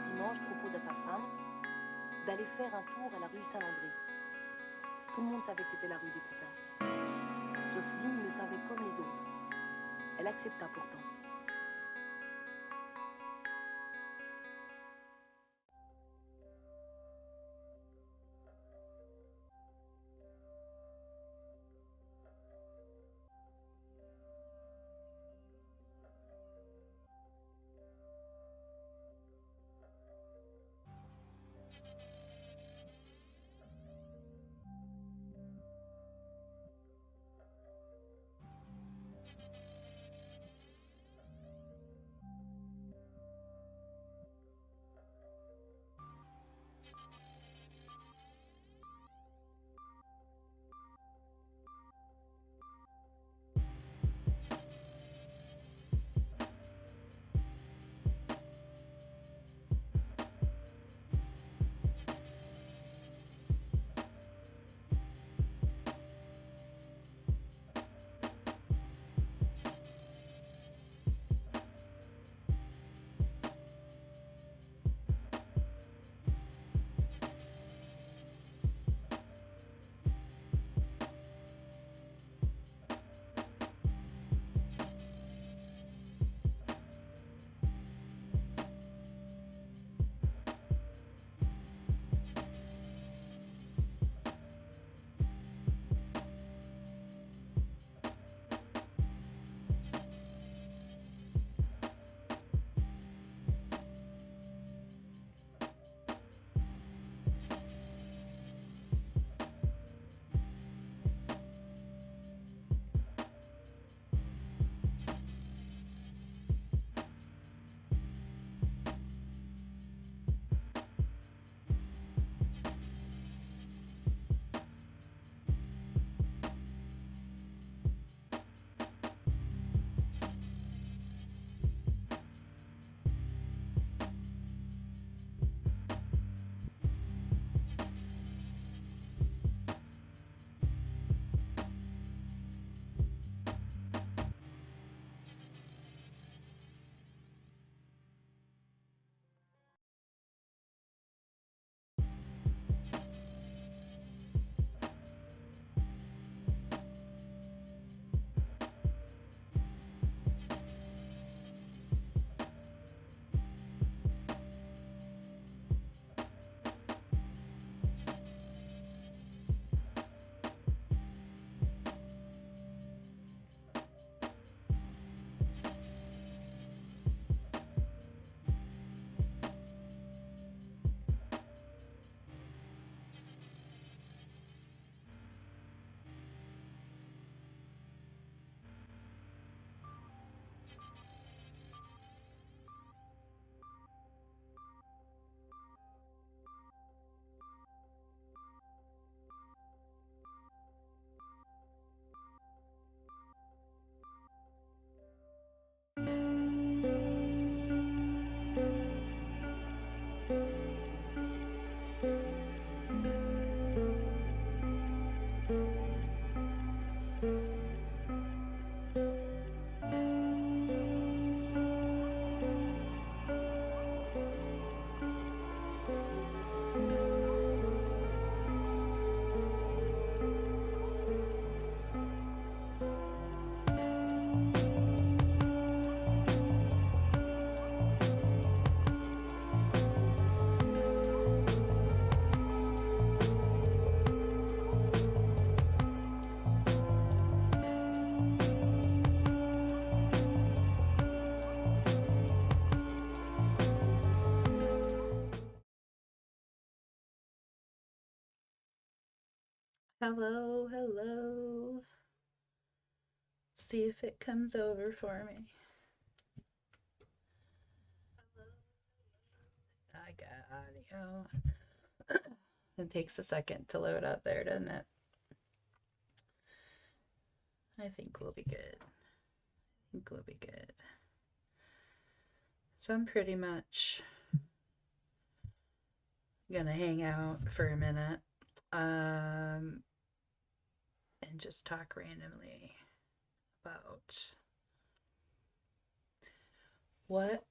dimanche, propose à sa femme d'aller faire un tour à la rue Saint-André. Tout le monde savait que c'était la rue des putains. Jocelyne le savait comme les autres. Elle accepta pourtant. Hello, hello. See if it comes over for me. I got audio. It takes a second to load up there, doesn't it? I think we'll be good. So I'm pretty much gonna hang out for a minute and just talk randomly about what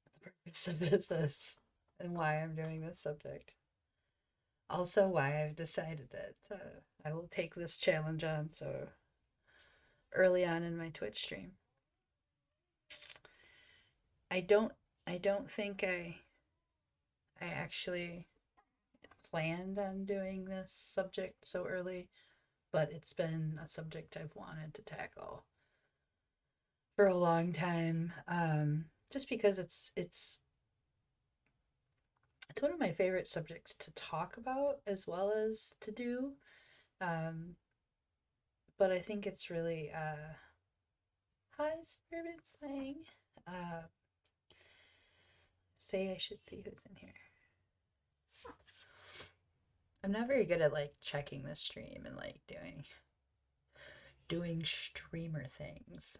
the purpose of this is. and why I'm doing this subject. Also, why I've decided that I will take this challenge on so early on in my Twitch stream. I don't think I actually planned on doing this subject so early, but it's been a subject I've wanted to tackle for a long time. Just because it's one of my favorite subjects to talk about as well as to do. Um, but I think it's really hi suburban slang. Uh, I should see who's in here. I'm not very good at like checking the stream and like doing streamer things.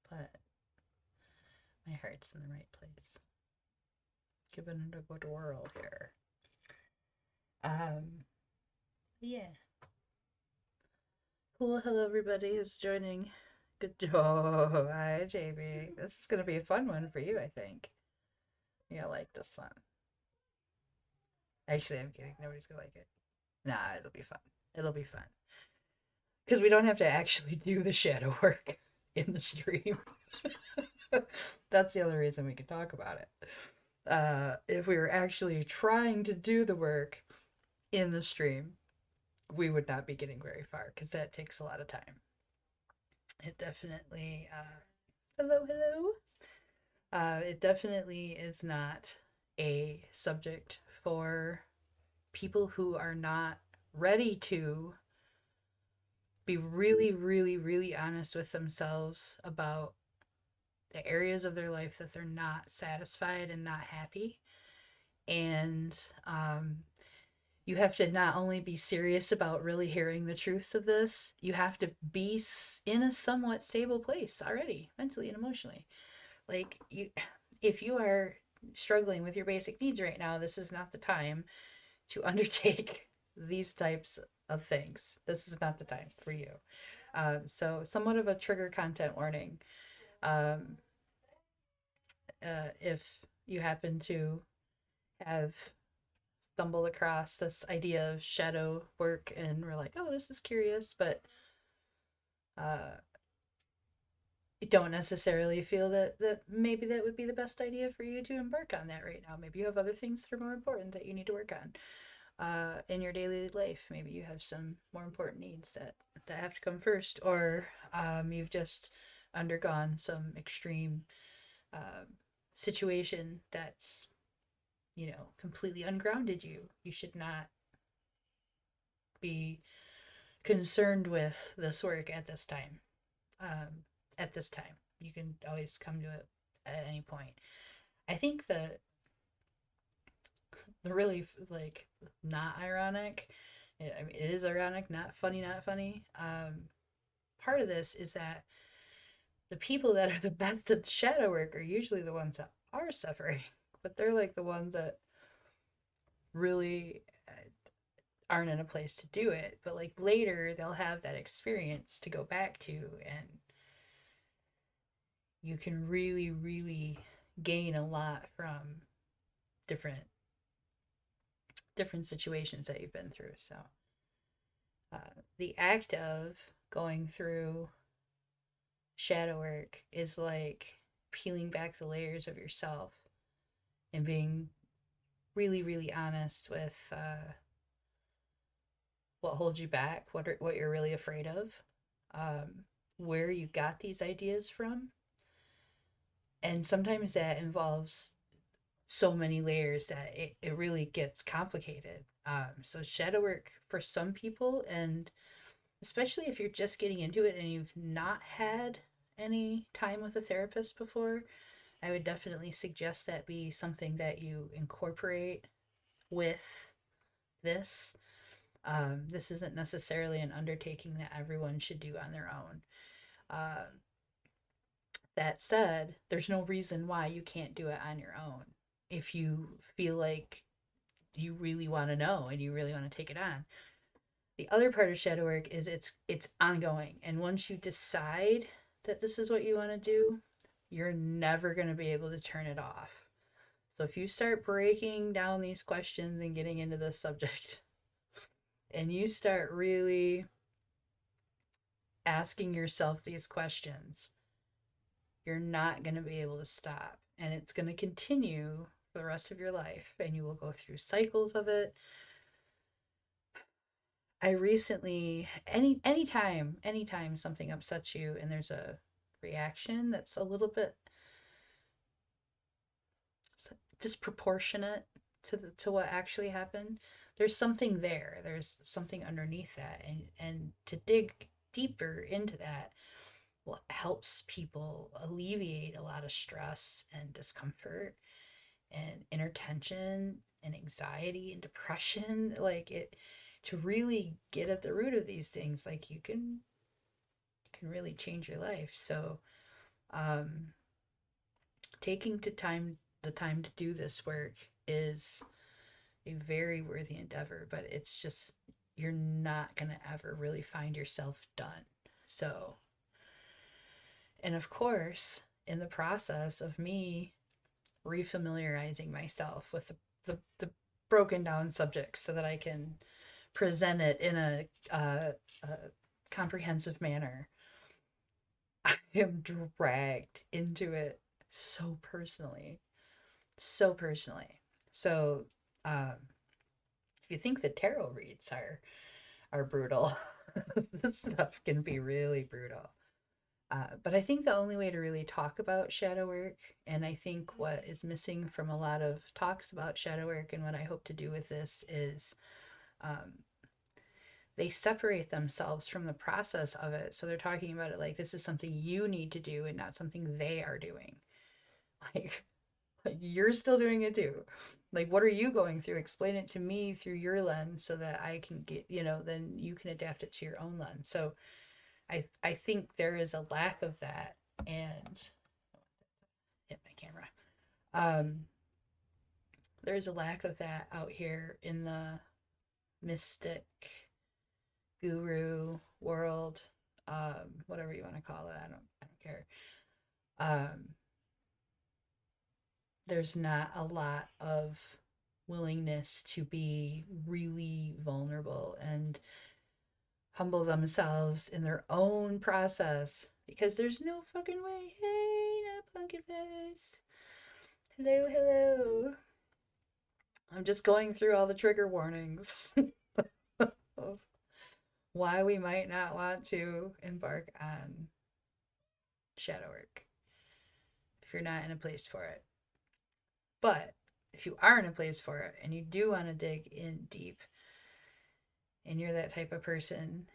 But my heart's in the right place. Giving it a good whirl here. Yeah. Cool. Hello, everybody who's joining. Good job. Hi, JB. This is going to be a fun one for you, I think. Yeah, I like this one. Actually, I'm kidding. Nobody's going to like it. Nah, it'll be fun. It'll be fun. Because we don't have to actually do the shadow work in the stream. That's the other reason we can talk about it. If we were actually trying to do the work in the stream, we would not be getting very far because that takes a lot of time. It definitely, hello. It definitely is not a subject for people who are not ready to be really, really, really honest with themselves about the areas of their life that they're not satisfied and not happy. And you have to not only be serious about really hearing the truths of this, you have to be in a somewhat stable place already, mentally and emotionally. Like, if you are struggling with your basic needs right now, this is not the time to undertake these types of things. This is not the time for you. So somewhat of a trigger content warning. If you happen to have stumbled across this idea of shadow work and we're like, oh, this is curious, but don't necessarily feel that maybe that would be the best idea for you to embark on that right now. Maybe you have other things that are more important that you need to work on in your daily life. Maybe you have some more important needs that have to come first, or you've just undergone some extreme situation that's, completely ungrounded you. You should not be concerned with this work at this time. You can always come to it at any point. I think the really like not ironic, I mean, it is ironic, not funny, part of this is that the people that are the best at shadow work are usually the ones that are suffering, but they're like the ones that really aren't in a place to do it. But like later they'll have that experience to go back to, and you can really, really gain a lot from different situations that you've been through. So the act of going through shadow work is like peeling back the layers of yourself and being really, really honest with what holds you back, what you're really afraid of, where you got these ideas from. And sometimes that involves so many layers that it really gets complicated. So shadow work for some people, and especially if you're just getting into it and you've not had any time with a therapist before, I would definitely suggest that be something that you incorporate with this. This isn't necessarily an undertaking that everyone should do on their own. That said, there's no reason why you can't do it on your own. If you feel like you really want to know and you really want to take it on. The other part of shadow work is it's ongoing. And once you decide that this is what you want to do, you're never going to be able to turn it off. So if you start breaking down these questions and getting into this subject, and you start really asking yourself these questions, you're not going to be able to stop. And it's going to continue for the rest of your life. And you will go through cycles of it. I recently, anytime something upsets you and there's a reaction that's a little bit disproportionate to what actually happened, there's something there. There's something underneath that, and to dig deeper into that, what helps people alleviate a lot of stress and discomfort and inner tension and anxiety and depression, like it, to really get at the root of these things, like you can really change your life. So um taking the time to do this work is a very worthy endeavor, but it's just, you're not going to ever really find yourself done. So, and of course, in the process of me refamiliarizing myself with the broken down subjects so that I can present it in a comprehensive manner, I am dragged into it so personally. So personally. So, if you think the tarot reads are brutal, this stuff can be really brutal. But I think the only way to really talk about shadow work, and I think what is missing from a lot of talks about shadow work, and what I hope to do with this is, they separate themselves from the process of it. So they're talking about it like this is something you need to do and not something they are doing. Like, you're still doing it too. Like, what are you going through? Explain it to me through your lens so that I can get, then you can adapt it to your own lens. So I think there is a lack of that, and hit my camera. There's a lack of that out here in the mystic guru world, whatever you want to call it. I don't care. There's not a lot of willingness to be really vulnerable and humble themselves in their own process, because there's no fucking way. Hey, not pumpkin face. Hello. I'm just going through all the trigger warnings of why we might not want to embark on shadow work if you're not in a place for it. But if you are in a place for it and you do want to dig in deep, and you're that type of person,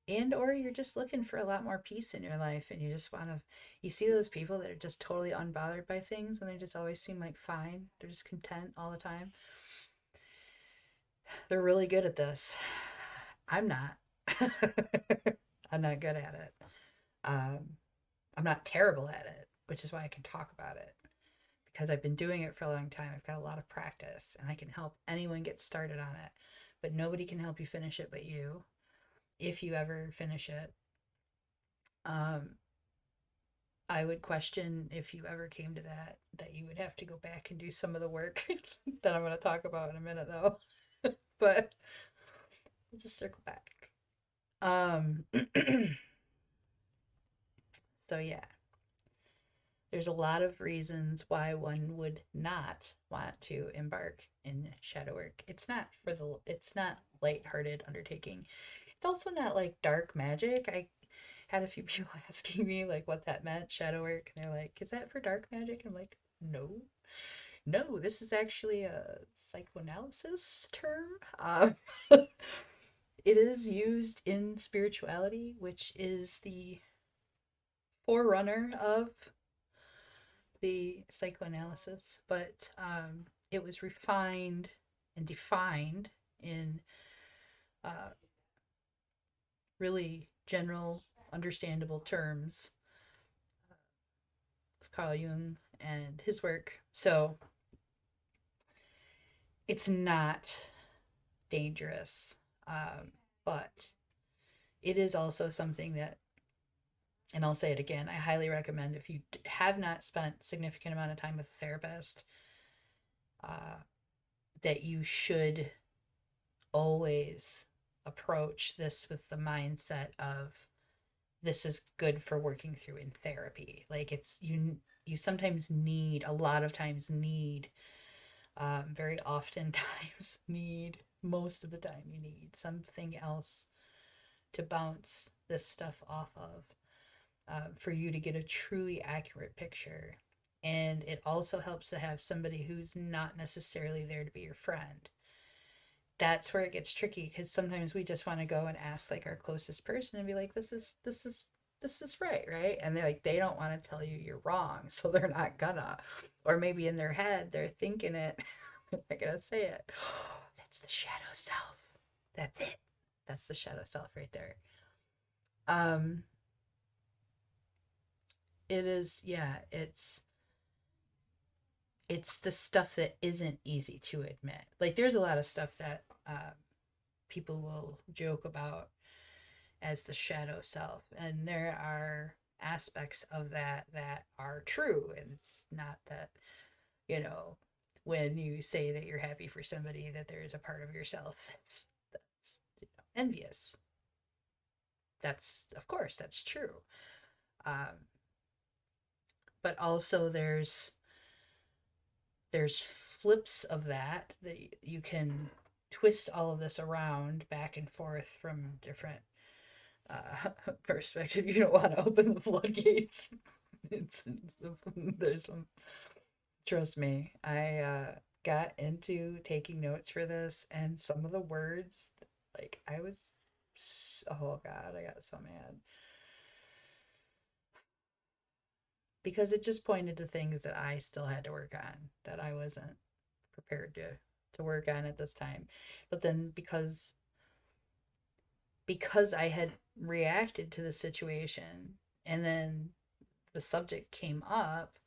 and or you're just looking for a lot more peace in your life, and you just want to, you see those people that are just totally unbothered by things and they just always seem like fine, they're just content all the time, they're really good at this. I'm not. I'm not good at it. I'm not terrible at it, which is why I can talk about it, because I've been doing it for a long time. I've got a lot of practice and I can help anyone get started on it, but nobody can help you finish it but you, if you ever finish it. I would question, if you ever came to that you would have to go back and do some of the work that I'm going to talk about in a minute, though. But we'll just circle back. So yeah, there's a lot of reasons why one would not want to embark in shadow work. It's not lighthearted undertaking. It's also not like dark magic. I had a few people asking me like what that meant, shadow work, and they're like, "Is that for dark magic?" I'm like, no, this is actually a psychoanalysis term. It is used in spirituality, which is the forerunner of the psychoanalysis, but it was refined and defined in really general, understandable terms. It's Carl Jung and his work. So it's not dangerous, but it is also something that, and I'll say it again, I highly recommend, if you have not spent significant amount of time with a therapist, that you should always approach this with the mindset of this is good for working through in therapy. Like it's you sometimes need, a lot of times need, very often times need, most of the time you need something else to bounce this stuff off of, for you to get a truly accurate picture. And it also helps to have somebody who's not necessarily there to be your friend. That's where it gets tricky, because sometimes we just want to go and ask like our closest person and be like, this is right, and they're like, they don't want to tell you you're wrong, so they're not gonna. Or maybe in their head they're thinking it, they're not gonna say it. That's the shadow self. That's it. That's the shadow self right there. um it is, yeah, it's the stuff that isn't easy to admit. Like there's a lot of stuff that people will joke about as the shadow self, and there are aspects of that that are true. And it's not that, you know, when you say that you're happy for somebody, that there's a part of yourself that's envious. That's, of course, that's true. But also there's flips of that you can twist all of this around back and forth from different perspective. You don't want to open the floodgates. There's some, trust me, I got into taking notes for this, and some of the words, like I was, oh god, I got so mad because it just pointed to things that I still had to work on, that I wasn't prepared to work on at this time. But then because I had reacted to the situation, and then the subject came up,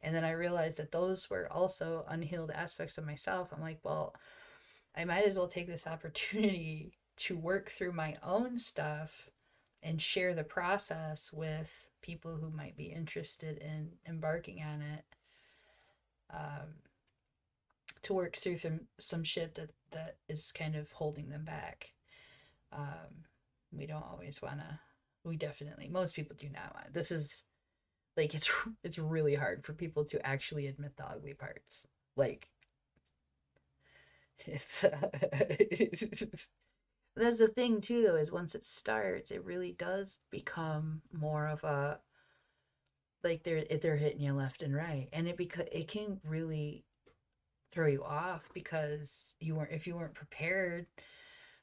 and then I realized that those were also unhealed aspects of myself. I'm like, well, I might as well take this opportunity to work through my own stuff and share the process with people who might be interested in embarking on it, um, to work through some shit that is kind of holding them back. Um, we don't always want to. We definitely, most people do not want. This is like it's really hard for people to actually admit the ugly parts. Like it's that's the thing too, though, is once it starts, it really does become more of a, like they're hitting you left and right, and it can really throw you off, because if you weren't prepared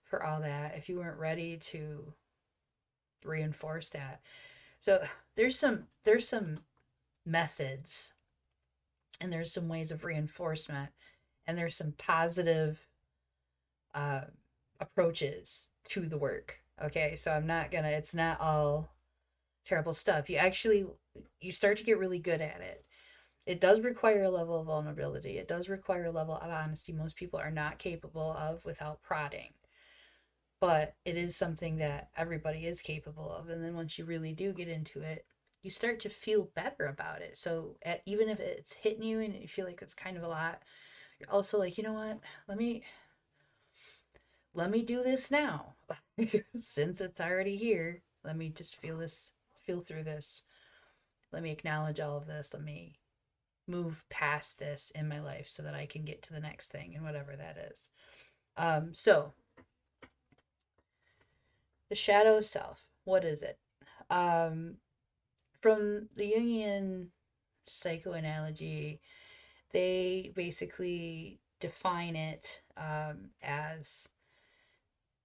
for all that, if you weren't ready to reinforce that. So there's some methods, and there's some ways of reinforcement, and there's some positive uh, approaches to the work. Okay, so it's not all terrible stuff. You start to get really good at it. It does require a level of vulnerability. It does require a level of honesty most people are not capable of without prodding. But it is something that everybody is capable of. And then once you really do get into it, you start to feel better about it. So even if it's hitting you and you feel like it's kind of a lot, you're also like, you know what? Let me do this now. Since it's already here, let me just feel through this. Let me acknowledge all of this. Let me move past this in my life so that I can get to the next thing, and whatever that is. So the shadow self, what is it? From the Jungian psychoanalogy, they basically define it, as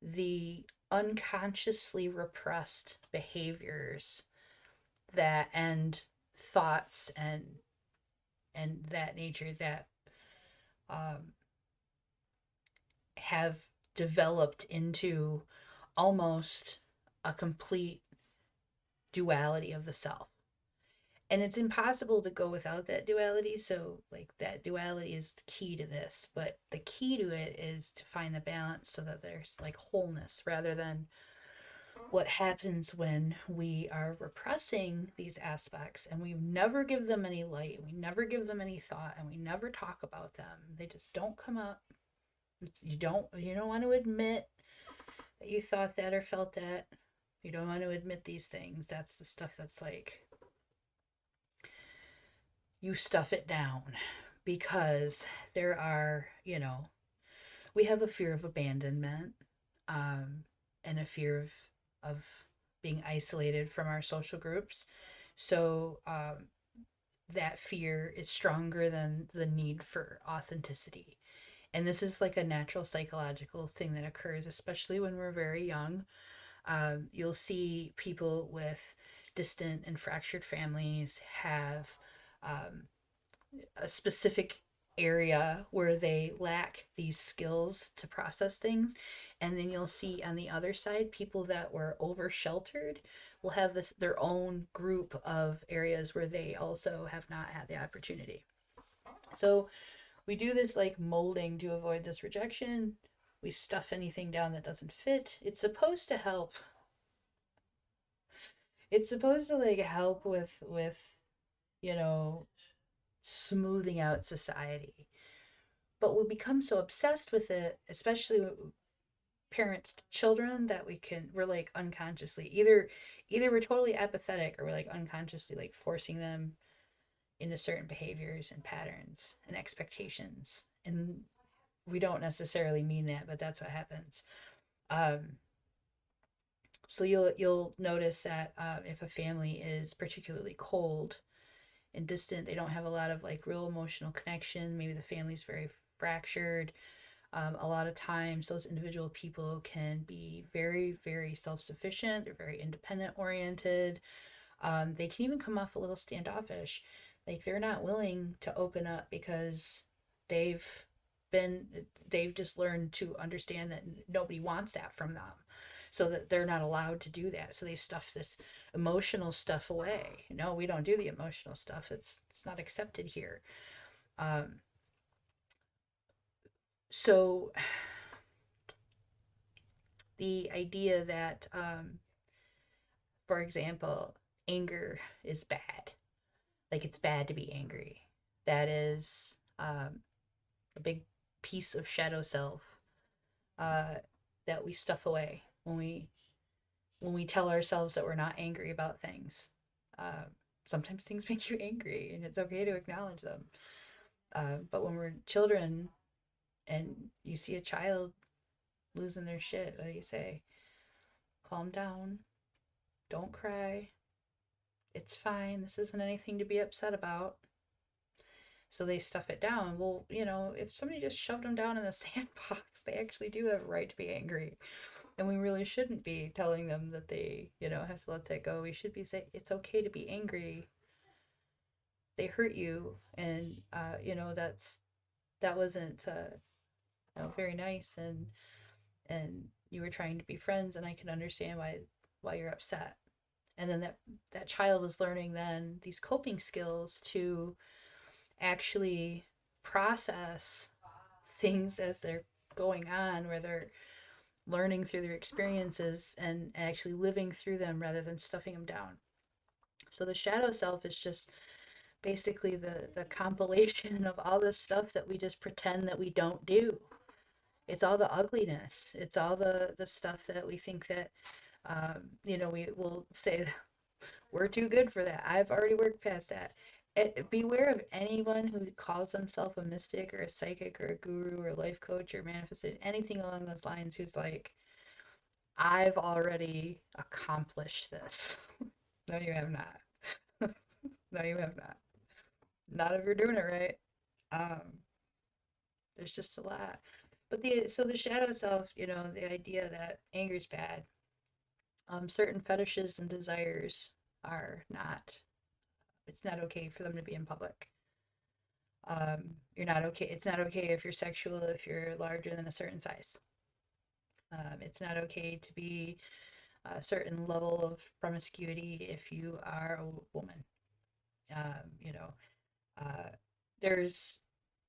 the unconsciously repressed behaviors that and thoughts and that nature that um, have developed into almost a complete duality of the self. And it's impossible to go without that duality. So, like, that duality is the key to this. But the key to it is to find the balance so that there's like wholeness rather than what happens when we are repressing these aspects and we never give them any light, we never give them any thought, and we never talk about them. They just don't come up. You don't want to admit that you thought that or felt that. You don't want to admit these things. That's the stuff that's like you stuff it down because there are, we have a fear of abandonment, um, and a fear of being isolated from our social groups. So that fear is stronger than the need for authenticity. And this is like a natural psychological thing that occurs, especially when we're very young. You'll see people with distant and fractured families have um, a specific area where they lack these skills to process things. And then you'll see on the other side, people that were over sheltered will have this their own group of areas where they also have not had the opportunity. So we do this like molding to avoid this rejection. We stuff anything down that doesn't fit. It's supposed to help. It's supposed to like help with you know smoothing out society. But we become so obsessed with it, especially parents to children, that we're like unconsciously either we're totally apathetic or we're like unconsciously like forcing them into certain behaviors and patterns and expectations. And we don't necessarily mean that, but that's what happens. Um, so you'll notice that if a family is particularly cold and distant, they don't have a lot of like real emotional connection. Maybe the family's very fractured. A lot of times, those individual people can be very, very self sufficient. They're very independent oriented. They can even come off a little standoffish. Like they're not willing to open up because they've been, they've just learned to understand that nobody wants that from them. So that they're not allowed to do that. So they stuff this emotional stuff away. No, we don't do the emotional stuff. It's not accepted here. Um, so the idea that, for example, anger is bad. Like it's bad to be angry. That is a big piece of shadow self uh, that we stuff away when we tell ourselves that we're not angry about things. Uh, Sometimes things make you angry, and it's okay to acknowledge them. But when we're children and you see a child losing their shit, what do you say? Calm down. Don't cry. It's fine. This isn't anything to be upset about. So they stuff it down. Well, if somebody just shoved them down in the sandbox, they actually do have a right to be angry. And we really shouldn't be telling them that they, have to let that go. We should be saying it's okay to be angry. They hurt you, and that wasn't very nice, and you were trying to be friends, and I can understand why you're upset. And then that child is learning then these coping skills to actually process things as they're going on, where they're learning through their experiences and actually living through them rather than stuffing them down. So the shadow self is just basically the compilation of all this stuff that we just pretend that we don't do. It's all the ugliness. It's all the stuff that we think that we will say we're too good for that. I've already worked past that. Beware of anyone who calls themselves a mystic or a psychic or a guru or a life coach or manifested anything along those lines who's like, I've already accomplished this. No, you have not. No, you have not. Not if you're doing it right. Um, there's just a lot. But the shadow self, the idea that anger is bad. Certain fetishes and desires are not. It's not okay for them to be in public. You're not okay. It's not okay if you're sexual if you're larger than a certain size. It's not okay to be a certain level of promiscuity if you are a woman. Um, you know, uh, there's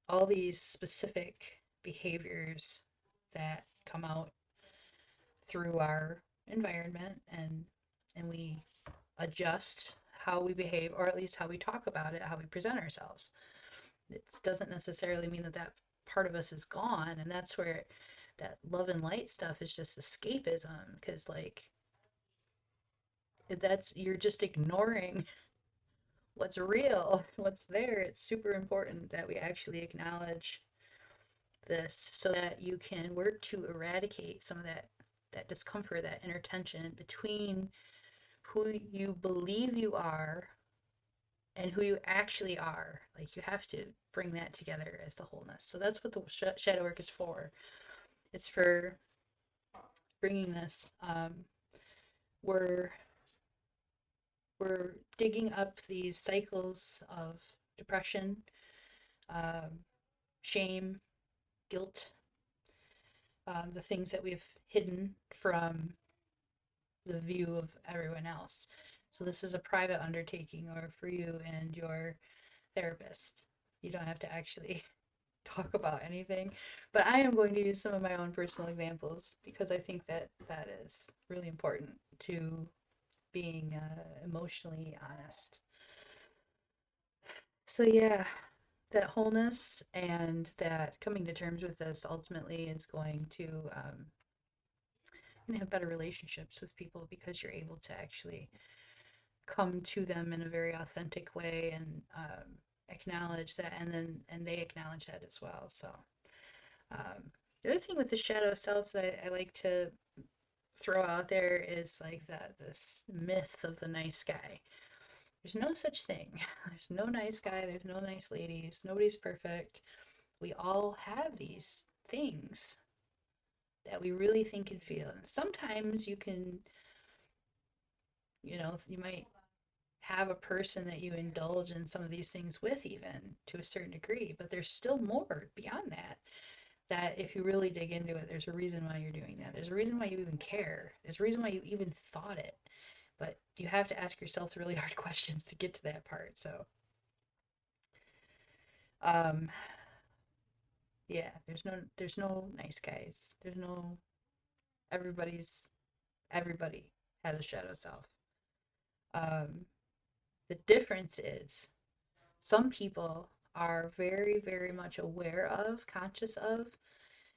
all these specific behaviors that come out through our environment, and we adjust how we behave, or at least how we talk about it, how we present ourselves. It doesn't necessarily mean that that part of us is gone, and that's where that love and light stuff is just escapism, because like that's, you're just ignoring what's real, what's there. It's super important that we actually acknowledge this so that you can work to eradicate some of that discomfort, that inner tension between who you believe you are and who you actually are. Like, you have to bring that together as the wholeness. So that's what the shadow work is for. It's for bringing this. We're digging up these cycles of depression, shame, guilt, the things that we've hidden from the view of everyone else. So this is a private undertaking, or for you and your therapist. You don't have to actually talk about anything, but I am going to use some of my own personal examples because I think that that is really important to being emotionally honest. So yeah, that wholeness and that coming to terms with this ultimately is going to have better relationships with people, because you're able to actually come to them in a very authentic way and acknowledge that, and they acknowledge that as well. So the other thing with the shadow self that I like to throw out there is like that this myth of the nice guy. There's no such thing. There's no nice guy, there's no nice ladies, nobody's perfect. We all have these things that we really think and feel, and sometimes you can, you might have a person that you indulge in some of these things with, even to a certain degree, but there's still more beyond that. That if you really dig into it, there's a reason why you're doing that. There's a reason why you even care. There's a reason why you even thought it. But you have to ask yourself really hard questions to get to that part. So, um, yeah, there's no nice guys. There's no everybody has a shadow self. Um, the difference is some people are very, very much aware of, conscious of,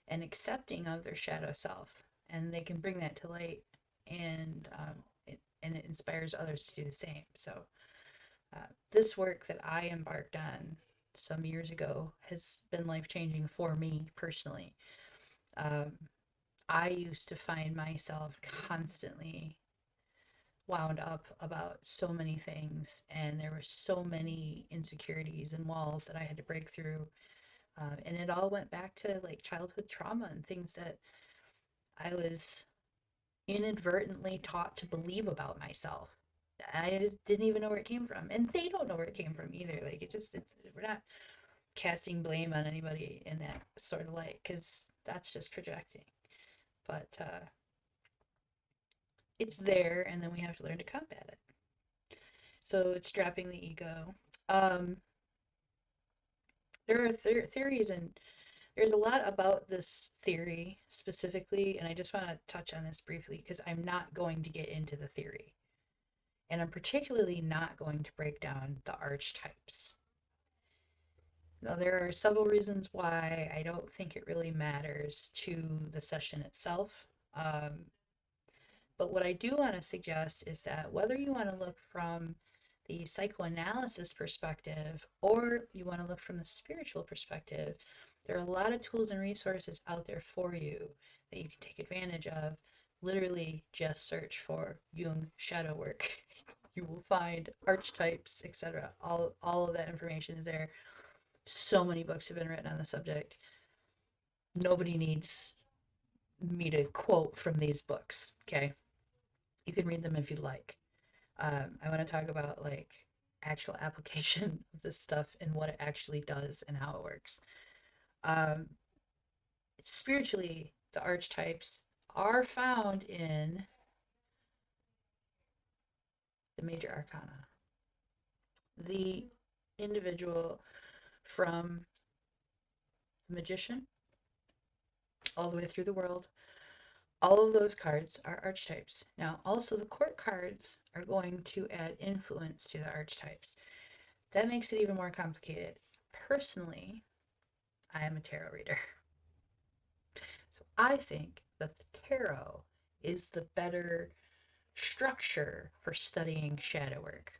and accepting of their shadow self, and they can bring that to light, and it inspires others to do the same. So this work that I embarked on some years ago has been life-changing for me personally. um, I used to find myself constantly wound up about so many things, and there were so many insecurities and walls that I had to break through. And it all went back to like childhood trauma and things that I was inadvertently taught to believe about myself. I just didn't even know where it came from, and they don't know where it came from either. Like, we're not casting blame on anybody in that sort of light, because that's just projecting. But it's there, and then we have to learn to combat it. So it's dropping the ego. Um, there are theories, and there's a lot about this theory specifically, and I just want to touch on this briefly because I'm not going to get into the theory. And I'm particularly not going to break down the archetypes. Now, there are several reasons why I don't think it really matters to the session itself. But what I do want to suggest is that whether you want to look from the psychoanalysis perspective or you want to look from the spiritual perspective, there are a lot of tools and resources out there for you that you can take advantage of. Literally just search for Jung shadow work. You will find archetypes, etc. All of that information is there. So many books have been written on the subject. Nobody needs me to quote from these books, okay? You can read them if you'd like. I want to talk about like actual application of this stuff and what it actually does and how it works. Spiritually, the archetypes are found in the major arcana. The individual from the magician all the way through the world, All of those cards are archetypes. Now, also the court cards are going to add influence to the archetypes. That makes it even more complicated. Personally, I am a tarot reader. So I think that the tarot is the better structure for studying shadow work.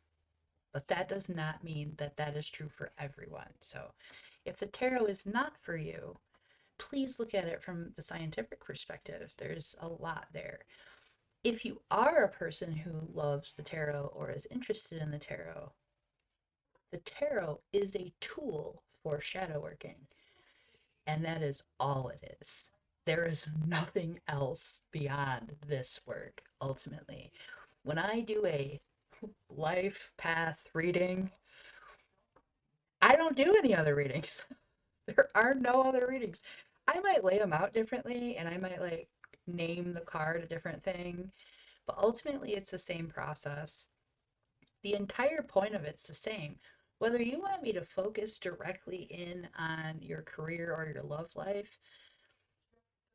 But that does not mean that that is true for everyone. So if the tarot is not for you, please look at it from the scientific perspective. There's a lot there. If you are a person who loves the tarot or is interested in the tarot is a tool for shadow working. And that is all it is. There is nothing else beyond this work, ultimately. When I do a life path reading, I don't do any other readings. There are no other readings. I might lay them out differently and I might like name the card a different thing, but ultimately it's the same process. The entire point of it's the same. Whether you want me to focus directly in on your career or your love life,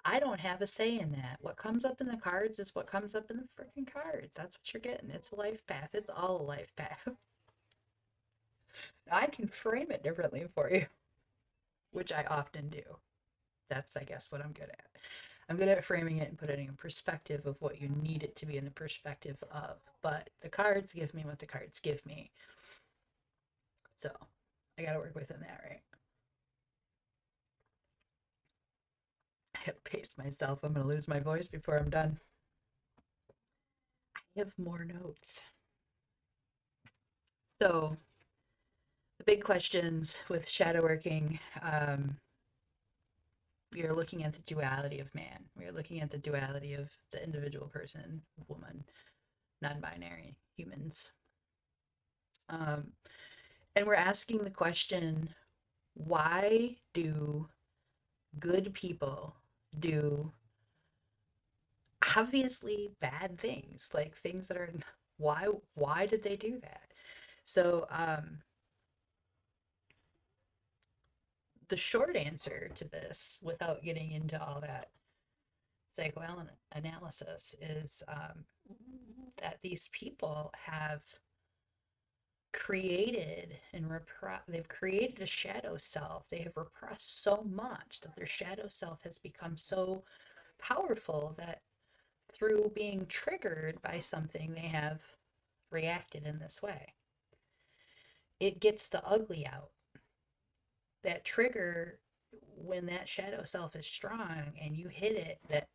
I don't have a say in that. What comes up in the cards is what comes up in the freaking cards. That's what you're getting. It's a life path. It's all a life path. I can frame it differently for you, which I often do. That's, I guess, what I'm good at. I'm good at framing it and putting it in perspective of what you need it to be in the perspective of. But the cards give me what the cards give me. So I got to work within that, right? I gotta pace myself. I'm gonna lose my voice before I'm done. I have more notes. So the big questions with shadow working, we are looking at the duality of man. We are looking at the duality of the individual person, woman, non-binary humans. And we're asking the question, why do good people do obviously bad things, like things that are, why did they do that? So the short answer to this, without getting into all that psychoanalysis, is that these people have created and they've created a shadow self. They have repressed so much that their shadow self has become so powerful that through being triggered by something, they have reacted in this way. It gets the ugly out. That trigger, when that shadow self is strong and you hit it,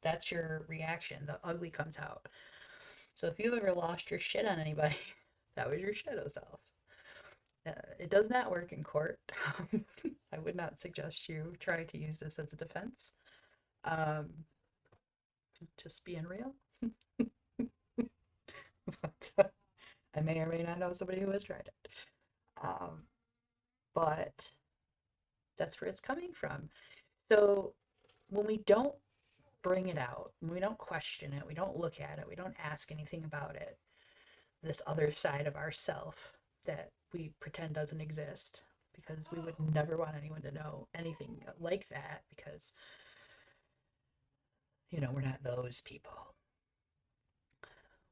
that's your reaction. The ugly comes out. So if you've ever lost your shit on anybody, that was your shadow self. It does not work in court. I would not suggest you try to use this as a defense. Just being real. But I may or may not know somebody who has tried it. But that's where it's coming from. So when we don't bring it out, when we don't question it, we don't look at it, we don't ask anything about it, this other side of ourself that we pretend doesn't exist, because we would never want anyone to know anything like that, because, you know, we're not those people.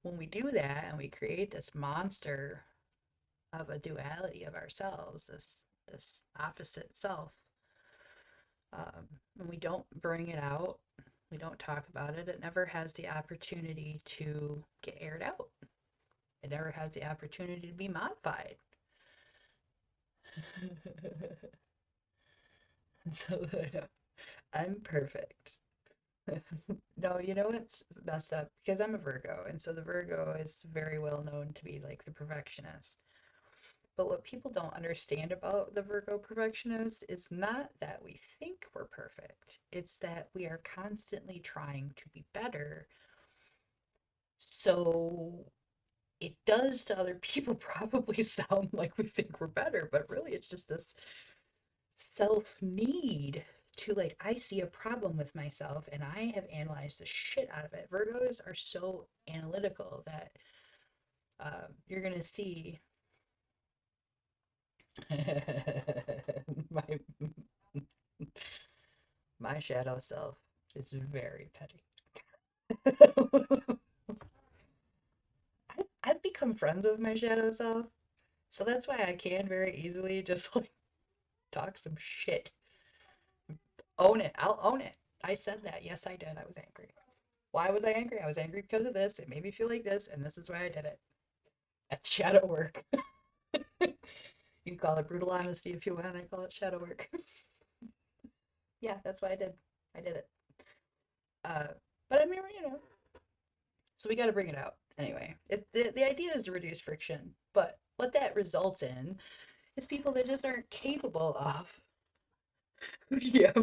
When we do that and we create this monster of a duality of ourselves, this opposite self, and we don't bring it out, we don't talk about it, it never has the opportunity to get aired out. It never has the opportunity to be modified. So I'm perfect. No, you know what's messed up? Because I'm a Virgo, and so the Virgo is very well known to be like the perfectionist. But what people don't understand about the Virgo perfectionist is not that we think we're perfect. It's that we are constantly trying to be better. So it does to other people probably sound like we think we're better, but really it's just this self-need to, like, I see a problem with myself and I have analyzed the shit out of it. Virgos are so analytical that you're gonna see my my shadow self. It's very petty. I've become friends with my shadow self, so that's why I can very easily just like talk some shit. Own it. I'll own it. I said that. Yes, I did. I was angry. Why was I angry? I was angry because of this. It made me feel like this, and this is why I did it. That's shadow work. You can call it brutal honesty if you want. I call it shadow work. Yeah, that's what I did. I did it. Uh, but I mean, so we got to bring it out anyway. The idea is to reduce friction, but what that results in is people that just aren't capable of. Yeah.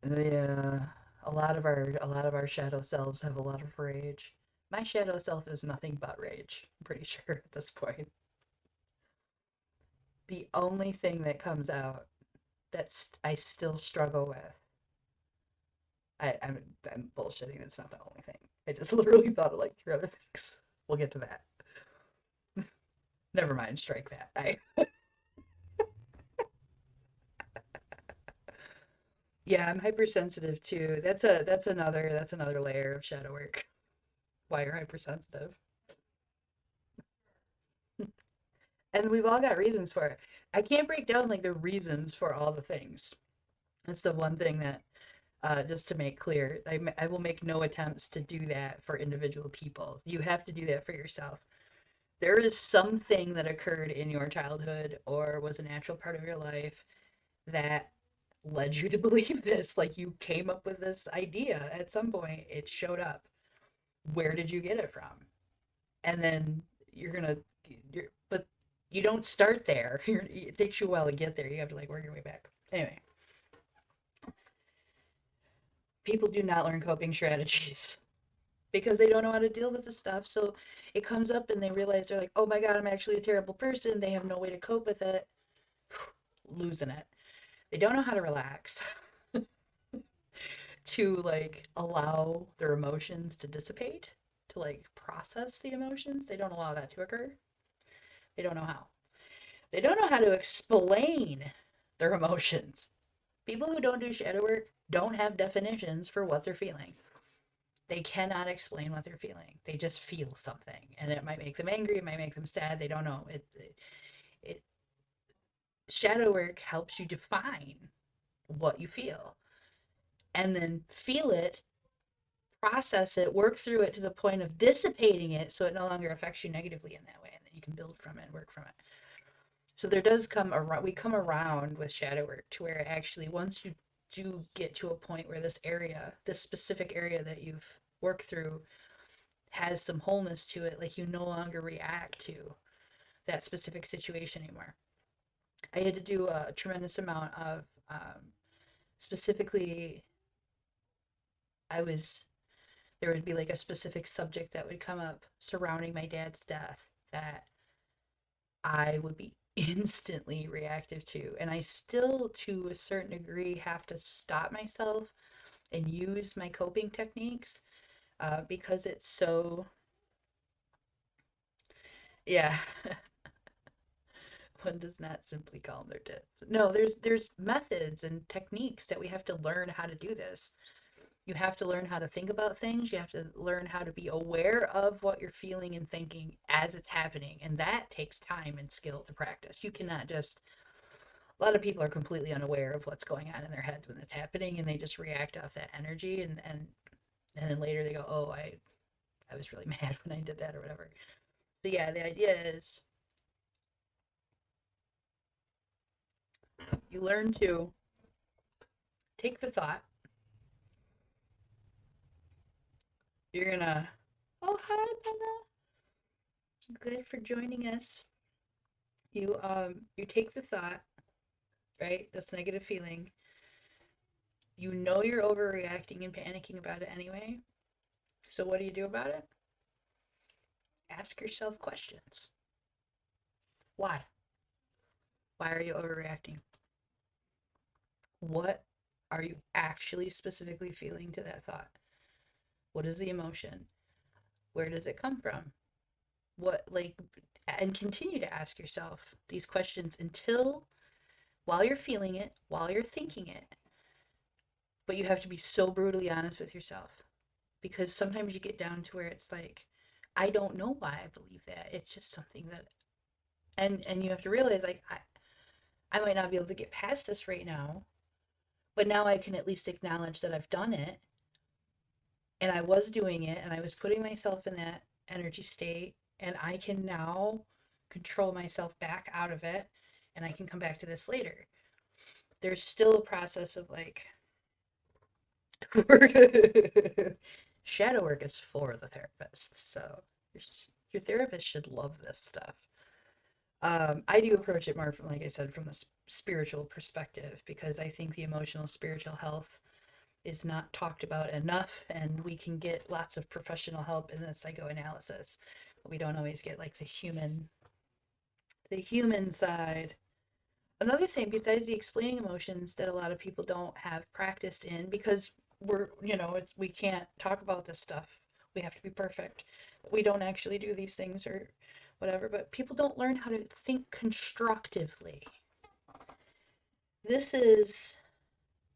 Yeah. A lot of our shadow selves have a lot of rage. My shadow self is nothing but rage. I'm pretty sure at this point. The only thing that comes out that's I still struggle with. I'm bullshitting. That's not the only thing. I just literally thought of like 3 other things. We'll get to that. Never mind. Strike that. Yeah, I'm hypersensitive too. That's another layer of shadow work. Why you're hypersensitive. And we've all got reasons for it. I can't break down like the reasons for all the things. That's the one thing that, just to make clear, I will make no attempts to do that for individual people. You have to do that for yourself. There is something that occurred in your childhood or was a natural part of your life that led you to believe this. Like you came up with this idea at some point, it showed up. Where did you get it from? And then but you don't start there. It takes you a while to get there. You have to like work your way back. Anyway, people do not learn coping strategies because they don't know how to deal with the stuff. So it comes up and they realize they're like, oh my God, I'm actually a terrible person. They have no way to cope with it. Losing it. They don't know how to relax, to like allow their emotions to dissipate, to like process the emotions. They don't allow that to occur. They don't know how. They don't know how to explain their emotions. People who don't do shadow work don't have definitions for what they're feeling. They cannot explain what they're feeling. They just feel something, and it might make them angry. It might make them sad. They don't know. It shadow work helps you define what you feel, and then feel it, process it, work through it to the point of dissipating it, so it no longer affects you negatively in that way, and then you can build from it and work from it. So there does come around, we come around with shadow work to where actually once you do get to a point where this area, this specific area that you've worked through has some wholeness to it, like you no longer react to that specific situation anymore. I had to do a tremendous amount of, specifically, I was, there would be like a specific subject that would come up surrounding my dad's death that I would be instantly reactive to. And I still, to a certain degree, have to stop myself and use my coping techniques, because it's so, yeah. One does not simply calm their tits. No, there's methods and techniques that we have to learn how to do this. You have to learn how to think about things. You have to learn how to be aware of what you're feeling and thinking as it's happening. And that takes time and skill to practice. You cannot just, a lot of people are completely unaware of what's going on in their heads when it's happening, and they just react off that energy, and then later they go, oh, I was really mad when I did that or whatever. So yeah, the idea is you learn to take the thought. You're gonna, oh, hi, Mama. Good for joining us. You take the thought, right? This negative feeling. You know you're overreacting and panicking about it anyway. So what do you do about it? Ask yourself questions. Why? Why are you overreacting? What are you actually specifically feeling to that thought? What is the emotion? Where does it come from? What, like, and continue to ask yourself these questions until, while you're feeling it, while you're thinking it, But you have to be so brutally honest with yourself, because sometimes you get down to where it's like, I don't know why I believe that. It's just something that, and you have to realize, like, I might not be able to get past this right now, but now I can at least acknowledge that I've done it, and I was doing it, and I was putting myself in that energy state, and I can now control myself back out of it, and I can come back to this later. There's still a process of like, shadow work is for the therapist, so your therapist should love this stuff. I do approach it more from, like I said, from a spiritual perspective, because I think the emotional spiritual health is not talked about enough, and we can get lots of professional help in the psychoanalysis, but we don't always get like the human side. Another thing besides the explaining emotions that a lot of people don't have practice in, because we're, we can't talk about this stuff, we have to be perfect, we don't actually do these things or whatever, but people don't learn how to think constructively. This is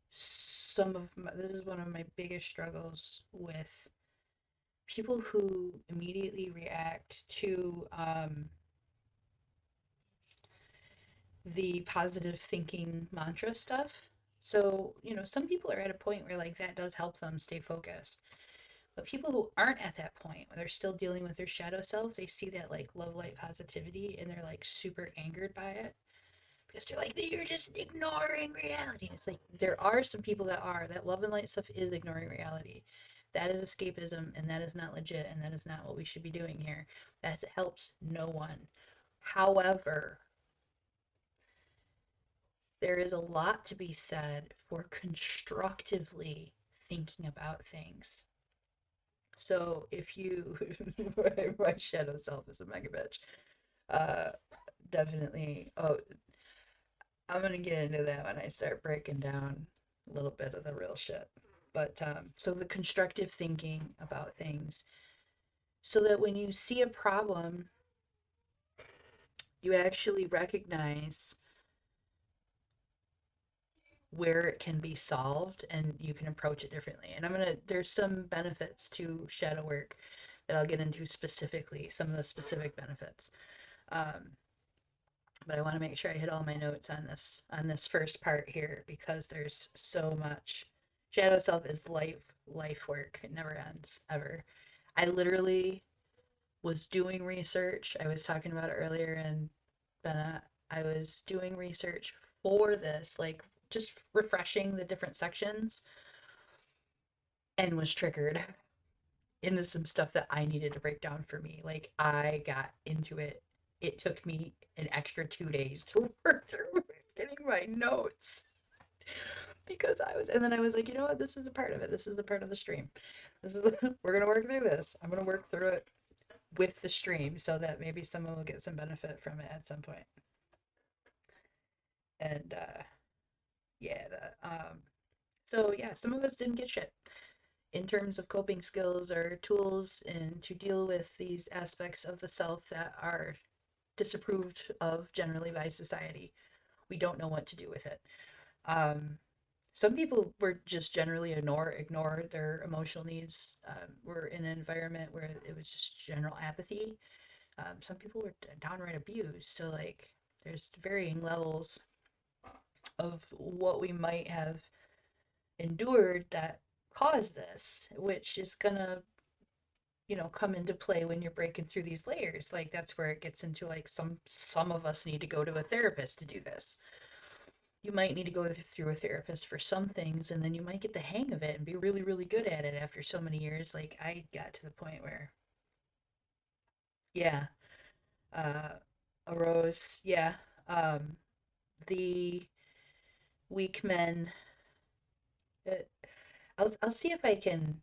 this is one of my biggest struggles with people who immediately react to the positive thinking mantra stuff. So, some people are at a point where like that does help them stay focused. But people who aren't at that point, when they're still dealing with their shadow self, they see that like love, light, positivity, and they're like super angered by it, because they're like, you're just ignoring reality. It's like, there are some people that love and light stuff is ignoring reality. That is escapism, and that is not legit, and that is not what we should be doing here. That helps no one. However, there is a lot to be said for constructively thinking about things. So if you, my shadow self is a mega bitch. Uh, Definitely. Oh, I'm gonna get into that when I start breaking down a little bit of the real shit. But so the constructive thinking about things, so that when you see a problem, you actually recognize where it can be solved, and you can approach it differently. And there's some benefits to shadow work that I'll get into specifically, some of the specific benefits. But I want to make sure I hit all my notes on this first part here, because there's so much. Shadow self is life work. It never ends, ever. I literally was doing research. I was talking about it earlier, and I was doing research for this, like just refreshing the different sections, and was triggered into some stuff that I needed to break down for me. Like, I got into it. It took me an extra 2 days to work through getting my notes, because and then I was like, you know what? This is a part of it. This is the part of the stream. We're going to work through this. I'm going to work through it with the stream, so that maybe someone will get some benefit from it at some point. And, yeah, so yeah, some of us didn't get shit in terms of coping skills or tools, and to deal with these aspects of the self that are disapproved of generally by society. We don't know what to do with it. Some people were just generally ignore their emotional needs. Were in an environment where it was just general apathy. Some people were downright abused. So like, there's varying levels of what we might have endured that caused this, which is gonna come into play when you're breaking through these layers. Like, that's where it gets into like, some of us need to go to a therapist to do this. You might need to go through a therapist for some things, and then you might get the hang of it and be really, really good at it after so many years. Like, I got to the point where, yeah, uh, arose, yeah, um, the weak men. Uh, I'll see if I can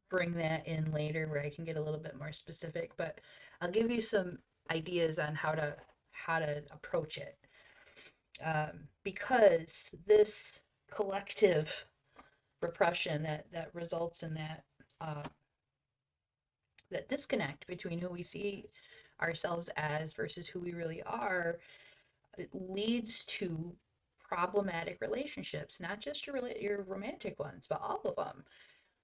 bring that in later, where I can get a little bit more specific, but I'll give you some ideas on how to approach it. Because this collective repression that results in uh, that disconnect between who we see ourselves as versus who we really are, it leads to problematic relationships, not just your romantic ones, but all of them.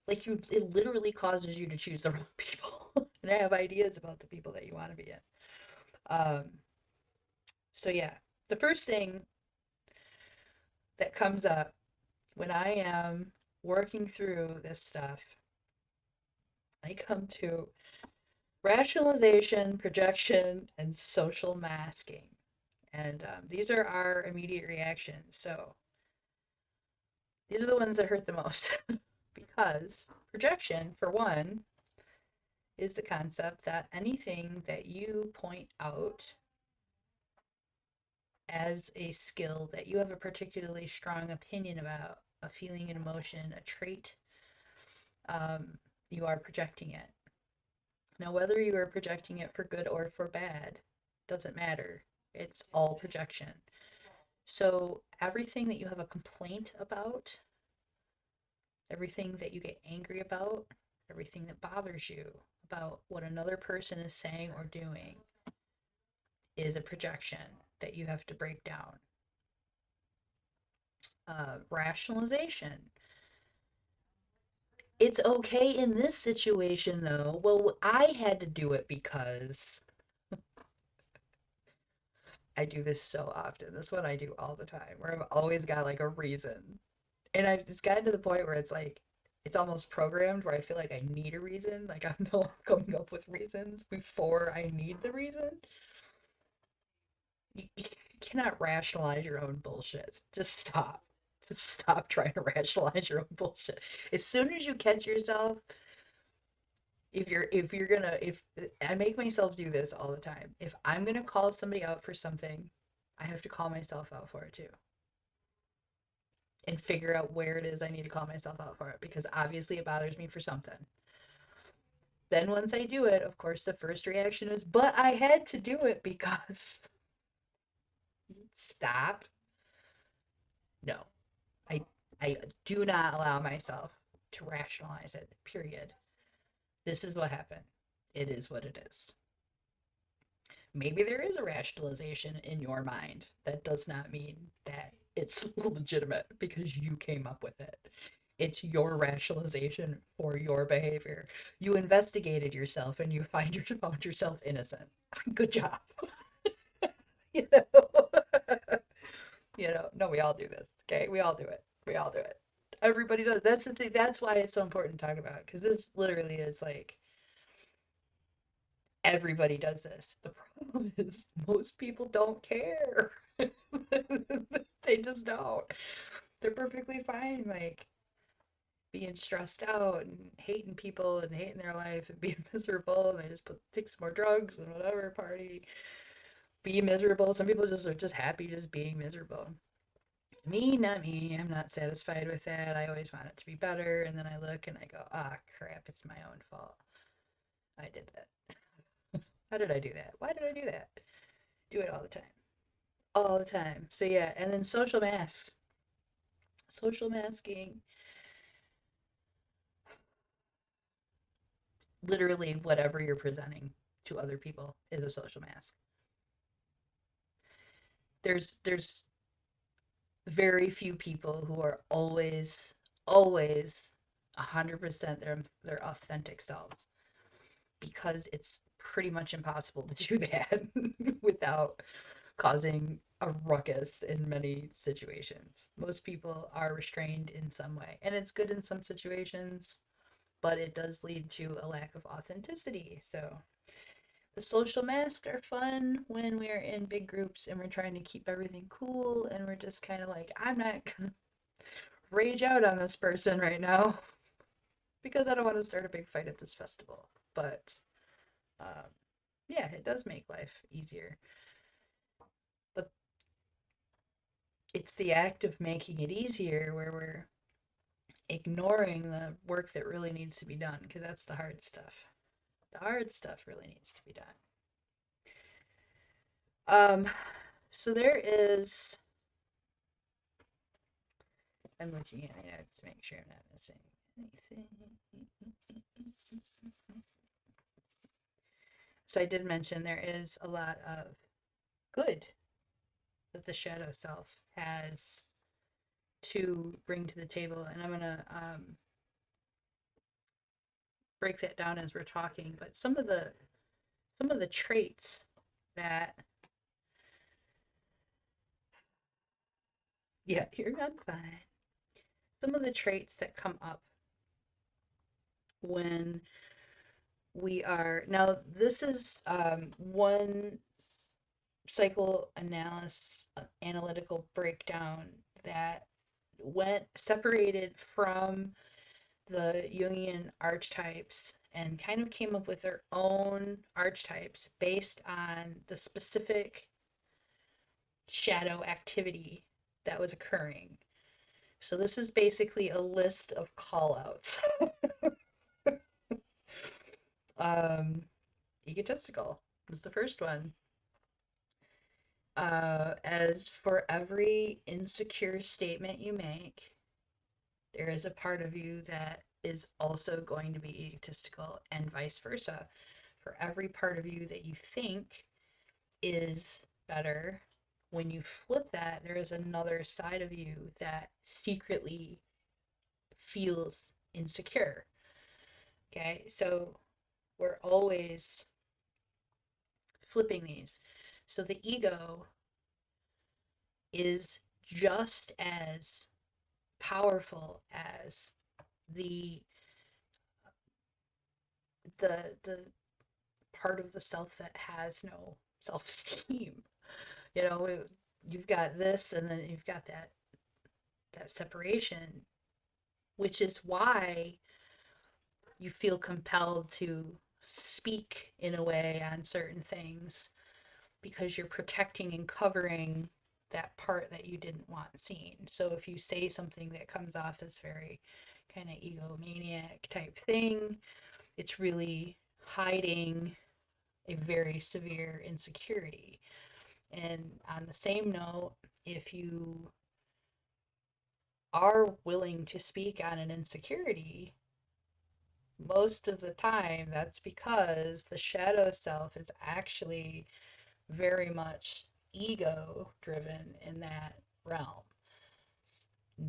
Like it literally causes you to choose the wrong people and have ideas about the people that you want to be in. Um, so yeah, the first thing that comes up when I am working through this stuff, I come to rationalization, projection, and social masking. And these are our immediate reactions. So these are the ones that hurt the most. Because projection, for one, is the concept that anything that you point out as a skill that you have a particularly strong opinion about, a feeling, an emotion, a trait, you are projecting it. Now, whether you are projecting it for good or for bad doesn't matter. It's all projection. So everything that you have a complaint about, everything that you get angry about, everything that bothers you about what another person is saying or doing is a projection that you have to break down. Rationalization. It's okay in this situation, though. Well, I had to do it because I do this so often. This one I do all the time, where I've always got like a reason. And I've just gotten to the point where it's like, it's almost programmed where I feel like I need a reason. Like I'm not coming up with reasons before I need the reason. You cannot rationalize your own bullshit. Just stop. Just stop trying to rationalize your own bullshit. As soon as you catch yourself, if I make myself do this all the time, if I'm gonna call somebody out for something, I have to call myself out for it too. And figure out where it is I need to call myself out for it, because obviously it bothers me for something. Then once I do it, of course, the first reaction is, but I had to do it because. Stop. No. I I do not allow myself to rationalize it, period. This is what happened. It is what it is. Maybe there is a rationalization in your mind. That does not mean that it's legitimate because you came up with it. It's your rationalization for your behavior. You investigated yourself and you found yourself innocent. Good job. you know? No, we all do this. Okay, we all do it. We all do it. Everybody does. That's the thing. That's why it's so important to talk about, because this literally is like everybody does this. The problem is most people don't care. They just don't. They're perfectly fine, like being stressed out and hating people and hating their life and being miserable, and they just take some more drugs and whatever, party, be miserable. Some people just are just happy just being miserable. Me, not me. I'm not satisfied with that. I always want it to be better, and then I look and I go, ah, crap, it's my own fault. I did that. How did I do that? Why did I do that? Do it all the time. All the time. So yeah, and then social masks. Social masking. Literally whatever you're presenting to other people is a social mask. There's very few people who are always 100% their authentic selves, because it's pretty much impossible to do that without causing a ruckus in many situations. Most people are restrained in some way, and it's good in some situations, but it does lead to a lack of authenticity. So the social masks are fun when we're in big groups and we're trying to keep everything cool, and we're just kind of like, I'm not gonna rage out on this person right now because I don't want to start a big fight at this festival. But um, yeah, it does make life easier. But it's the act of making it easier where we're ignoring the work that really needs to be done, because that's the hard stuff. The hard stuff really needs to be done. So there is. I'm looking at my notes to make sure I'm not missing anything. So I did mention there is a lot of good that the shadow self has to bring to the table. And I'm going to break that down as we're talking, but some of the traits that you're not fine. Some of the traits that come up when we are now, this is one psychoanalysis analytical breakdown that went separated from the Jungian archetypes and kind of came up with their own archetypes based on the specific shadow activity that was occurring. So this is basically a list of callouts. Egotistical is the first one. As for every insecure statement you make, there is a part of you that is also going to be egotistical, and vice versa. For every part of you that you think is better, when you flip that, there is another side of you that secretly feels insecure. Okay, so we're always flipping these. So the ego is just as powerful as the the part of the self that has no self-esteem. You know, you've got this, and then you've got that separation, which is why you feel compelled to speak in a way on certain things, because you're protecting and covering that part that you didn't want seen. So if you say something that comes off as very kind of egomaniac type thing, it's really hiding a very severe insecurity. And on the same note, if you are willing to speak on an insecurity, most of the time that's because the shadow self is actually very much ego driven in that realm.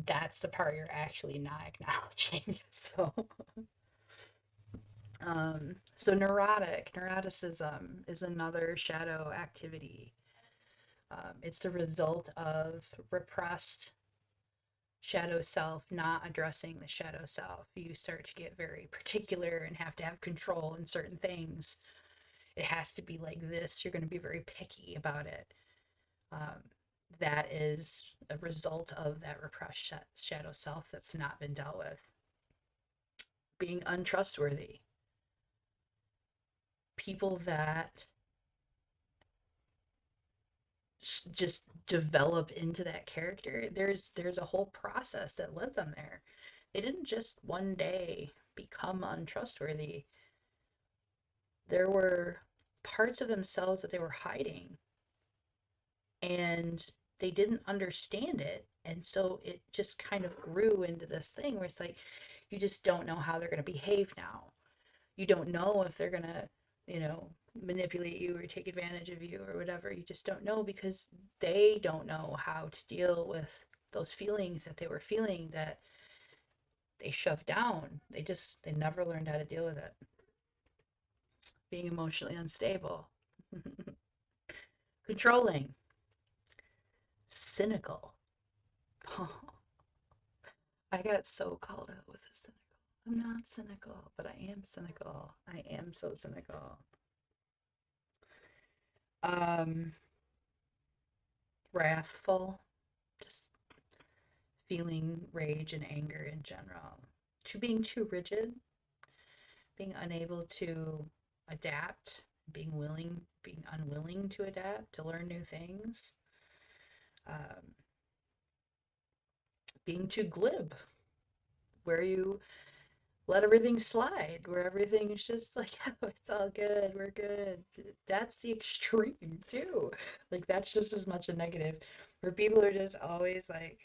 That's the part you're actually not acknowledging. So neuroticism is another shadow activity. It's the result of repressed shadow self not addressing the shadow self. You start to get very particular and have to have control in certain things. It has to be like this. You're going to be very picky about it. That is a result of that repressed shadow self that's not been dealt with. Being untrustworthy. People that just develop into that character, there's a whole process that led them there. They didn't just one day become untrustworthy. There were parts of themselves that they were hiding, and they didn't understand it, and so it just kind of grew into this thing where it's like, you just don't know how they're going to behave now. You don't know if they're going to, manipulate you or take advantage of you or whatever. You just don't know, because they don't know how to deal with those feelings that they were feeling that they shoved down. They never learned how to deal with it. Being emotionally unstable. Controlling. Cynical. Oh, I got so called out with the cynical. I'm not cynical, but I am cynical. I am so cynical. Wrathful. Just feeling rage and anger in general. To being too rigid. Being unable to adapt. Being unwilling to adapt, to learn new things. Being too glib, where you let everything slide, where everything's just like, oh, it's all good, we're good. That's the extreme too. Like, that's just as much a negative, where people are just always like,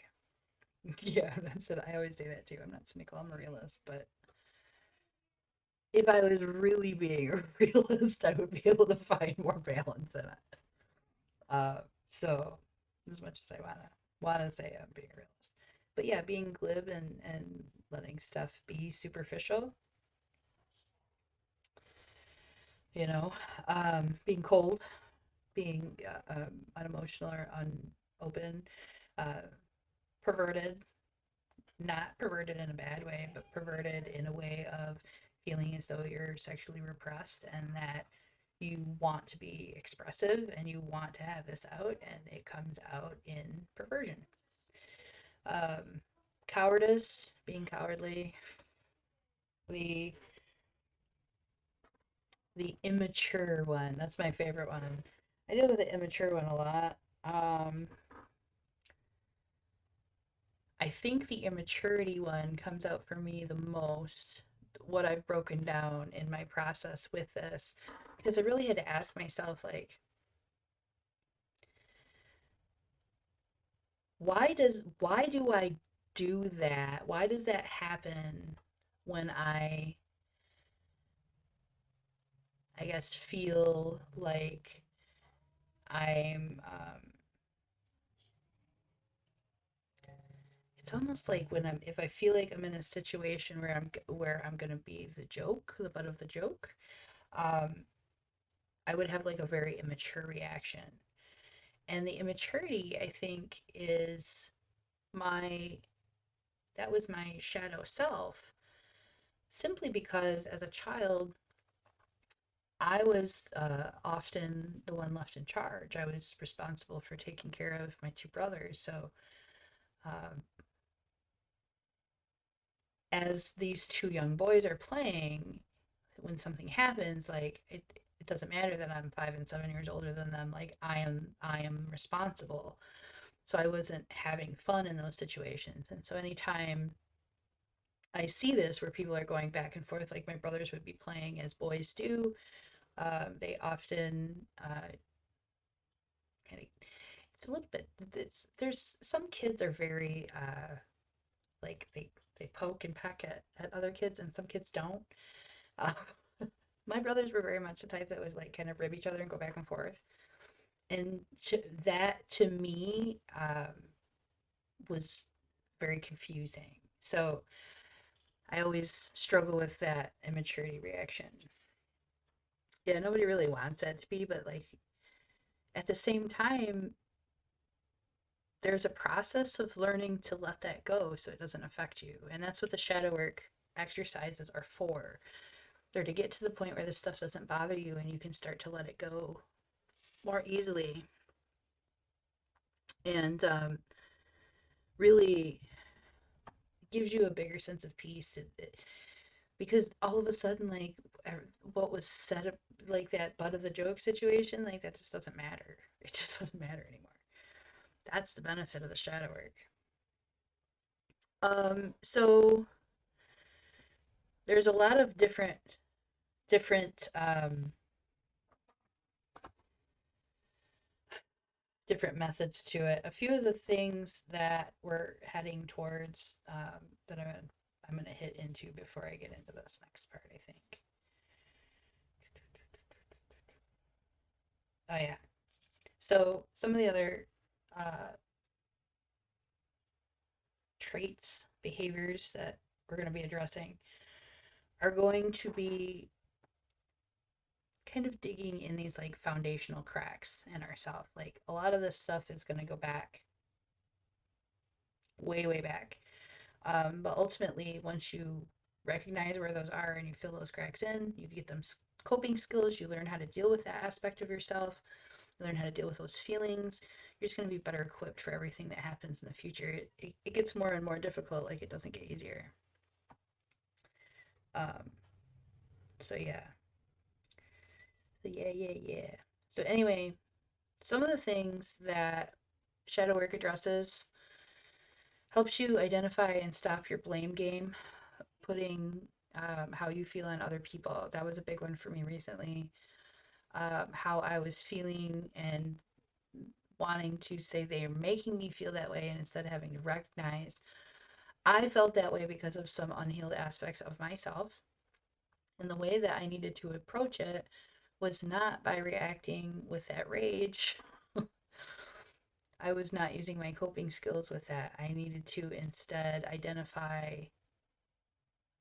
yeah, that's it. I always say that too. I'm not cynical, I'm a realist, but if I was really being a realist, I would be able to find more balance in it. So as much as I wanna say I'm being a realist. But yeah, being glib and letting stuff be superficial, you know, being cold, being unemotional or unopen, uh, perverted, not perverted in a bad way, but perverted in a way of feeling as though you're sexually repressed and that you want to be expressive and you want to have this out and it comes out in perversion. Um, Cowardice, being cowardly, the the immature one. That's my favorite one. I deal with the immature one a lot. I think the immaturity one comes out for me the most, what I've broken down in my process with this, because I really had to ask myself, like, why do I do that? Why does that happen when I guess feel like I'm it's almost like when if I feel like I'm in a situation where I'm gonna be the joke, the butt of the joke, um, I would have like a very immature reaction. And the immaturity, I think, is my that was my shadow self, simply because as a child, I was often the one left in charge. I was responsible for taking care of my two brothers. So, um, as these two young boys are playing, when something happens, like it doesn't matter that I'm 5 and 7 years older than them. Like I am responsible. So I wasn't having fun in those situations. And so anytime I see this where people are going back and forth, like my brothers would be playing as boys do, they often kind of, it's a little bit, there's some kids are very, like they poke and peck at other kids and some kids don't. Uh, my brothers were very much the type that would like kind of rib each other and go back and forth. And that to me was very confusing. So I always struggle with that immaturity reaction. Yeah, nobody really wants that to be, but like at the same time, there's a process of learning to let that go so it doesn't affect you. And that's what the shadow work exercises are for. They're to get to the point where this stuff doesn't bother you and you can start to let it go more easily. And really gives you a bigger sense of peace. Because all of a sudden, like, what was set up, like that butt of the joke situation, like that just doesn't matter. It just doesn't matter anymore. That's the benefit of the shadow work. So there's a lot of different different methods to it. A few of the things that we're heading towards, that I'm gonna hit into before I get into this next part, I think. Oh yeah. So some of the other uh, traits, behaviors that we're going to be addressing are going to be kind of digging in these like foundational cracks in ourselves. Like a lot of this stuff is going to go back way, way back. But ultimately, once you recognize where those are and you fill those cracks in, you get them coping skills, you learn how to deal with that aspect of yourself, you learn how to deal with those feelings. You're just going to be better equipped for everything that happens in the future. It gets more and more difficult, like it doesn't get easier. Um, so yeah. So yeah. So anyway, some of the things that shadow work addresses helps you identify and stop your blame game, putting how you feel on other people. That was a big one for me recently. How I was feeling and wanting to say they are making me feel that way, and instead of having to recognize, I felt that way because of some unhealed aspects of myself. And the way that I needed to approach it was not by reacting with that rage. I was not using my coping skills with that. I needed to instead identify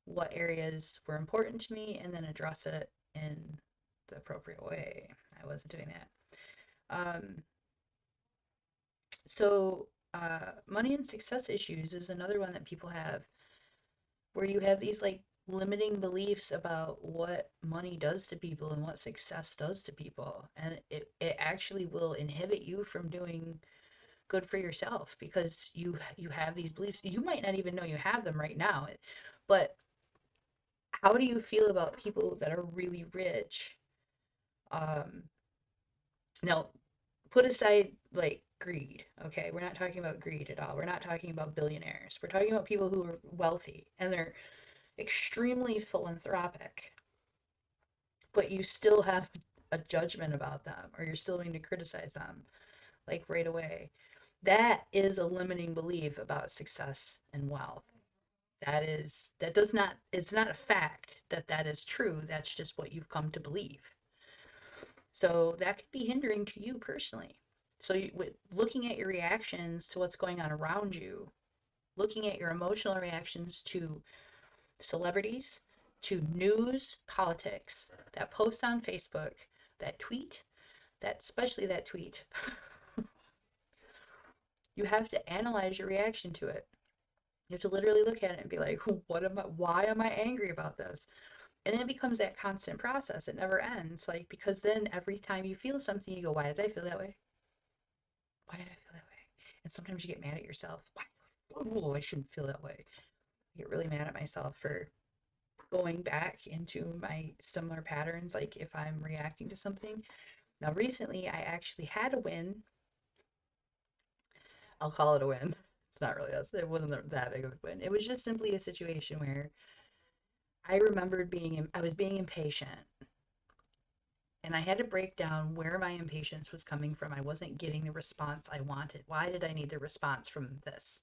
what areas were important to me and then address it in the appropriate way. I wasn't doing that. So money and success issues is another one that people have, where you have these like limiting beliefs about what money does to people and what success does to people. And it actually will inhibit you from doing good for yourself because you have these beliefs. You might not even know you have them right now. But how do you feel about people that are really rich? Now, put aside like greed, okay? We're not talking about greed at all. We're not talking about billionaires. We're talking about people who are wealthy and they're extremely philanthropic, but you still have a judgment about them or you're still going to criticize them like right away. That is a limiting belief about success and wealth. That does not, it's not a fact that that is true. That's just what you've come to believe. So that could be hindering to you personally. So looking at your reactions to what's going on around you, looking at your emotional reactions to celebrities, to news, politics, that post on Facebook, that tweet, especially that tweet. You have to analyze your reaction to it. You have to literally look at it and be like, why am I angry about this? And it becomes that constant process. It never ends. Like, because then every time you feel something, you go, why did I feel that way? Why did I feel that way? And sometimes you get mad at yourself. Why? Oh, I shouldn't feel that way. I get really mad at myself for going back into my similar patterns. Like if I'm reacting to something. Now, recently, I actually had a win. I'll call it a win. It's not really that. It wasn't that big of a win. It was just simply a situation where I remembered I was being impatient and I had to break down where my impatience was coming from. I wasn't getting the response I wanted. Why did I need the response from this?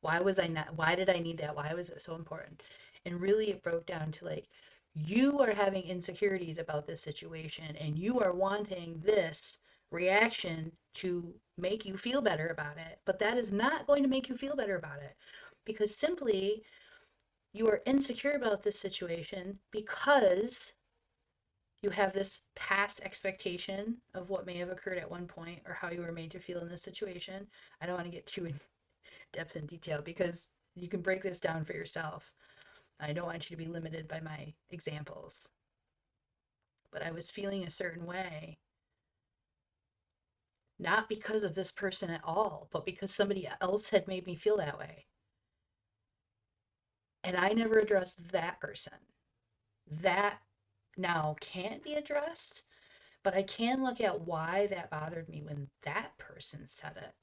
Why did I need that? Why was it so important? And really it broke down to like, you are having insecurities about this situation and you are wanting this reaction to make you feel better about it. But that is not going to make you feel better about it because simply you are insecure about this situation because you have this past expectation of what may have occurred at one point or how you were made to feel in this situation. I don't want to get too in depth and detail because you can break this down for yourself. I don't want you to be limited by my examples. But I was feeling a certain way, not because of this person at all, but because somebody else had made me feel that way. And I never addressed that person. That now can't be addressed, but I can look at why that bothered me when that person said it.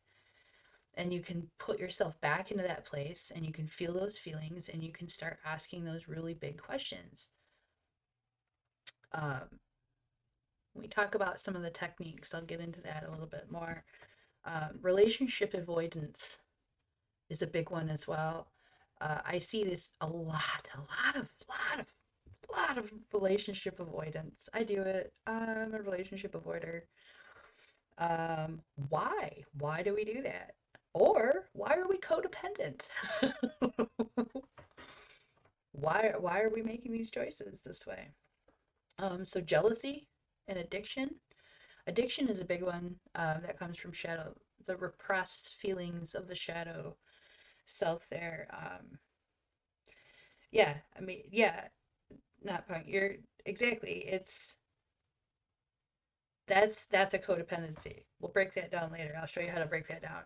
And you can put yourself back into that place and you can feel those feelings and you can start asking those really big questions. We talk about some of the techniques. I'll get into that a little bit more. Relationship avoidance is a big one as well. I see this a lot of relationship avoidance. I do it. I'm a relationship avoider. Why? Why do we do that? Or why are we codependent? Why are we making these choices this way? So jealousy and addiction. Addiction is a big one that comes from shadow, the repressed feelings of the shadow self there. Yeah, I mean, yeah, not punk. You're exactly. That's a codependency. We'll break that down later. I'll show you how to break that down.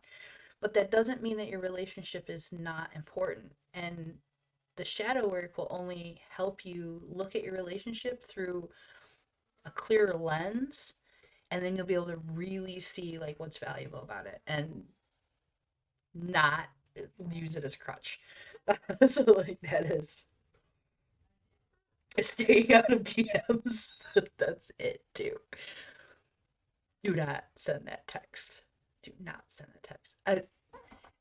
But that doesn't mean that your relationship is not important. And the shadow work will only help you look at your relationship through a clearer lens, and then you'll be able to really see like what's valuable about it and not use it as a crutch. So like that is staying out of DMs. That's it too. Do not send that text. Do not send the text.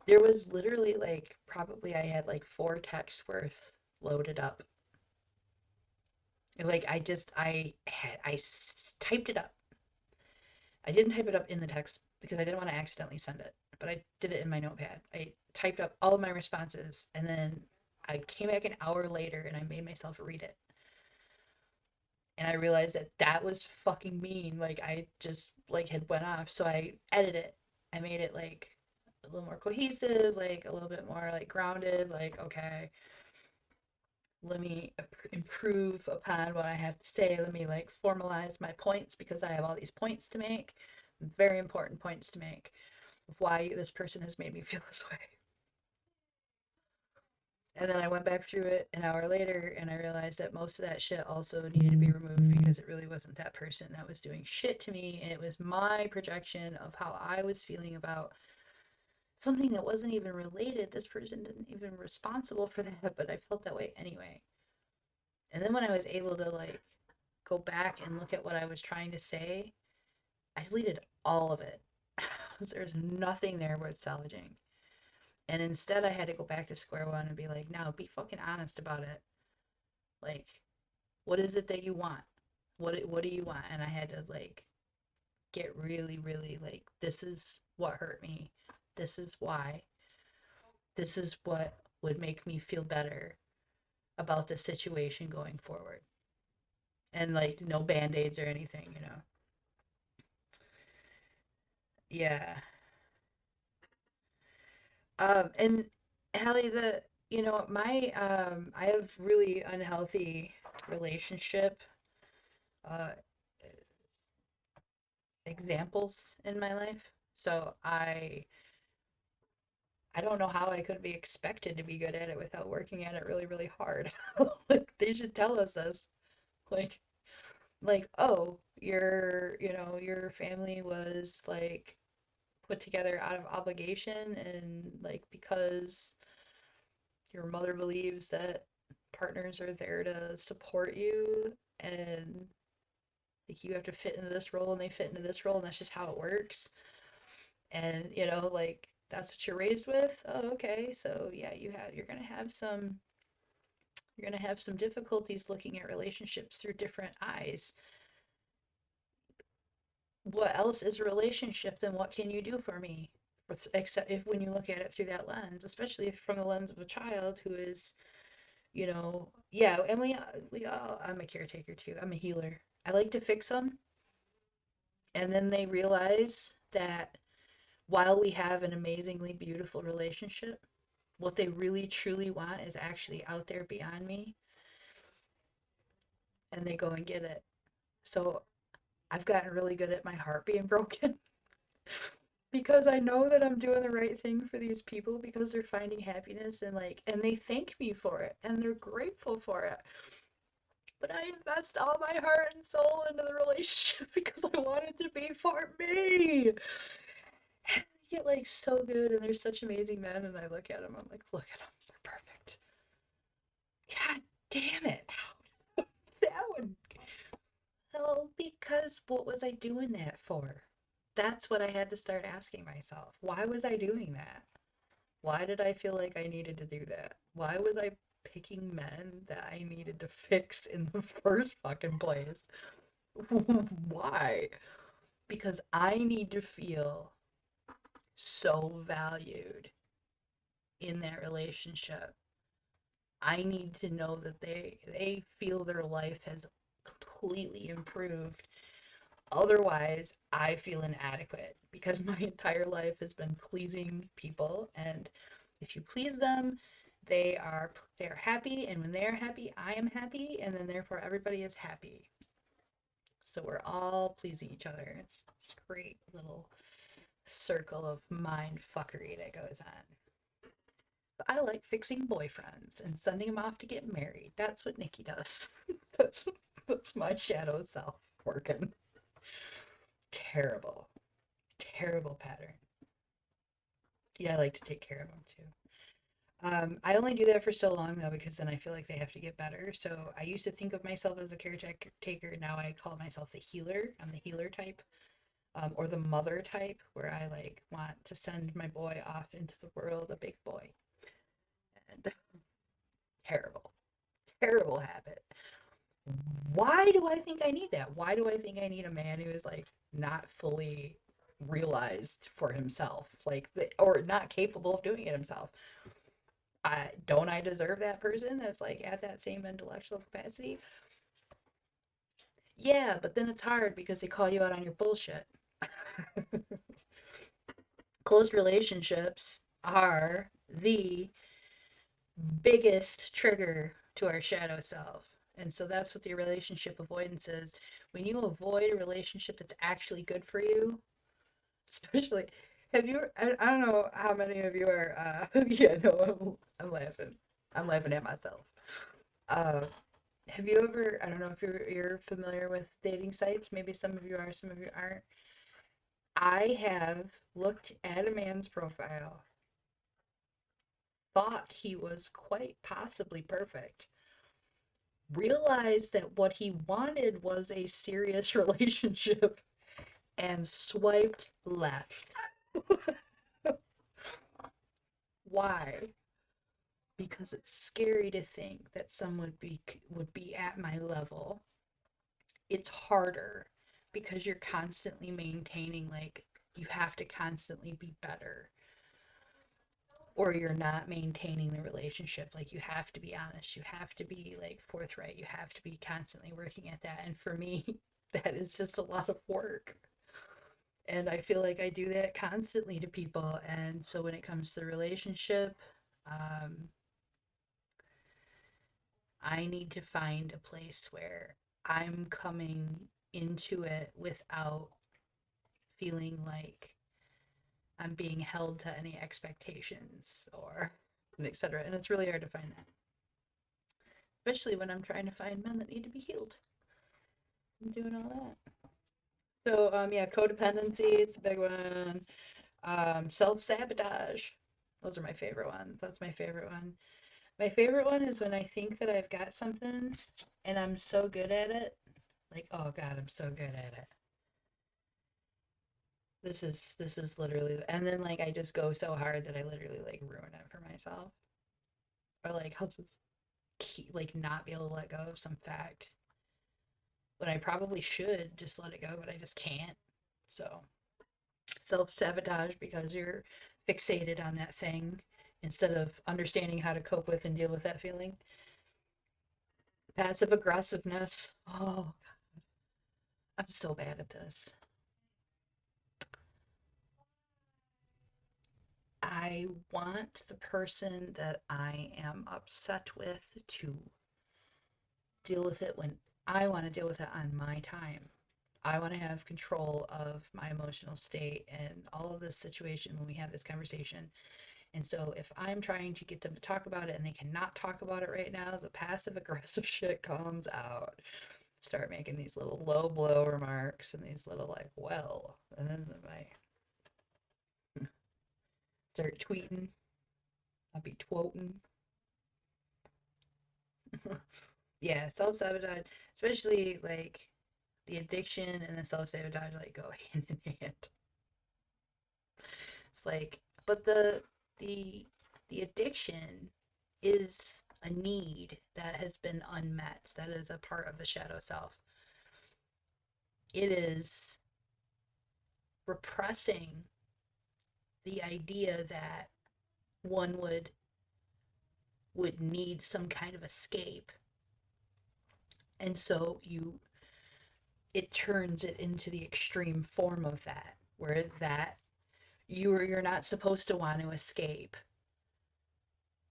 There was literally like probably I had like 4 texts worth loaded up. Like I typed it up. I didn't type it up in the text because I didn't want to accidentally send it. but I did it in my notepad. I typed up all of my responses, and then I came back an hour later and I made myself read it. And I realized that that was fucking mean. Like, I just, like, had went off. So I edited it. I made it, like, a little more cohesive, like, a little bit more, like, grounded. Like, okay, let me improve upon what I have to say. Let me, like, formalize my points because I have all these points to make. Very important points to make of why this person has made me feel this way. And then I went back through it an hour later and I realized that most of that shit also needed to be removed because it really wasn't that person that was doing shit to me. And it was my projection of how I was feeling about something that wasn't even related. This person didn't even responsible for that, but I felt that way anyway. And then when I was able to, like, go back and look at what I was trying to say, I deleted all of it. There's nothing there worth salvaging. And instead, I had to go back to square one and be like, no, be fucking honest about it. Like, what is it that you want? What do you want? And I had to, like, get really, really, like, this is what hurt me. This is why. This is what would make me feel better about the situation going forward. And, like, no band-aids or anything, you know. Yeah. And Hallie, I have really unhealthy relationship uh examples in my life. So I don't know how I could be expected to be good at it without working at it really, really hard. Like, they should tell us this. Like oh, your family was, like, put together out of obligation, and, like, because your mother believes that partners are there to support you, and, like, you have to fit into this role and they fit into this role, and that's just how it works. And, like, that's what you're raised with. Oh, okay. So yeah, you're gonna have some difficulties looking at relationships through different eyes. What else is a relationship? Then what can you do for me? Except if when you look at it through that lens, especially from the lens of a child who is, yeah, and we all, I'm a caretaker too. I'm a healer. I like to fix them, and then they realize that while we have an amazingly beautiful relationship, what they really truly want is actually out there beyond me, and they go and get it. So I've gotten really good at my heart being broken because I know that I'm doing the right thing for these people because they're finding happiness, and, like, and they thank me for it and they're grateful for it. But I invest all my heart and soul into the relationship because I want it to be for me. And they get, like, so good, and they're such amazing men, and I look at them, I'm like, look at them, they're perfect. God damn it. That would. Well, because what was I doing that for? That's what I had to start asking myself. Why was I doing that? Why did I feel like I needed to do that? Why was I picking men that I needed to fix in the first fucking place? Why? Because I need to feel so valued in that relationship. I need to know that they feel their life has completely improved. Otherwise, I feel inadequate because my entire life has been pleasing people, and if you please them, they are happy, and when they're happy, I am happy, and then therefore everybody is happy. So we're all pleasing each other. It's a great little circle of mind fuckery that goes on. I like fixing boyfriends and sending them off to get married. That's what Nikki does. that's that's my shadow self working. Terrible, terrible pattern. Yeah, I like to take care of them too. I only do that for so long though, because then I feel like they have to get better. So I used to think of myself as a caretaker. Now I call myself the healer. I'm the healer type, or the mother type, where I, like, want to send my boy off into the world, a big boy. And terrible, terrible habit. Why do I think I need that? Why do I think I need a man who is, like, not fully realized for himself, like, or not capable of doing it himself. I deserve that person that's like at that same intellectual capacity? Yeah, but then it's hard because they call you out on your bullshit. Closed relationships are the biggest trigger to our shadow self. And so that's what the relationship avoidance is. When you avoid a relationship that's actually good for you, especially, have you, I don't know how many of you are, yeah, no, I'm laughing. I'm laughing at myself. Uh, have you ever, I don't know if you're familiar with dating sites, maybe some of you are, some of you aren't. I have looked at a man's profile, thought he was quite possibly perfect, realized that what he wanted was a serious relationship, and swiped left. Why? Because it's scary to think that someone would be at my level. It's harder because you're constantly maintaining, like, you have to constantly be better, or you're not maintaining the relationship. Like, you have to be honest, you have to be like forthright, you have to be constantly working at that. And for me, that is just a lot of work, and I feel like I do that constantly to people. And so when it comes to the relationship, um, I need to find a place where I'm coming into it without feeling like I'm being held to any expectations or etc. And it's really hard to find that, especially when I'm trying to find men that need to be healed. I'm doing all that. So yeah, codependency, it's a big one. Self-sabotage. Those are my favorite ones. That's my favorite one. My favorite one is when I think that I've got something and I'm so good at it. Like, oh God, I'm so good at it. This is literally, and then like I just go so hard that I literally like ruin it for myself. Or like I'll just like not be able to let go of some fact when I probably should just let it go, but I just can't. So self-sabotage because you're fixated on that thing instead of understanding how to cope with and deal with that feeling. Passive aggressiveness. Oh, I'm so bad at this. I want the person that I am upset with to deal with it when I want to deal with it on my time. I want to have control of my emotional state and all of this situation when we have this conversation. And so if I'm trying to get them to talk about it and they cannot talk about it right now, the passive aggressive shit comes out. Start making these little low blow remarks and these little like, well, and then I start tweeting. I'll be twoting. Yeah, self sabotage, especially like the addiction and the self sabotage, like go hand in hand. It's like, but the the addiction is a need that has been unmet. That is a part of the shadow self. It is repressing the idea that one would need some kind of escape. And so it turns it into the extreme form of that, where that you're not supposed to want to escape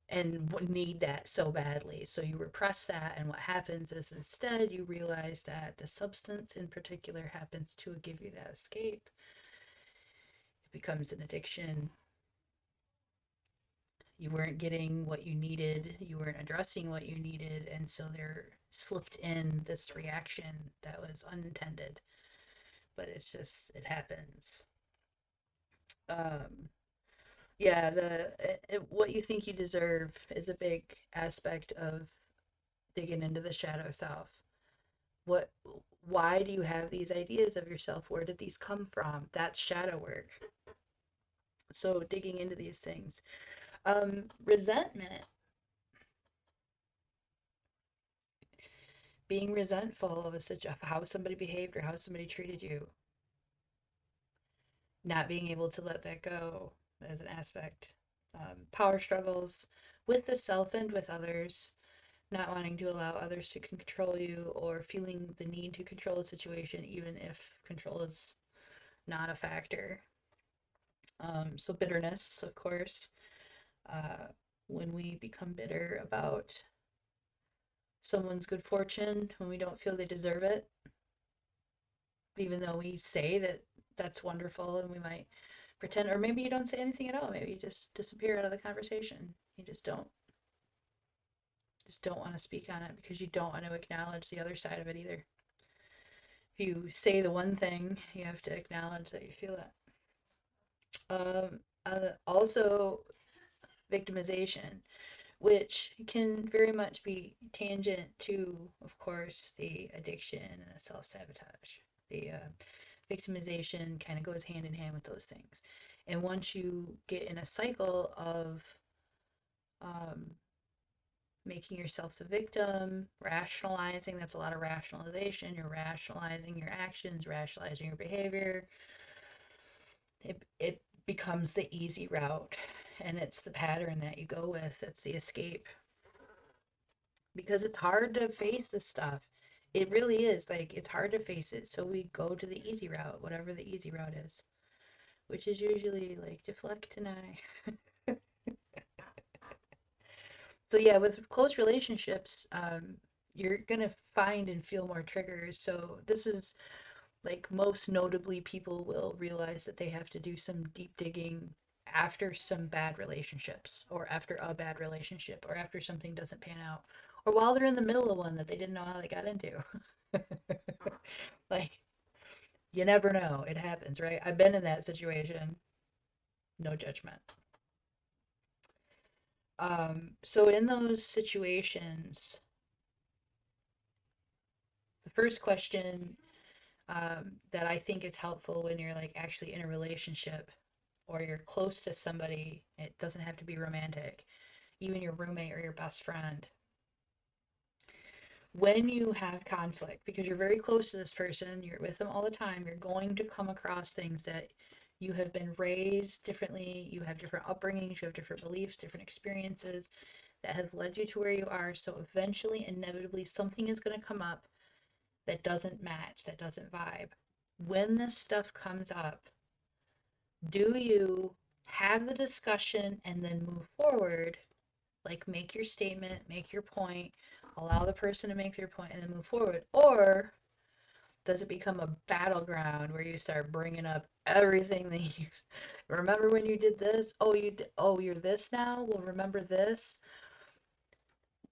and need that so badly. So you repress that, and what happens is instead you realize that the substance in particular happens to give you that escape. It becomes an addiction. You weren't getting what you needed, you weren't addressing what you needed, and so there slipped in this reaction that was unintended. But it's just, it happens. Um, yeah, what you think you deserve is a big aspect of digging into the shadow self. What, why do you have these ideas of yourself? Where did these come from? That's shadow work. So digging into these things. Resentment. Being resentful of how somebody behaved or how somebody treated you. not being able to let that go as an aspect. Power struggles with the self and with others, not wanting to allow others to control you, or feeling the need to control the situation even if control is not a factor. So bitterness, of course, uh, when we become bitter about someone's good fortune, when we don't feel they deserve it, even though we say that that's wonderful, and we might pretend, or maybe you don't say anything at all, maybe you just disappear out of the conversation. You just don't want to speak on it because you don't want to acknowledge the other side of it either. If you say the one thing, you have to acknowledge that you feel it. Also, victimization, which can very much be tangent to, of course, the addiction and the self-sabotage. The victimization kind of goes hand in hand with those things. And once you get in a cycle of um, making yourself the victim, rationalizing, that's a lot of rationalization. You're rationalizing your actions, rationalizing your behavior. It becomes the easy route, and it's the pattern that you go with. It's the escape, because it's hard to face this stuff. It really is. Like, it's hard to face it, so we go to the easy route, whatever the easy route is, which is usually like deflect, deny. So yeah, with close relationships, you're gonna find and feel more triggers. So this is, like, most notably, people will realize that they have to do some deep digging after some bad relationships, or after a bad relationship, or after something doesn't pan out, or while they're in the middle of one that they didn't know how they got into. Like, you never know. It happens, right? I've been in that situation. No judgment. So in those situations, the first question that I think is helpful when you're, like, actually in a relationship, or you're close to somebody, it doesn't have to be romantic, even your roommate or your best friend, when you have conflict, because you're very close to this person, you're with them all the time, you're going to come across things that you have been raised differently, you have different upbringings, you have different beliefs, different experiences that have led you to where you are. So eventually, inevitably, something is going to come up that doesn't match, that doesn't vibe. When this stuff comes up, do you have the discussion and then move forward? Like, make your statement, make your point, allow the person to make their point, and then move forward? Or does it become a battleground where you start bringing up everything that you remember when you did this? Oh, you're this now? Well, remember this?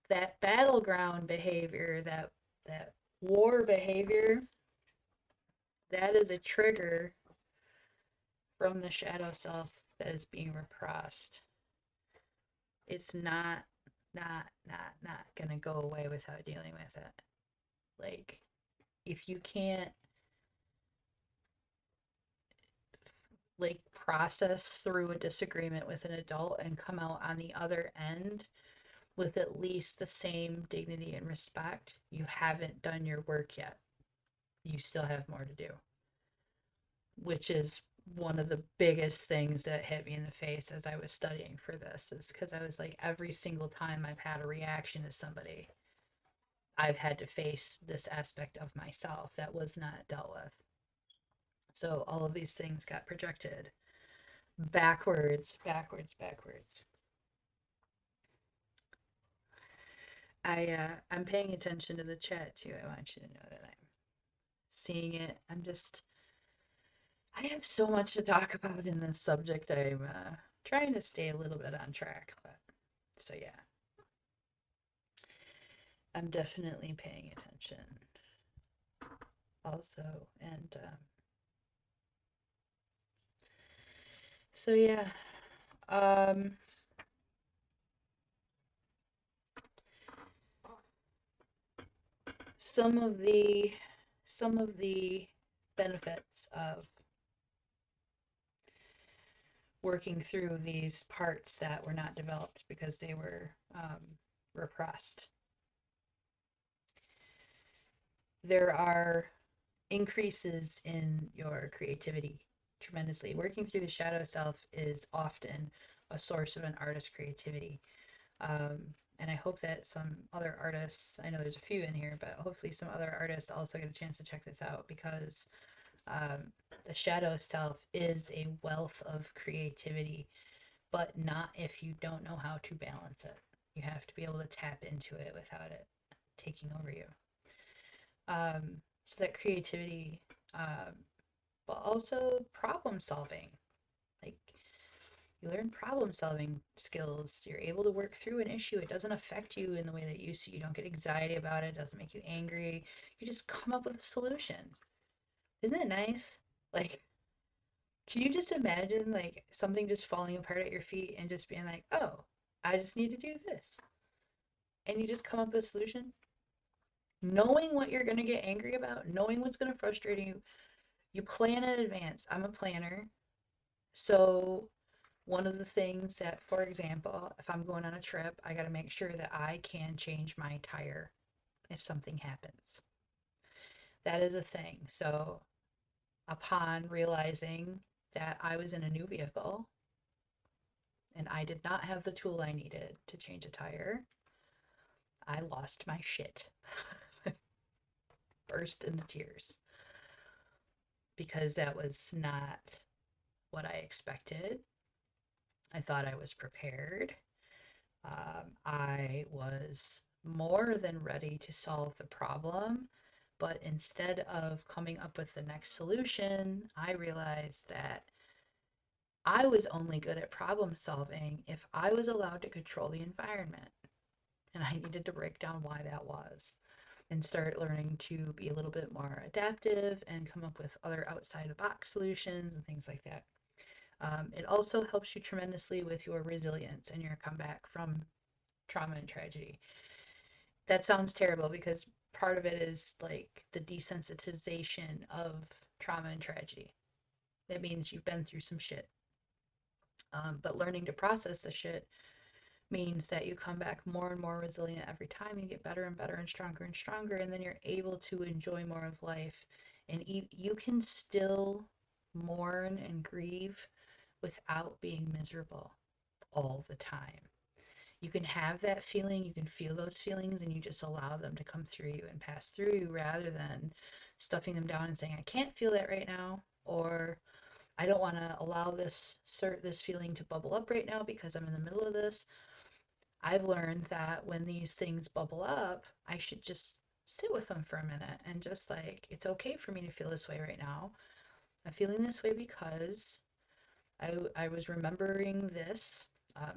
That battleground behavior, that war behavior, that is a trigger from the shadow self that is being repressed. It's not gonna go away without dealing with it. Like, if you can't, like, process through a disagreement with an adult and come out on the other end with at least the same dignity and respect, you haven't done your work yet. You still have more to do, which is one of the biggest things that hit me in the face as I was studying for this, is because I was like, every single time I've had a reaction to somebody, I've had to face this aspect of myself that was not dealt with. So all of these things got projected backwards, backwards, backwards. I'm paying attention to the chat too. I want you to know that I'm seeing it. I have so much to talk about in this subject. I'm trying to stay a little bit on track, but so yeah, I'm definitely paying attention also. And so yeah, um some of the benefits of working through these parts that were not developed because they were repressed. There are increases in your creativity. tremendously. Working through the shadow self is often a source of an artist's creativity. And I hope that some other artists, I know there's a few in here, but hopefully some other artists also get a chance to check this out, because the shadow self is a wealth of creativity, but not if you don't know how to balance it. You have to be able to tap into it without it taking over you. So that creativity, but also problem solving. Like, you learn problem solving skills. You're able to work through an issue. It doesn't affect you in the way that it used to. You don't get anxiety about it. It doesn't make you angry. You just come up with a solution. Isn't that nice? Like, can you just imagine like something just falling apart at your feet and just being like, oh, I just need to do this. And you just come up with a solution? Knowing what you're going to get angry about, knowing what's going to frustrate you, you plan in advance. I'm a planner. So one of the things that, for example, if I'm going on a trip, I got to make sure that I can change my tire if something happens. That is a thing. So upon realizing that I was in a new vehicle and I did not have the tool I needed to change a tire, I lost my shit. Burst into tears. Because that was not what I expected. I thought I was prepared. I was more than ready to solve the problem, but instead of coming up with the next solution, I realized that I was only good at problem solving if I was allowed to control the environment. And I needed to break down why that was and start learning to be a little bit more adaptive and come up with other outside the box solutions and things like that. It also helps you tremendously with your resilience and your comeback from trauma and tragedy. That sounds terrible because part of it is like the desensitization of trauma and tragedy. That means you've been through some shit. But learning to process the shit means that you come back more and more resilient every time. You get better and better and stronger, and then you're able to enjoy more of life. And you can still mourn and grieve without being miserable all the time. You can have that feeling, you can feel those feelings, and you just allow them to come through you and pass through you rather than stuffing them down and saying, I can't feel that right now, or I don't want to allow this feeling to bubble up right now because I'm in the middle of this. I've learned that when these things bubble up, I should just sit with them for a minute and just like, it's okay for me to feel this way right now. I'm feeling this way because I was remembering this.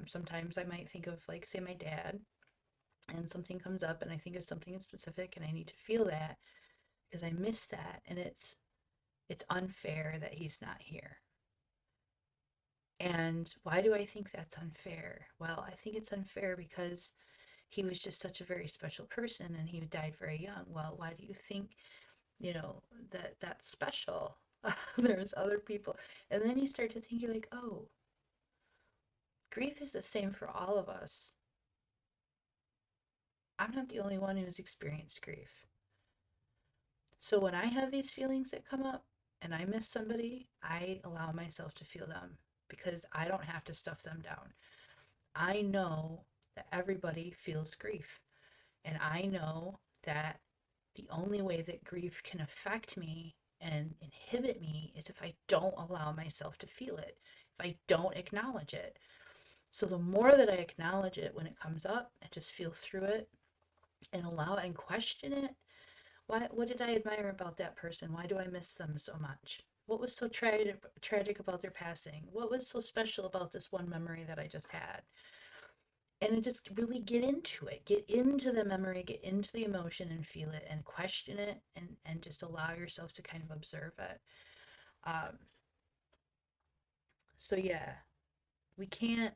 Sometimes I might think of, like, say, my dad, and something comes up and I think of something in specific and I need to feel that because I miss that, and it's unfair that he's not here. And why do I think that's unfair? Well, I think it's unfair because he was just such a very special person and he died very young. Well, why do you think, that that's special? There's other people. And then you start to think, you're like, oh, grief is the same for all of us. I'm not the only one who's experienced grief. So when I have these feelings that come up and I miss somebody, I allow myself to feel them because I don't have to stuff them down. I know that everybody feels grief. And I know that the only way that grief can affect me and inhibit me is if I don't allow myself to feel it, if I don't acknowledge it. So the more that I acknowledge it when it comes up and just feel through it and allow it and question it, what did I admire about that person? Why do I miss them so much? What was so tragic about their passing? What was so special about this one memory that I just had? And just really get into it, get into the memory, get into the emotion and feel it and question it, and just allow yourself to kind of observe it. So yeah, we can't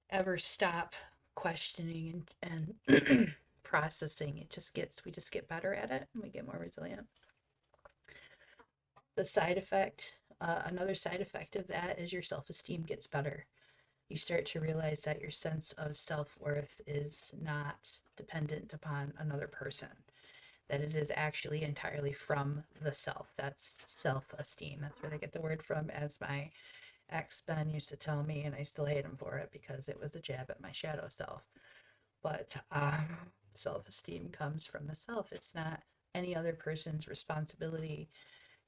ever stop questioning and processing. We just get better at it and we get more resilient. The side effect, another side effect of that is your self-esteem gets better. You start to realize that your sense of self-worth is not dependent upon another person, that it is actually entirely from the self. That's self-esteem. That's where they get the word from, as my ex-Ben used to tell me, and I still hate him for it because it was a jab at my shadow self. But self-esteem comes from the self. It's not any other person's responsibility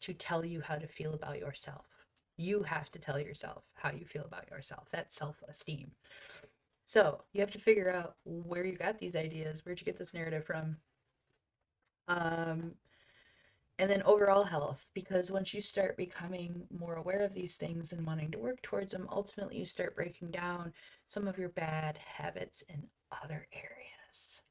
to tell you how to feel about yourself. You have to tell yourself how you feel about yourself. That's self-esteem. So you have to figure out where you got these ideas. Where'd you get this narrative from? And then overall health, because once you start becoming more aware of these things and wanting to work towards them, ultimately you start breaking down some of your bad habits in other areas.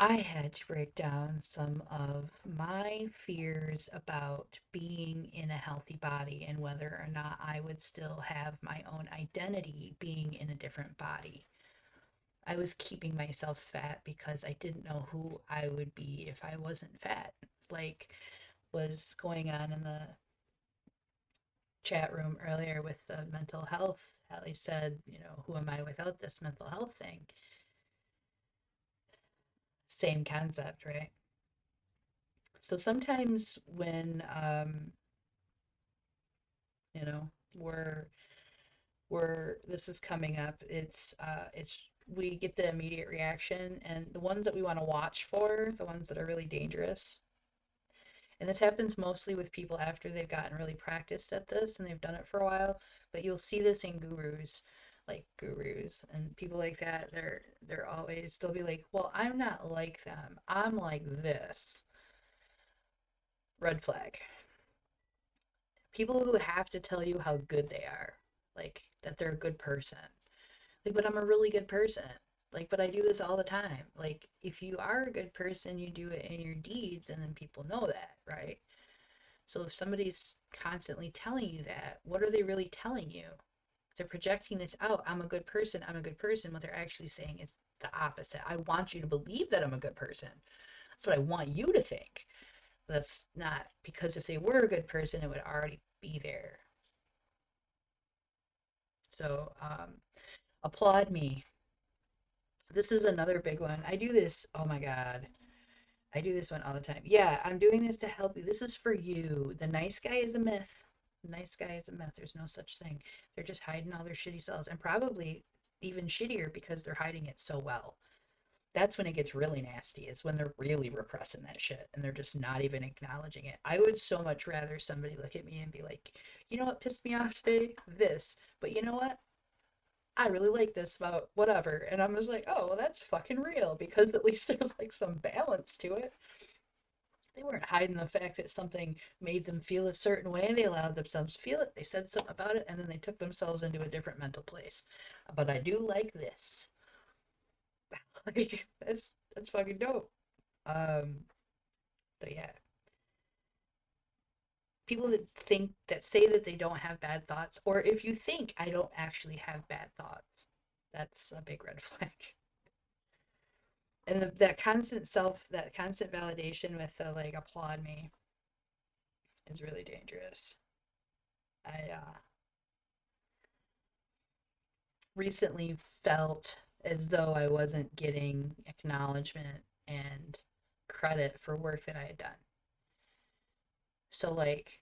I had to break down some of my fears about being in a healthy body and whether or not I would still have my own identity being in a different body. I was keeping myself fat because I didn't know who I would be if I wasn't fat. Like was going on in the chat room earlier with the mental health. Hallie said, who am I without this mental health thing? Same concept, right? So sometimes when we're this is coming up, it's we get the immediate reaction, and the ones that we want to watch for, the ones that are really dangerous. And this happens mostly with people after they've gotten really practiced at this and they've done it for a while, but you'll see this in gurus and people like that. They're always, they'll be like, well, I'm not like them, I'm like this. Red flag. People who have to tell you how good they are, like that they're a good person. Like, but I'm a really good person. Like, but I do this all the time. Like, if you are a good person, you do it in your deeds, and then people know that, right? So if somebody's constantly telling you that, what are they really telling you? They're projecting this out. I'm a good person. I'm a good person. What they're actually saying is the opposite. I want you to believe that I'm a good person. That's what I want you to think. But that's not, because if they were a good person, it would already be there. So, applaud me. This is another big one. I do this. Oh my God. I do this one all the time. Yeah, I'm doing this to help you. This is for you. The nice guy is a myth. The nice guy is a myth. There's no such thing. They're just hiding all their shitty selves, and probably even shittier because they're hiding it so well. That's when it gets really nasty, is when they're really repressing that shit and they're just not even acknowledging it. I would so much rather somebody look at me and be like, you know what pissed me off today? This. But you know what? I really like this about whatever. And I'm just like, oh, well, that's fucking real, because at least there's like some balance to it. They weren't hiding the fact that something made them feel a certain way. They allowed themselves to feel it. They said something about it, and then they took themselves into a different mental place. But I do like this. Like, that's fucking dope. So yeah. People that say that they don't have bad thoughts, or if you think I don't actually have bad thoughts, that's a big red flag. And that constant validation with the like applaud me is really dangerous. I recently felt as though I wasn't getting acknowledgement and credit for work that I had done. So like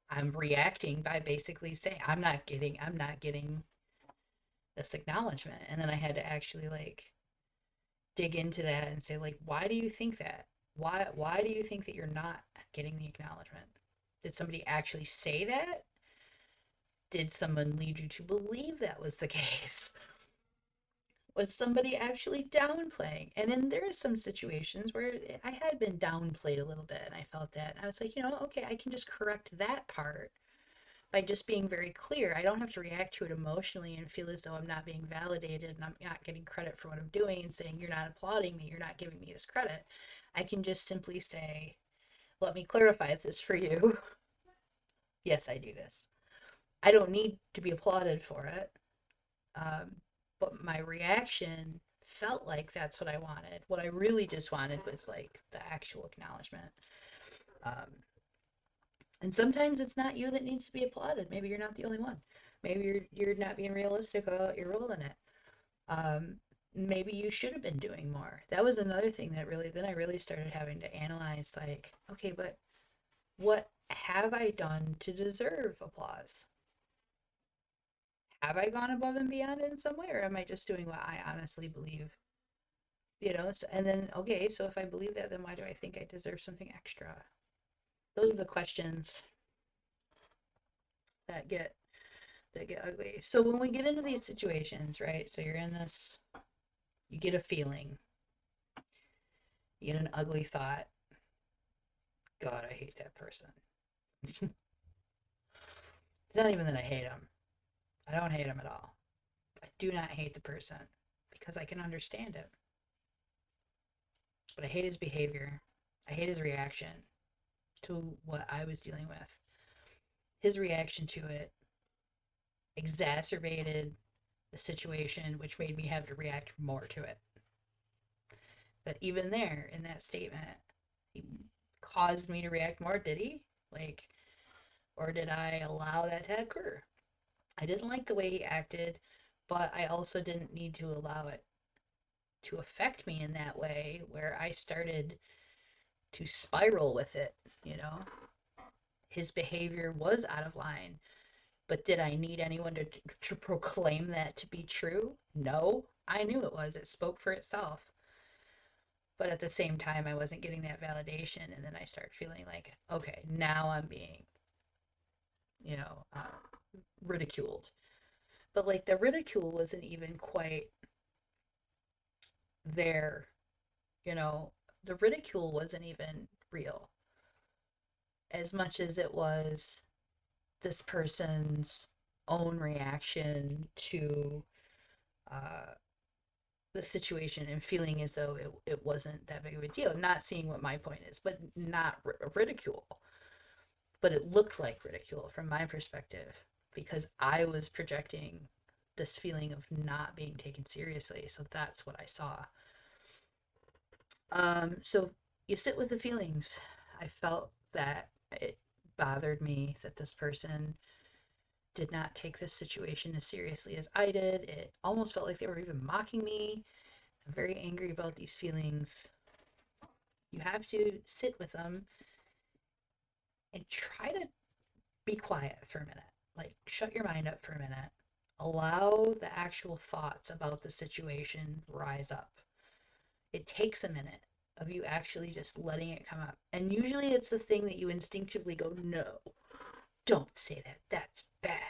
I'm reacting by basically saying I'm not getting this acknowledgement. And then I had to actually like dig into that and say, like, why do you think that? Why do you think that you're not getting the acknowledgement? Did somebody actually say that? Did someone lead you to believe that was the case? Was somebody actually downplaying? And then there are some situations where I had been downplayed a little bit and I felt that. And I was like, okay, I can just correct that part by just being very clear. I don't have to react to it emotionally and feel as though I'm not being validated and I'm not getting credit for what I'm doing and saying, you're not applauding me, you're not giving me this credit. I can just simply say, let me clarify this for you. Yes, I do this. I don't need to be applauded for it. But my reaction felt like that's what I wanted. What I really just wanted was like the actual acknowledgement. And sometimes it's not you that needs to be applauded. Maybe you're not the only one. Maybe you're not being realistic about your role in it. maybe you should have been doing more. That was another thing that really, then I really started having to analyze, like, okay, but what have I done to deserve applause? Have I gone above and beyond in some way, or am I just doing what I honestly believe? So, and then, okay, so if I believe that, then why do I think I deserve something extra? Those are the questions that get ugly. So when we get into these situations, right? So you're in this, you get a feeling, you get an ugly thought. God, I hate that person. It's not even that I hate him. I don't hate him at all. I do not hate the person because I can understand him. But I hate his behavior. I hate his reaction to what I was dealing with. His reaction to it exacerbated the situation, which made me have to react more to it. But even there, in that statement, he caused me to react more, did he? Like, or did I allow that to occur? I didn't like the way he acted, but I also didn't need to allow it to affect me in that way where I started to spiral with it, you know? His behavior was out of line, but did I need anyone to proclaim that to be true? No, I knew it was. It spoke for itself. But at the same time, I wasn't getting that validation. And then I start feeling like, okay, now I'm being, ridiculed. But like the ridicule wasn't even quite there, you know, the ridicule wasn't even real as much as it was this person's own reaction to uh, the situation and feeling as though it wasn't that big of a deal. Not seeing what my point is, but not ridicule. But it looked like ridicule from my perspective because I was projecting this feeling of not being taken seriously. So that's what I saw. So you sit with the feelings. I felt that it bothered me that this person did not take this situation as seriously as I did. It almost felt like they were even mocking me. I'm very angry about these feelings. You have to sit with them and try to be quiet for a minute. Like, shut your mind up for a minute. Allow the actual thoughts about the situation rise up. It takes a minute of you actually just letting it come up. And usually it's the thing that you instinctively go, no, don't say that. That's bad.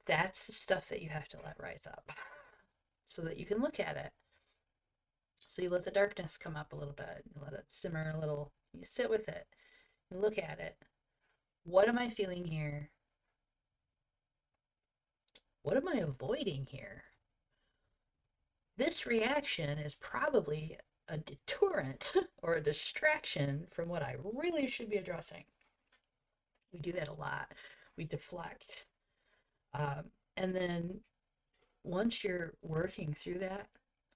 That's the stuff that you have to let rise up so that you can look at it. So you let the darkness come up a little bit. You let it simmer a little. You sit with it. You look at it. What am I feeling here? What am I avoiding here? This reaction is probably a deterrent or a distraction from what I really should be addressing. We do that a lot. We deflect. And then once you're working through that,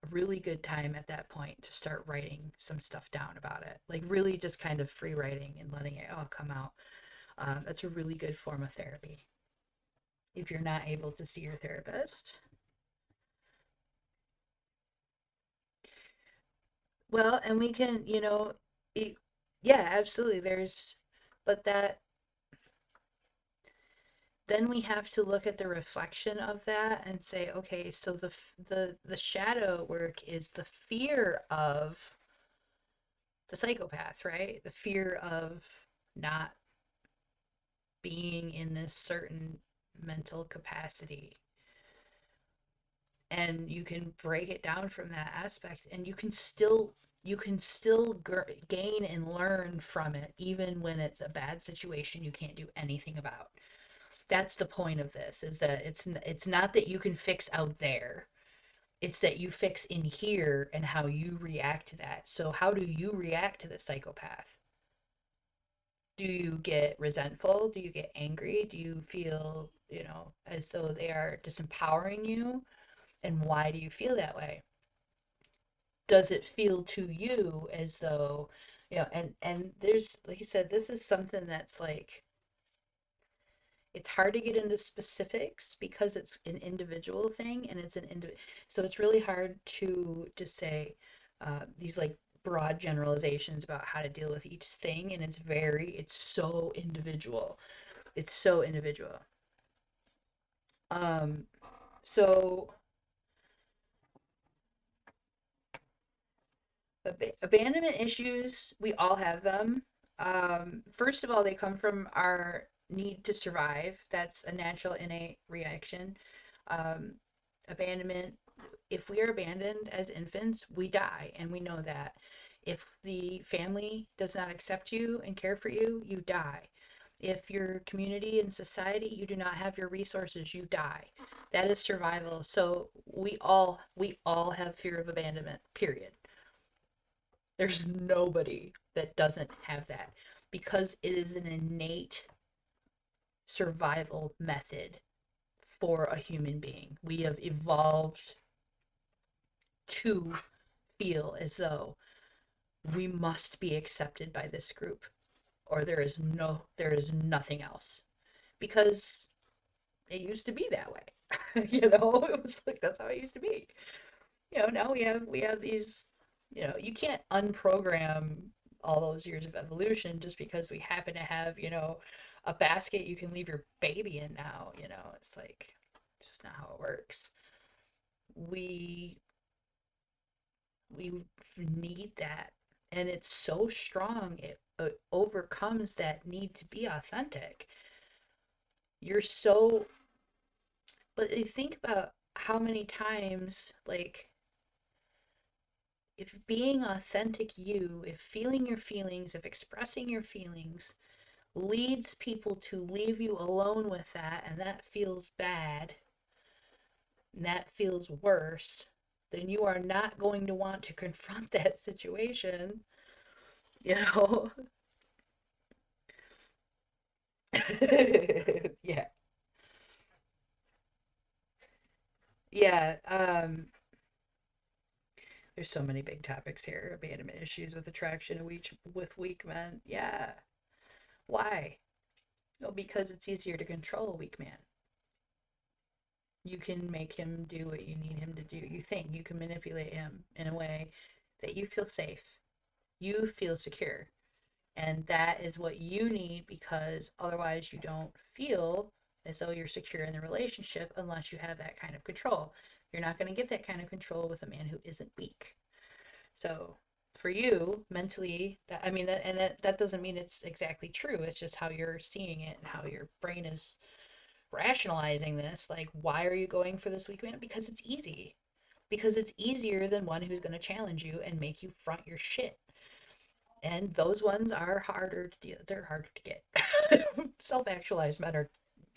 a really good time at that point to start writing some stuff down about it. Like really just kind of free writing and letting it all come out. That's a really good form of therapy. If you're not able to see your therapist, well, and we can, yeah, absolutely. But then we have to look at the reflection of that and say, okay, so the shadow work is the fear of the psychopath, right? The fear of not being in this certain mental capacity. And you can break it down from that aspect and you can still gain and learn from it even when it's a bad situation you can't do anything about. That's the point of this, is that it's not that you can fix out there. It's that you fix in here and how you react to that. So how do you react to the psychopath? Do you get resentful? Do you get angry? Do you feel, as though they are disempowering you? And why do you feel that way? Does it feel to you as though, and there's, like you said, this is something that's like, It's hard to get into specifics because it's an individual thing, and so it's really hard to just say these like broad generalizations about how to deal with each thing, and it's so individual. It's so individual. Um, so abandonment issues, we all have them. First of all, they come from our need to survive. That's a natural innate reaction. Um, Abandonment, if we are abandoned as infants, we die, and we know that. If the family does not accept you and care for you, you die. If your community and society, you do not have your resources, you die. That is survival. So we all have fear of abandonment, period. There's nobody that doesn't have that because it is an innate survival method for a human being. We have evolved to feel as though we must be accepted by this group or there is nothing else, because it used to be that way. It was like that's how it used to be. Now we have these, you can't unprogram all those years of evolution just because we happen to have, a basket you can leave your baby in now. It's like it's just not how it works. We we need that, and it's so strong, it overcomes that need to be authentic. You're so But you think about how many times, like, if being authentic you, if feeling your feelings, if expressing your feelings leads people to leave you alone with that, and that feels bad, and that feels worse, then you are not going to want to confront that situation, you know? Yeah. Yeah. There's so many big topics here. Abandonment issues with attraction and with weak men. Yeah. Why? Well, because it's easier to control a weak man. You can make him do what you need him to do. You think you can manipulate him in a way that you feel safe, you feel secure. And that is what you need, because otherwise you don't feel as though you're secure in the relationship unless you have that kind of control. You're not going to get that kind of control with a man who isn't weak. So for you mentally, that doesn't mean it's exactly true. It's just how you're seeing it and how your brain is rationalizing this. Like, why are you going for this weak man? Because it's easy. Because it's easier than one who's going to challenge you and make you front your shit. And those ones are harder to deal. They're harder to get. Self-actualized men are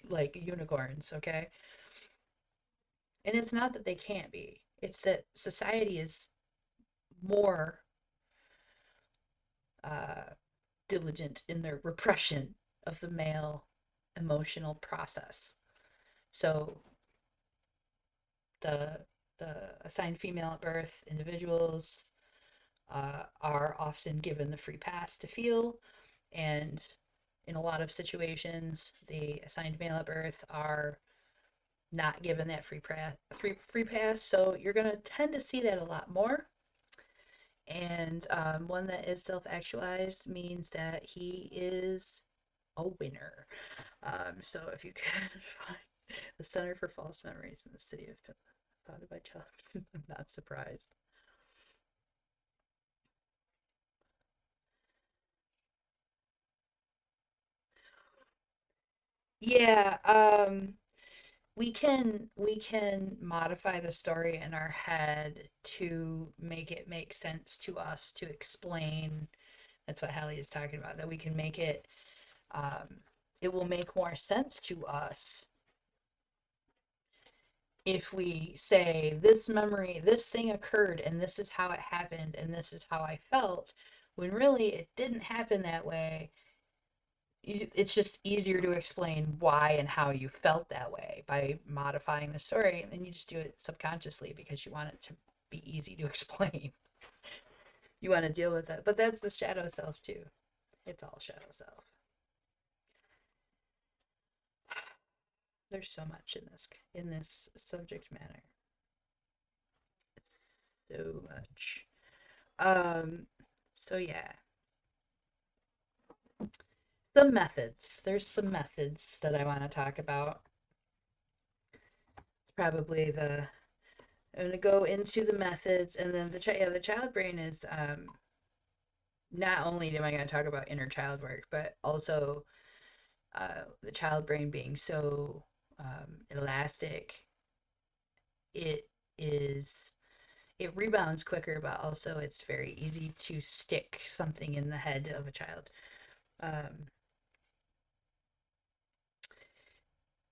like unicorns, okay? And it's not that they can't be. It's that society is more uh, diligent in their repression of the male emotional process. So the assigned female at birth individuals are often given the free pass to feel, and in a lot of situations, the assigned male at birth are not given that free pass. So you're going to tend to see that a lot more. And one that is self-actualized means that he is a winner. So if you can find the Center for False Memories in the city of founded by child, I'm not surprised. Yeah, we can modify the story in our head to make it make sense to us, to explain. That's what Hallie is talking about, that we can make it, it will make more sense to us if we say this memory, this thing occurred, and this is how it happened, and this is how I felt, when really it didn't happen that way. It's just easier to explain why and how you felt that way by modifying the story, and you just do it subconsciously because you want it to be easy to explain. You want to deal with it, but that's the shadow self too. It's all shadow self. There's so much in this subject matter. So much. Um, so yeah. Some methods. There's some methods that I want to talk about. It's probably the I'm gonna go into the methods, and then the child brain is not only am I going to talk about inner child work, but also the child brain being so elastic. It is it rebounds quicker, but also it's very easy to stick something in the head of a child. Um,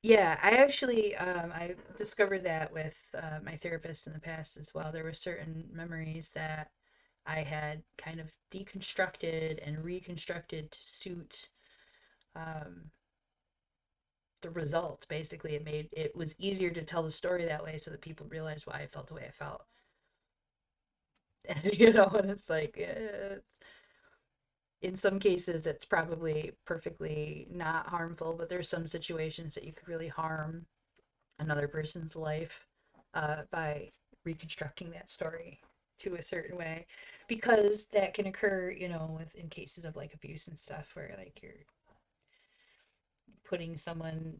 yeah, I actually I discovered that with my therapist in the past as well. There were certain memories that I had kind of deconstructed and reconstructed to suit um, the result. Basically, it was easier to tell the story that way, so that people realized why I felt the way I felt. And it's like in some cases it's probably perfectly not harmful, but there's some situations that you could really harm another person's life by reconstructing that story to a certain way, because that can occur, with in cases of like abuse and stuff, where like you're putting someone,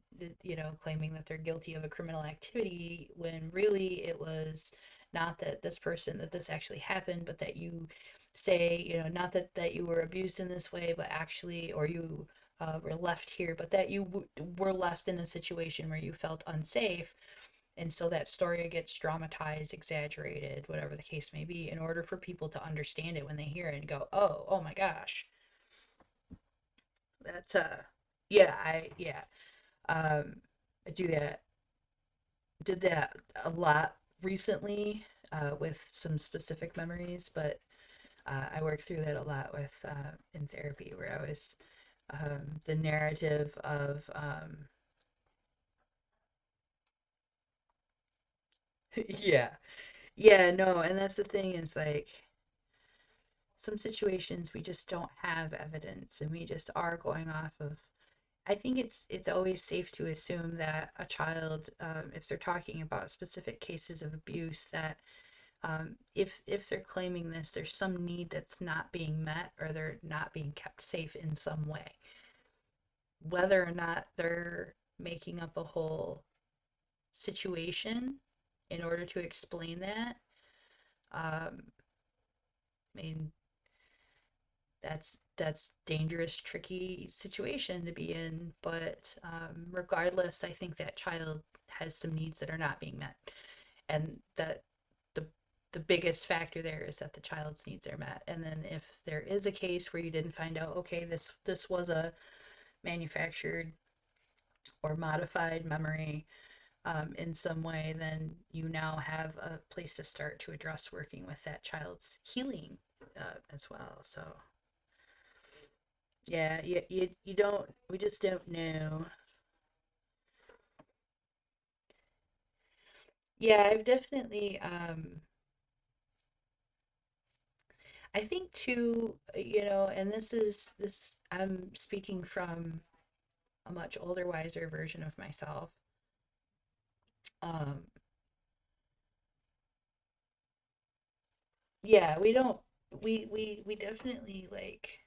claiming that they're guilty of a criminal activity when really it was not that this actually happened, but that you say, not that you were abused in this way, but actually, or you were left here, but that you were left in a situation where you felt unsafe. And so that story gets dramatized, exaggerated, whatever the case may be, in order for people to understand it when they hear it and go, oh my gosh. That's yeah. Um, I did that a lot recently with some specific memories, but I worked through that a lot with in therapy, where I was the narrative of yeah, yeah, no, and that's the thing, is like some situations we just don't have evidence, and we just are going off of. I think it's always safe to assume that a child, if they're talking about specific cases of abuse, that if they're claiming this, there's some need that's not being met, or they're not being kept safe in some way. Whether or not they're making up a whole situation in order to explain that, um, I mean, that's dangerous, tricky situation to be in. But regardless, I think that child has some needs that are not being met, and that the the biggest factor there is that the child's needs are met. And then if there is a case where you didn't find out, okay, this was a manufactured or modified memory in some way, then you now have a place to start to address working with that child's healing as well. So yeah, you don't, we just don't know. Yeah, I've definitely I think too, and I'm speaking from a much older, wiser version of myself. Um, yeah, we don't, we definitely like,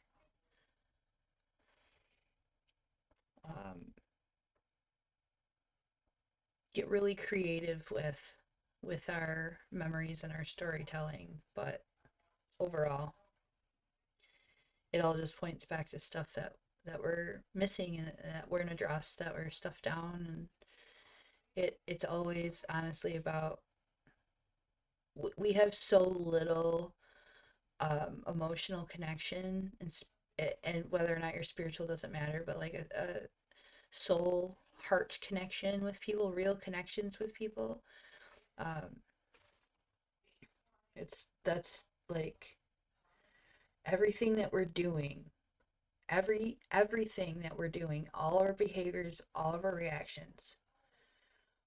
um, get really creative with our memories and our storytelling, but overall, it all just points back to stuff that we're missing and that weren't addressed, that were stuffed down. And it's always honestly about, we have so little emotional connection, and whether or not you're spiritual doesn't matter, but like a soul heart connection with people, real connections with people. um that's like everything that we're doing, everything that we're doing, all our behaviors, all of our reactions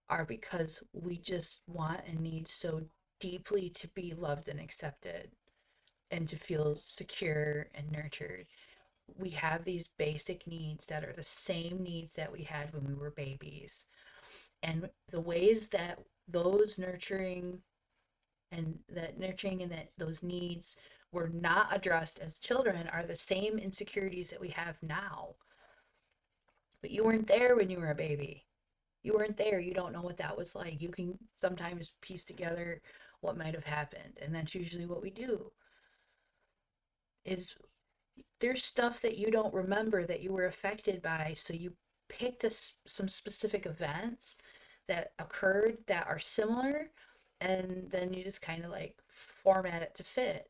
are because we just want and need so deeply to be loved and accepted, and to feel secure and nurtured. We have these basic needs that are the same needs that we had when we were babies. And the ways that those nurturing and that those needs were not addressed as children are the same insecurities that we have now. But you weren't there when you were a baby. You weren't there. You don't know what that was like. You can sometimes piece together what might have happened, and that's usually what we do. Is there's stuff that you don't remember that you were affected by, so you picked some specific events that occurred that are similar, and then you just kind of like format it to fit.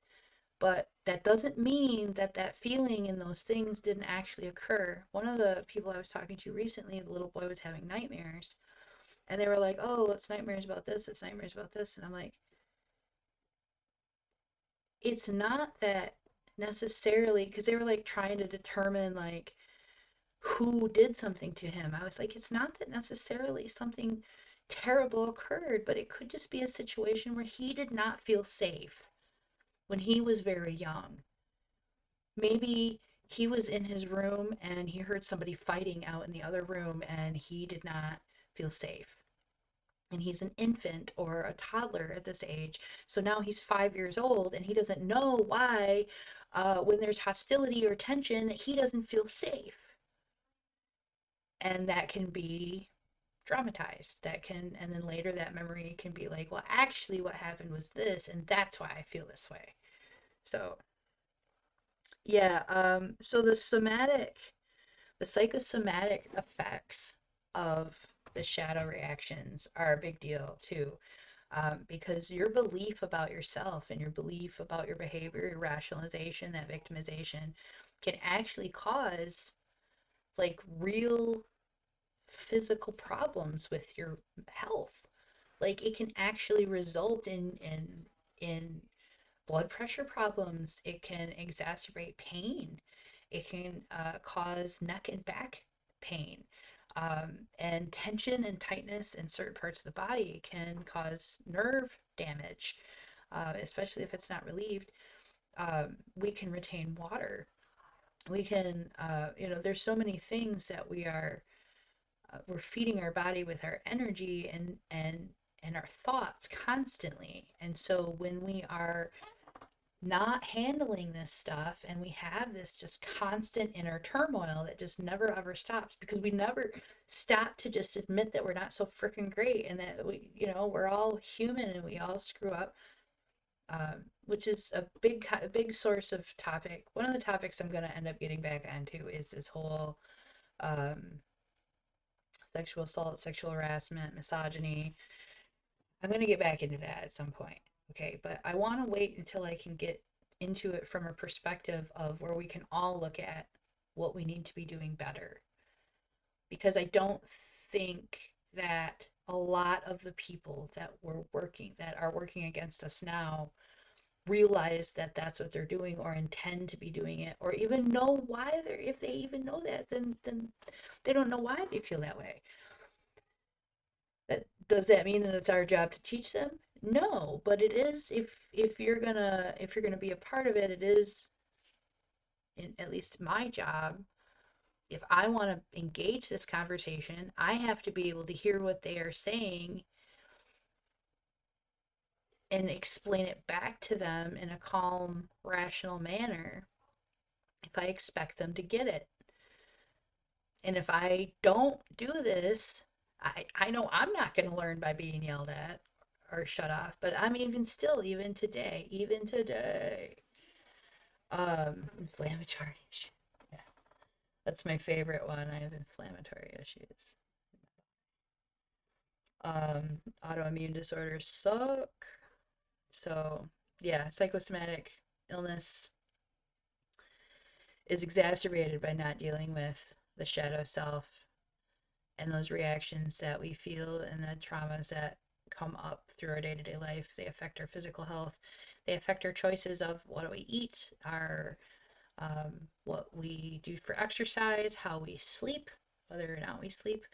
But that doesn't mean that that feeling and those things didn't actually occur. One of the people I was talking to recently, the little boy was having nightmares, and they were like, oh, it's nightmares about this, it's nightmares about this. And I'm like, it's not that necessarily, because they were like trying to determine like who did something to him. I was like, it's not that necessarily something terrible occurred, but it could just be a situation where he did not feel safe when he was very young. Maybe he was in his room and he heard somebody fighting out in the other room and he did not feel safe. And he's an infant or a toddler at this age. So now he's 5 years old and he doesn't know why, when there's hostility or tension, that he doesn't feel safe. And that can be dramatized. And then later that memory can be like, well, actually, what happened was this, and that's why I feel this way. So, yeah, so the psychosomatic effects of the shadow reactions are a big deal too, because your belief about yourself and your belief about your behavior, your rationalization, that victimization can actually cause like real physical problems with your health. Like it can actually result in blood pressure problems. It can exacerbate pain. It can cause neck and back pain. And tension and tightness in certain parts of the body can cause nerve damage, especially if it's not relieved. We can retain water. We can, there's so many things that we're feeding our body with our energy and our thoughts constantly. And so when we are not handling this stuff and we have this just constant inner turmoil that just never ever stops, because we never stop to just admit that we're not so freaking great and that we're all human and we all screw up, which is a big source of topic. One of the topics I'm going to end up getting back onto is this whole um, sexual assault, sexual harassment, misogyny. I'm going to get back into that at some point. Okay, but I want to wait until I can get into it from a perspective of where we can all look at what we need to be doing better. Because I don't think that a lot of the people that are working against us now realize that that's what they're doing or intend to be doing it, or even know why they're, if they even know that, then they don't know why they feel that way. Does that mean that it's our job to teach them? No, but it is, if you're gonna be a part of it, it is, at least my job. If I want to engage this conversation, I have to be able to hear what they are saying and explain it back to them in a calm, rational manner if I expect them to get it. And if I don't do this, I know I'm not going to learn by being yelled at or shut off, but I'm even today, inflammatory issue. Yeah, that's my favorite one. I have inflammatory issues. Autoimmune disorders suck. So, yeah, psychosomatic illness is exacerbated by not dealing with the shadow self and those reactions that we feel and the traumas that come up through our day-to-day life. They affect our physical health. They affect our choices of what do we eat, our what we do for exercise, how we sleep, whether or not we sleep,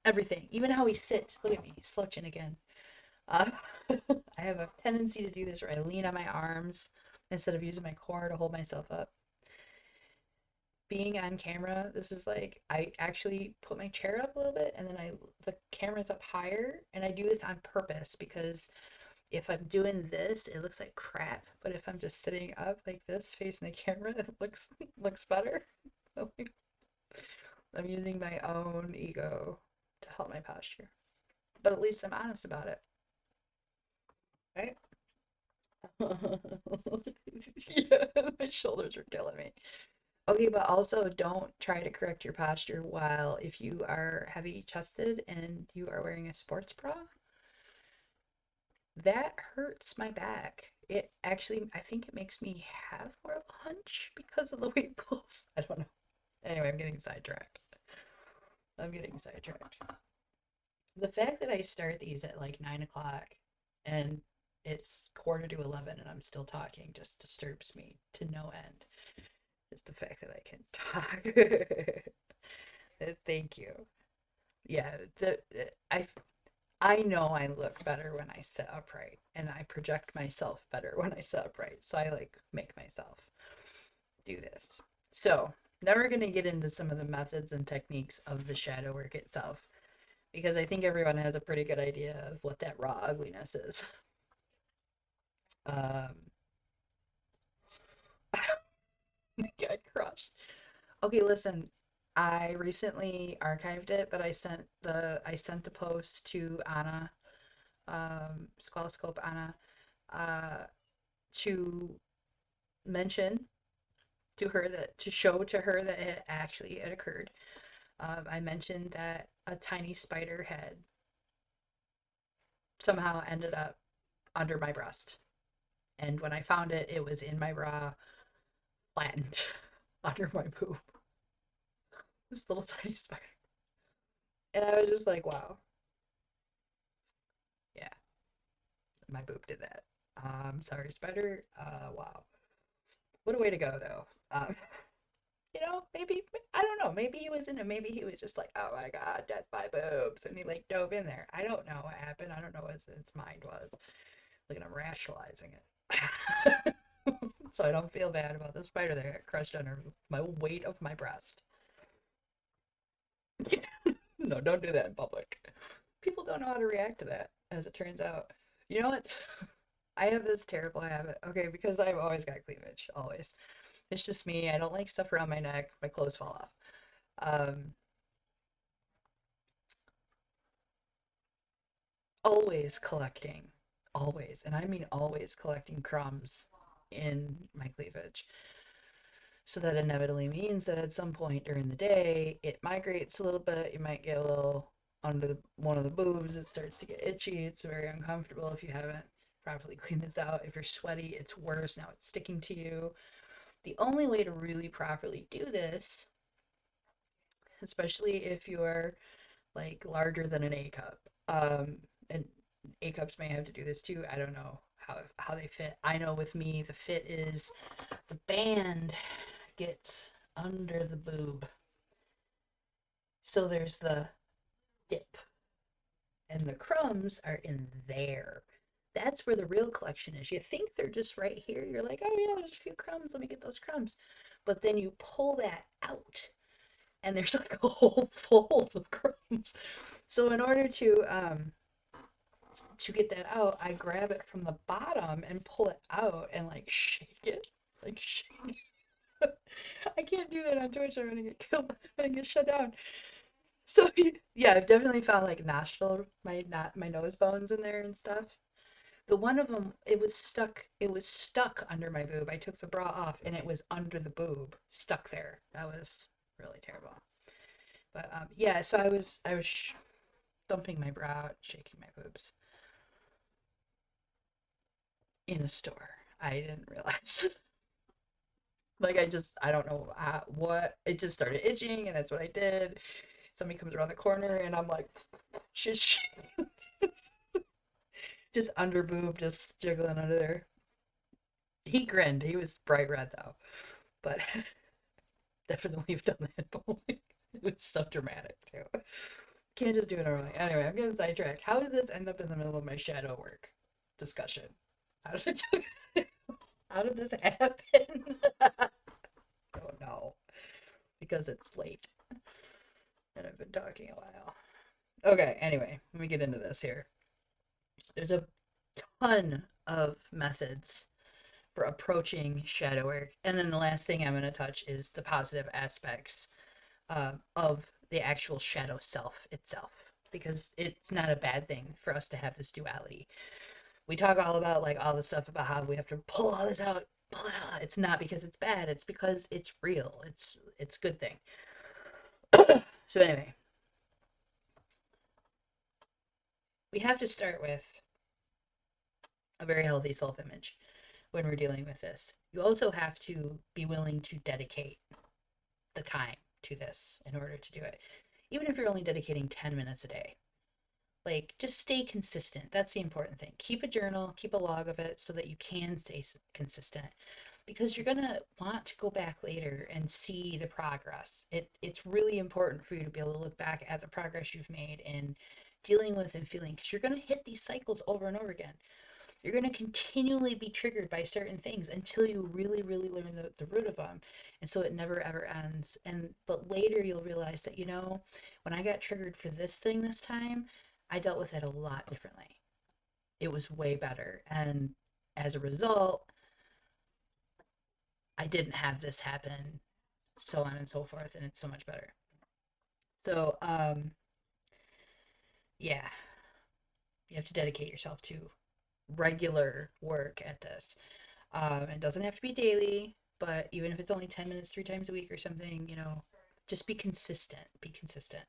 everything, even how we sit. Look at me slouching again. I have a tendency to do this where I lean on my arms instead of using my core to hold myself up, being on camera, this is like, I actually put my chair up a little bit and then the camera's up higher, and I do this on purpose because if I'm doing this, it looks like crap. But if I'm just sitting up like this, facing the camera, it looks better. So, like, I'm using my own ego to help my posture. But at least I'm honest about it. Right? Yeah, my shoulders are killing me. Okay, but also don't try to correct your posture while if you are heavy chested and you are wearing a sports bra. That hurts my back. It actually, I think it makes me have more of a hunch because of the weight pulls. I don't know. Anyway, I'm getting sidetracked. The fact that I start these at like 9 o'clock and it's 10:45 and I'm still talking just disturbs me to no end. It's the fact that I can talk. Thank you. Yeah, I know I look better when I sit upright, and I project myself better when I sit upright. So I like make myself do this. So now we're gonna get into some of the methods and techniques of the shadow work itself, because I think everyone has a pretty good idea of what that raw ugliness is. Um, got crushed. Okay, listen. I recently archived it, but I sent the post to Anna, Squaloscope Anna, uh, to mention to her that to show to her that it actually had occurred. I mentioned that a tiny spider had somehow ended up under my breast, and when I found it, it was in my bra, flattened under my boob. This little tiny spider, and I was just like, wow, yeah, my boob did that. Sorry, spider. Wow, what a way to go, though. Maybe I don't know. Maybe he was in it. Maybe he was just like, "Oh my God, death by boobs," and he like dove in there. I don't know what happened. I don't know what his mind was. Like, I'm rationalizing it, so I don't feel bad about the spider that got crushed under my weight of my breast. No, don't do that in public. People don't know how to react to that, as it turns out. You know what? I have this terrible habit. Okay, because I've always got cleavage, always. It's just me. I don't like stuff around my neck. My clothes fall off. Um, always collecting, always, and I mean always collecting crumbs in my cleavage. So that inevitably means that at some point during the day, it migrates a little bit. You might get a little under one of the boobs. It starts to get itchy. It's very uncomfortable if you haven't properly cleaned this out. If you're sweaty, it's worse. Now it's sticking to you. The only way to really properly do this, especially if you're like larger than an A cup, and A cups may have to do this too. I don't know how they fit. I know with me, the fit is the band gets under the boob. So there's the dip, and the crumbs are in there. That's where the real collection is. You think they're just right here. You're like, oh yeah, there's a few crumbs. Let me get those crumbs. But then you pull that out, and there's like a whole fold of crumbs. So in order to get that out, I grab it from the bottom and pull it out and like shake it. Like shake it. I can't do that on Twitch. I'm gonna get killed. I'm gonna get shut down. So yeah, I've definitely found like nostril, my nose bones in there and stuff. The one of them, it was stuck. It was stuck under my boob. I took the bra off and it was under the boob, stuck there. That was really terrible. But yeah, so I was thumping my bra out, shaking my boobs in a store. I didn't realize. Like I don't know what. It just started itching, and that's what I did. Somebody comes around the corner, and I'm like, just under boob, just jiggling under there. He grinned. He was bright red though, but definitely have done that in bowling. It was so dramatic too. Can't just do it normally. Anyway, I'm getting sidetracked. How did this end up in the middle of my shadow work discussion? How did how did this happen? Oh no. because it's late and I've been talking a while. Okay, anyway, let me get into this here. There's a ton of methods for approaching shadow work. And then the last thing I'm going to touch is the positive aspects of the actual shadow self itself, because it's not a bad thing for us to have this duality. We talk all about like all the stuff about how we have to pull all this out, pull it out. It's not because it's bad, it's because it's real. It's a good thing. So anyway, we have to start with a very healthy self-image when we're dealing with this. You also have to be willing to dedicate the time to this in order to do it. Even if you're only dedicating 10 minutes a day. Like, just stay consistent. That's the important thing. Keep a journal, keep a log of it so that you can stay consistent. Because you're going to want to go back later and see the progress. It's really important for you to be able to look back at the progress you've made in dealing with and feeling, because you're going to hit these cycles over and over again. You're going to continually be triggered by certain things until you really, really learn the root of them. And so it never, ever ends. But later you'll realize that, you know, when I got triggered for this thing this time, I dealt with it a lot differently. It was way better. And as a result, I didn't have this happen, so on and so forth. And it's so much better. So, yeah, you have to dedicate yourself to regular work at this. It doesn't have to be daily, but even if it's only 10 minutes 3 times a week or something, you know, just be consistent. Be consistent.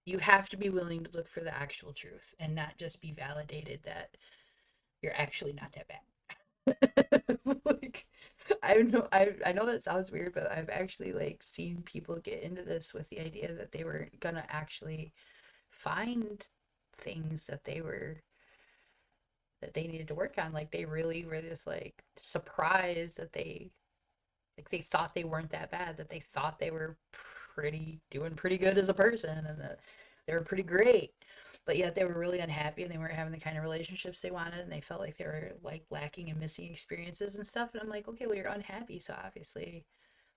You have to be willing to look for the actual truth and not just be validated that you're actually not that bad. Like, I know that sounds weird, but I've actually like seen people get into this with the idea that they were gonna actually find things that they needed to work on. Like, they really were just like surprised that they thought they weren't that bad, that they thought they were doing pretty good as a person, and that they were pretty great, but yet they were really unhappy and they weren't having the kind of relationships they wanted, and they felt like they were like lacking and missing experiences and stuff. And I'm like, okay, well, you're unhappy, so obviously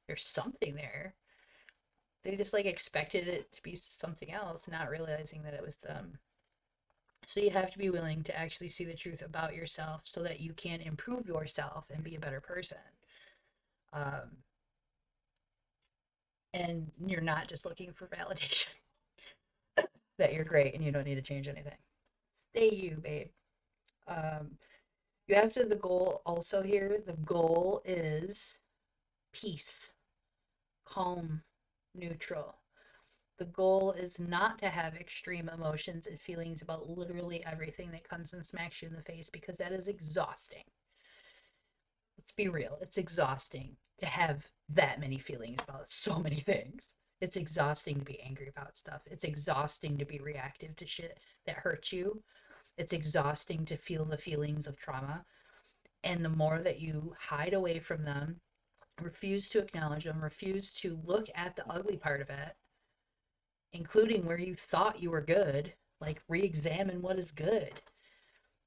there's something there. They just like expected it to be something else, not realizing that it was them. So you have to be willing to actually see the truth about yourself so that you can improve yourself and be a better person. Um, and you're not just looking for validation that you're great and you don't need to change anything. Stay you, babe. Um, you have to, the goal also here, the goal is peace, calm, neutral. The goal is not to have extreme emotions and feelings about literally everything that comes and smacks you in the face, because that is exhausting. Let's be real. It's exhausting to have that many feelings about so many things. It's exhausting to be angry about stuff. It's exhausting to be reactive to shit that hurts you. It's exhausting to feel the feelings of trauma. And the more that you hide away from them, refuse to acknowledge them, refuse to look at the ugly part of it, including where you thought you were good, like re-examine what is good.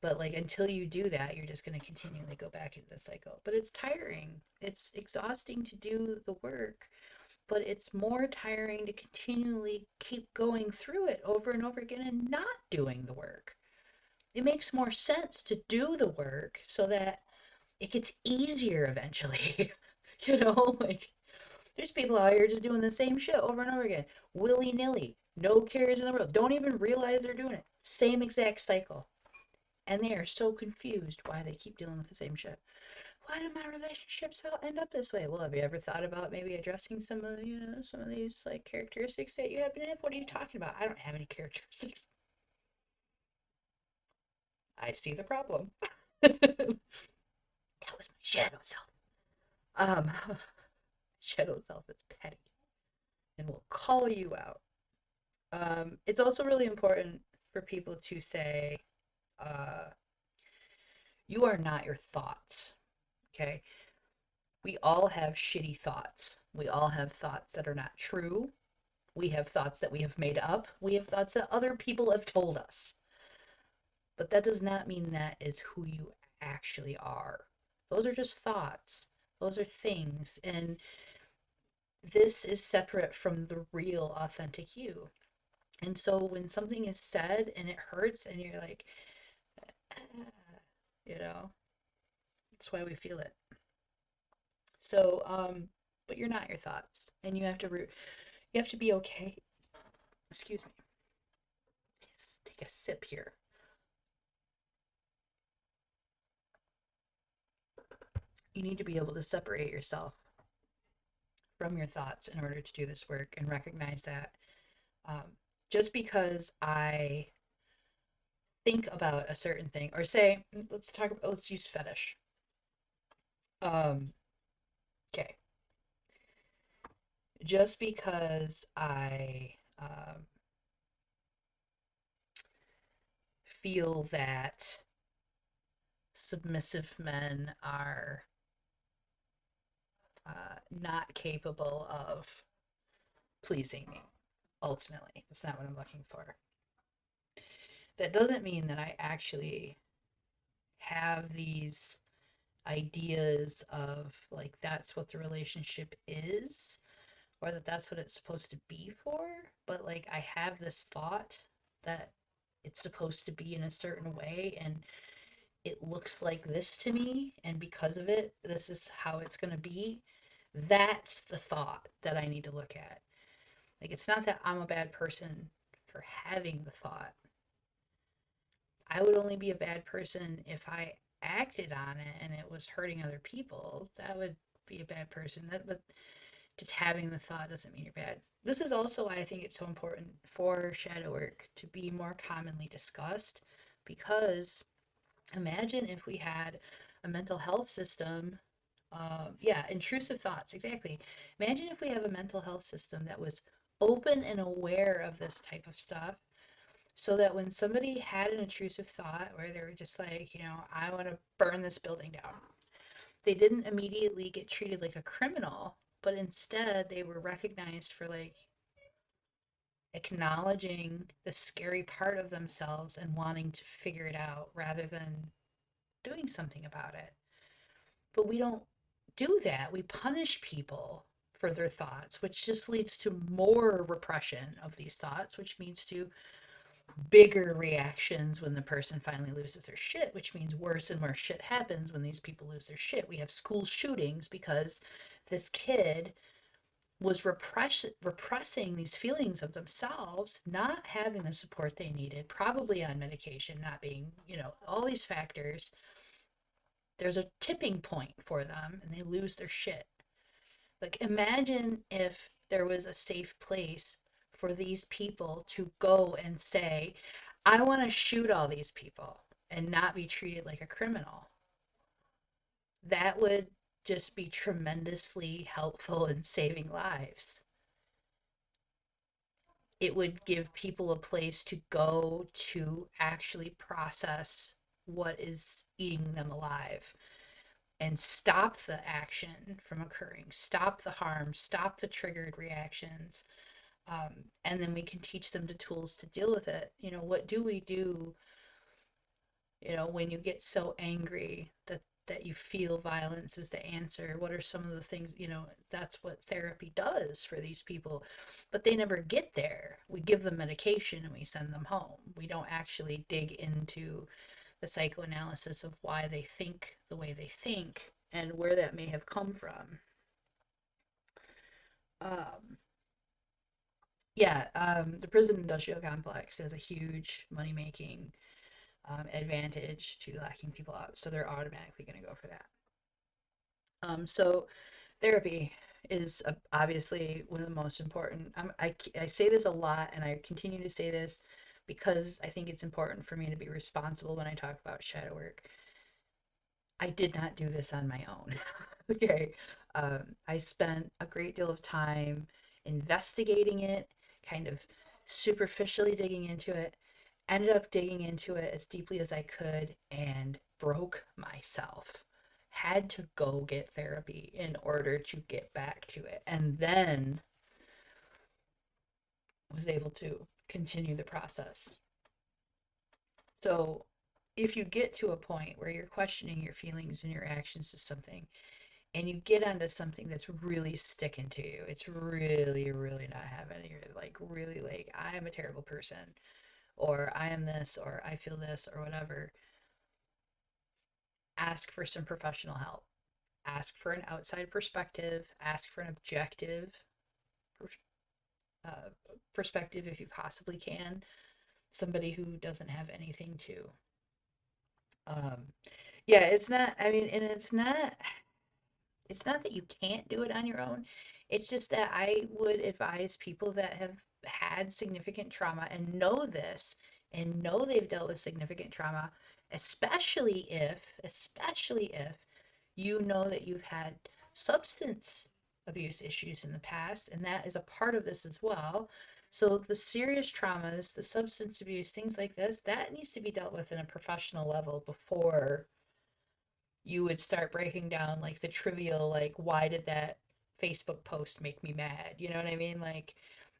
But like, until you do that, you're just going to continually go back into the cycle. But it's tiring. It's exhausting to do the work, but it's more tiring to continually keep going through it over and over again and not doing the work. It makes more sense to do the work so that it gets easier eventually. You know, like, there's people out here just doing the same shit over and over again, willy-nilly, no cares in the world, don't even realize they're doing it. Same exact cycle. And they are so confused why they keep dealing with the same shit. Why do my relationships all end up this way? Well, have you ever thought about maybe addressing some of these like characteristics that you happen to have? What are you talking about? I don't have any characteristics. I see the problem. That was my shadow self. Shadow self is petty and will call you out. It's also really important for people to say, you are not your thoughts. Okay? We all have shitty thoughts. We all have thoughts that are not true. We have thoughts that we have made up. We have thoughts that other people have told us. But that does not mean that is who you actually are. Those are just thoughts. Those are things. And this is separate from the real, authentic you. And so when something is said and it hurts and you're like, "Ah," you know, that's why we feel it. So, but you're not your thoughts, and you have to be okay. Excuse me. Let's take a sip here. You need to be able to separate yourself from your thoughts in order to do this work and recognize that just because I think about a certain thing, or say, let's use fetish. Okay. Just because I feel that submissive men are not capable of pleasing me, ultimately. That's not what I'm looking for. That doesn't mean that I actually have these ideas of like that's what the relationship is or that that's what it's supposed to be for, but like I have this thought that it's supposed to be in a certain way and it looks like this to me, and because of it this is how it's going to be. That's the thought that I need to look at. Like, it's not that I'm a bad person for having the thought. I would only be a bad person if I acted on it and it was hurting other people. That would be a bad person. But just having the thought doesn't mean you're bad. This is also why I think it's so important for shadow work to be more commonly discussed, because imagine if we had a mental health system. Yeah, intrusive thoughts, exactly. Imagine if we have a mental health system that was open and aware of this type of stuff, so that when somebody had an intrusive thought where they were just like, I want to burn this building down, they didn't immediately get treated like a criminal, but instead they were recognized for like acknowledging the scary part of themselves and wanting to figure it out rather than doing something about it. But we don't do that. We punish people for their thoughts, which just leads to more repression of these thoughts, which leads to bigger reactions when the person finally loses their shit, which means worse and worse shit happens when these people lose their shit. We have school shootings because this kid was repressing these feelings of themselves, not having the support they needed, probably on medication, not being, all these factors. There's a tipping point for them and they lose their shit. Like, imagine if there was a safe place for these people to go and say, I want to shoot all these people and not be treated like a criminal. That would just be tremendously helpful in saving lives. It would give people a place to go to actually process what is eating them alive and stop the action from occurring, stop the harm, stop the triggered reactions. And then we can teach them the tools to deal with it. What do we do, when you get so angry that you feel violence is the answer? What are some of the things, that's what therapy does for these people, but they never get there. We give them medication and we send them home. We don't actually dig into the psychoanalysis of why they think the way they think and where that may have come from. Um, yeah, the prison industrial complex has a huge money making advantage to locking people up, so they're automatically going to go for that. So therapy is obviously one of the most important. I say this a lot, and I continue to say this because I think it's important for me to be responsible when I talk about shadow work. I did not do this on my own. Okay. I spent a great deal of time investigating it, kind of superficially digging into it, ended up digging into it as deeply as I could, and broke myself. Had to go get therapy in order to get back to it. And then was able to continue the process. So if you get to a point where you're questioning your feelings and your actions to something, and you get onto something that's really sticking to you. It's really, really not having it. You're like, really like, I am a terrible person, or I am this, or I feel this, or whatever. Ask for some professional help. Ask for an outside perspective. Ask for an objective uh, perspective if you possibly can. Somebody who doesn't have anything to. Um, yeah, it's not, I mean, and it's not that you can't do it on your own. It's just that I would advise people that have had significant trauma and know this and know they've dealt with significant trauma, especially if you know that you've had substance abuse issues in the past, and that is a part of this as well. So the serious traumas, the substance abuse, things like this, that needs to be dealt with in a professional level before you would start breaking down like the trivial, like, why did that Facebook post make me mad? You know what I mean? Like,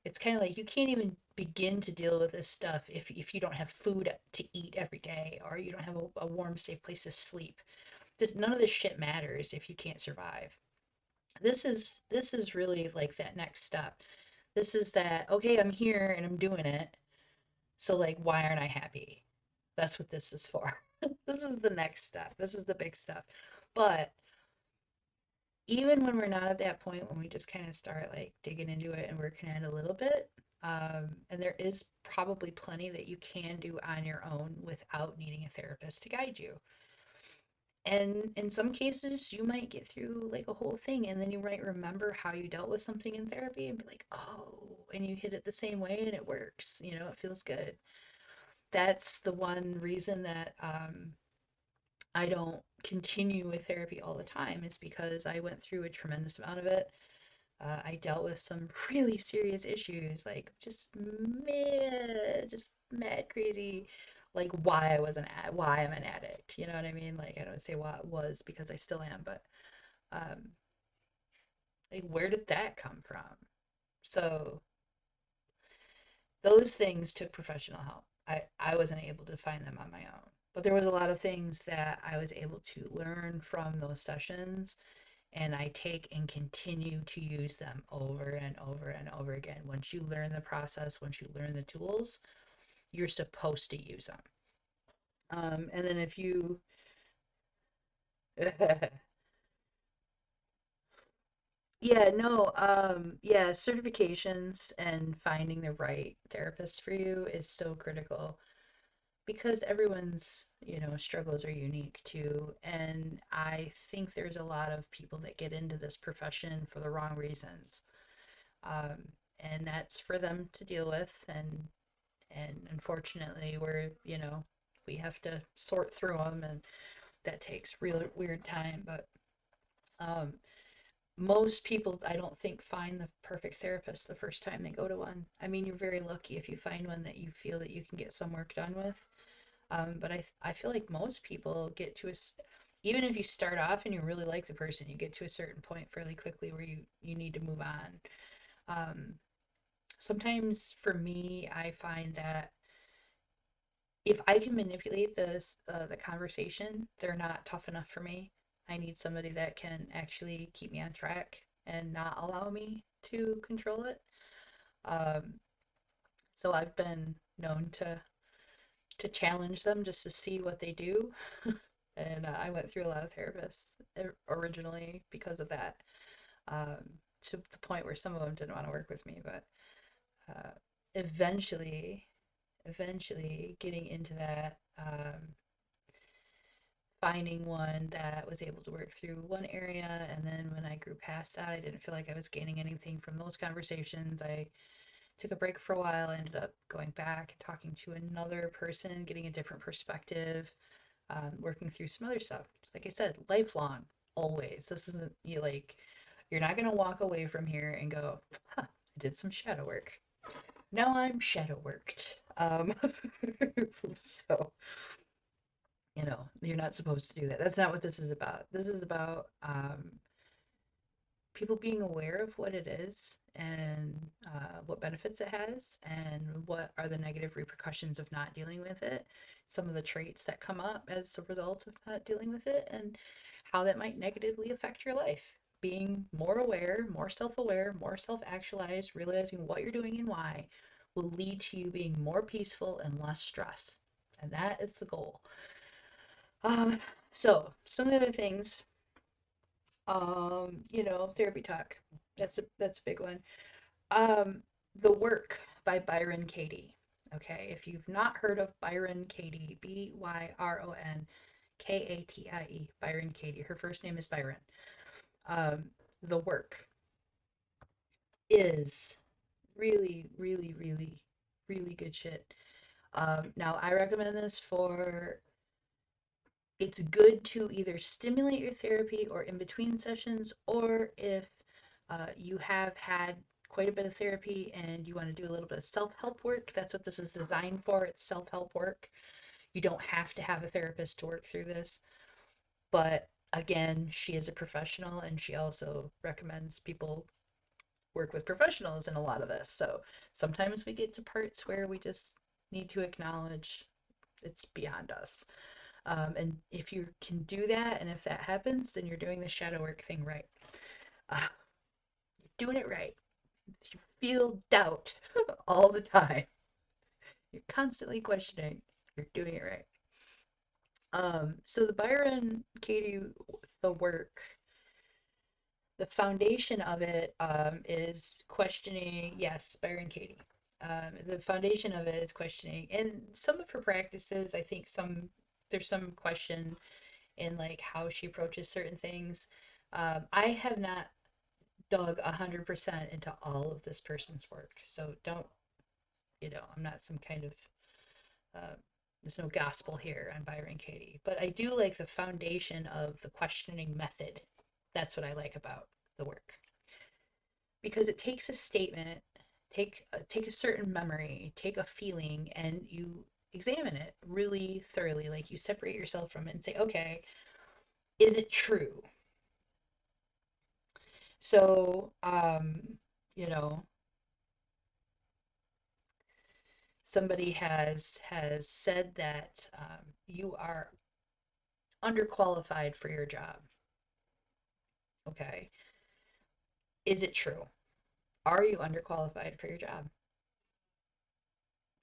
it's kind of like you can't even begin to deal with this stuff if you don't have food to eat every day, or you don't have a warm, safe place to sleep. None of this shit matters if you can't survive. This is really like that next step. This is that, okay, I'm here and I'm doing it. So like, why aren't I happy? That's what this is for. This is the next step. This is the big stuff. But even when we're not at that point, when we just kind of start like digging into it and working at it a little bit, and there is probably plenty that you can do on your own without needing a therapist to guide you. And in some cases, you might get through like a whole thing, and then you might remember how you dealt with something in therapy and be like, oh, and you hit it the same way and it works. You know, it feels good. That's the one reason that I don't continue with therapy all the time, is because I went through a tremendous amount of it. I dealt with some really serious issues, like just mad crazy, like why I'm an addict. You know what I mean? Like, I don't say why it was, because I still am, but um, like, where did that come from? So those things took professional help. I wasn't able to find them on my own. But there was a lot of things that I was able to learn from those sessions, and I take and continue to use them over and over and over again. Once you learn the process, once you learn the tools, you're supposed to use them. And then if you, yeah, no, yeah, certifications and finding the right therapist for you is so critical, because everyone's, struggles are unique too. And I think there's a lot of people that get into this profession for the wrong reasons. Um, and that's for them to deal with. And unfortunately, we have to sort through them, and that takes real weird time. But um, most people, I don't think, find the perfect therapist the first time they go to one. I mean, you're very lucky if you find one that you feel that you can get some work done with. But I feel like most people get to even if you start off and you really like the person, you get to a certain point fairly quickly where you need to move on. Um, Sometimes for me, I find that if I can manipulate the conversation, they're not tough enough for me. I need somebody that can actually keep me on track and not allow me to control it. Um, so I've been known to challenge them just to see what they do. And I went through a lot of therapists originally because of that, um, to the point where some of them didn't want to work with me. But uh, eventually, getting into that, finding one that was able to work through one area. And then when I grew past that, I didn't feel like I was gaining anything from those conversations. I took a break for a while. I ended up going back and talking to another person, getting a different perspective, working through some other stuff. Like I said, lifelong, always. This isn't, you're not going to walk away from here and go, huh, I did some shadow work. Now I'm shadow worked. So, you're not supposed to do that. That's not what this is about. This is about people being aware of what it is, and what benefits it has, and what are the negative repercussions of not dealing with it, some of the traits that come up as a result of not dealing with it, and how that might negatively affect your life. Being more aware, more self-actualized, realizing what you're doing and why will lead to you being more peaceful and less stress. And that is the goal. So some of the other things, therapy talk. That's a big one. The Work by Byron Katie. Okay, if you've not heard of Byron Katie, ByronKatie, Byron Katie. Her first name is Byron. The Work is really, really, really, really good shit. Now I recommend this for. It's good to either stimulate your therapy or in between sessions, or if you have had quite a bit of therapy and you want to do a little bit of self-help work. That's what this is designed for. It's self-help work. You don't have to have a therapist to work through this. But again, she is a professional and she also recommends people work with professionals in a lot of this. So sometimes we get to parts where we just need to acknowledge it's beyond us. And if you can do that, and if that happens, then you're doing the shadow work thing right. You're doing it right. If you feel doubt all the time, you're constantly questioning, you're doing it right. So the Byron Katie, the work, the foundation of it is questioning. Yes, Byron Katie. The foundation of it is questioning, and some of her practices, I think there's some question in like how she approaches certain things. I have not dug 100% into all of this person's work, so don't, I'm not some kind of there's no gospel here on Byron Katie, but I do like the foundation of the questioning method. That's what I like about the work, because it takes a statement, take a certain memory, take a feeling, and you examine it really thoroughly. Like you separate yourself from it and say, okay, is it true? So, you know, somebody has said that you are underqualified for your job. Okay, is it true? Are you underqualified for your job?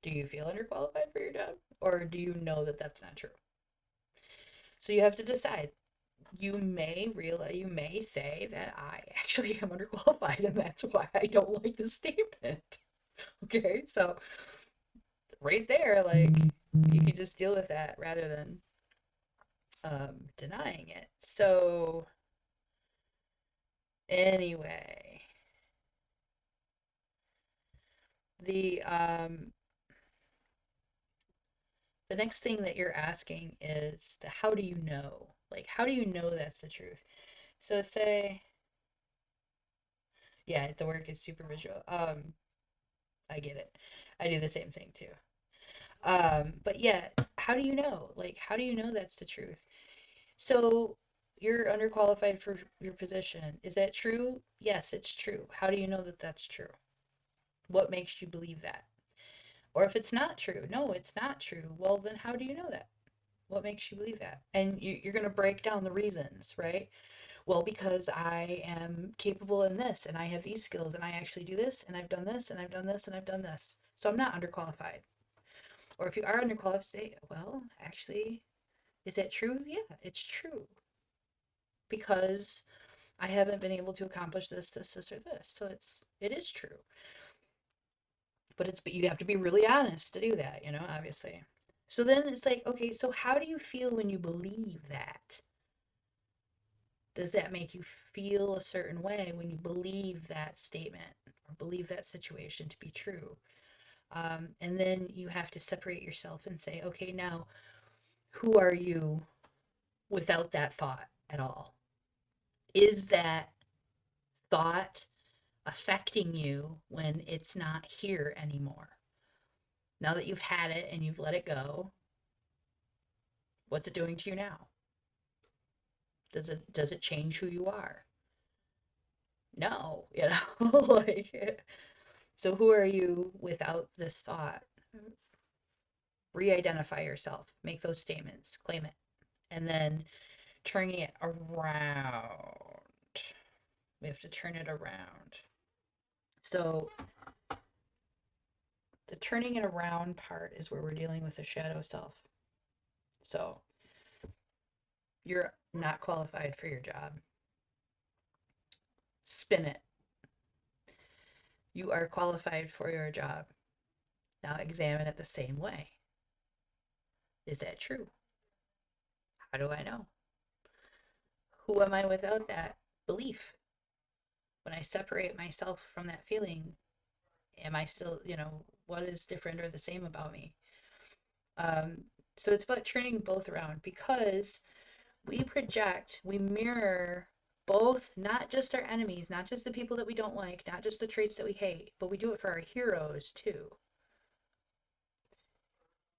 Do you feel underqualified for your job, or do you know that that's not true? So you have to decide. You may say that I actually am underqualified, and that's why I don't like the statement. Okay, so right there, like you can just deal with that rather than denying it. So anyway, the the next thing that you're asking is the how do you know? Like how do you know that's the truth? So say, yeah, the work is super visual. I get it. I do the same thing too. But yeah, how do you know? Like how do you know that's the truth? So you're underqualified for your position. Is that true? Yes, it's true. How do you know that that's true? What makes you believe that? Or if it's not true, no, it's not true. Well, then how do you know that? What makes you believe that? And you're going to break down the reasons, right? Well, because I am capable in this and I have these skills and I actually do this and I've done this and I've done this and I've done this. So I'm not underqualified. Or if you are underqualified, say, well, actually, is that true? Yeah, it's true. Because I haven't been able to accomplish this, or this. So it is true. But you have to be really honest to do that, obviously. So then it's like, okay, so how do you feel when you believe that? Does that make you feel a certain way when you believe that statement or believe that situation to be true? And then you have to separate yourself and say, okay, now who are you without that thought at all? Is that thought affecting you when it's not here anymore? Now that you've had it and you've let it go, what's it doing to you now? Does it change who you are? No, like, so who are you without this thought? Re-identify yourself, make those statements, claim it, and then turning it around. We have to turn it around. So the turning it around part is where we're dealing with the shadow self. So you're not qualified for your job. Spin it. You are qualified for your job. Now examine it the same way. Is that true? How do I know? Who am I without that belief? When I separate myself from that feeling, am I still, what is different or the same about me? So it's about turning both around, because we mirror both, not just our enemies, not just the people that we don't like, not just the traits that we hate, but we do it for our heroes too.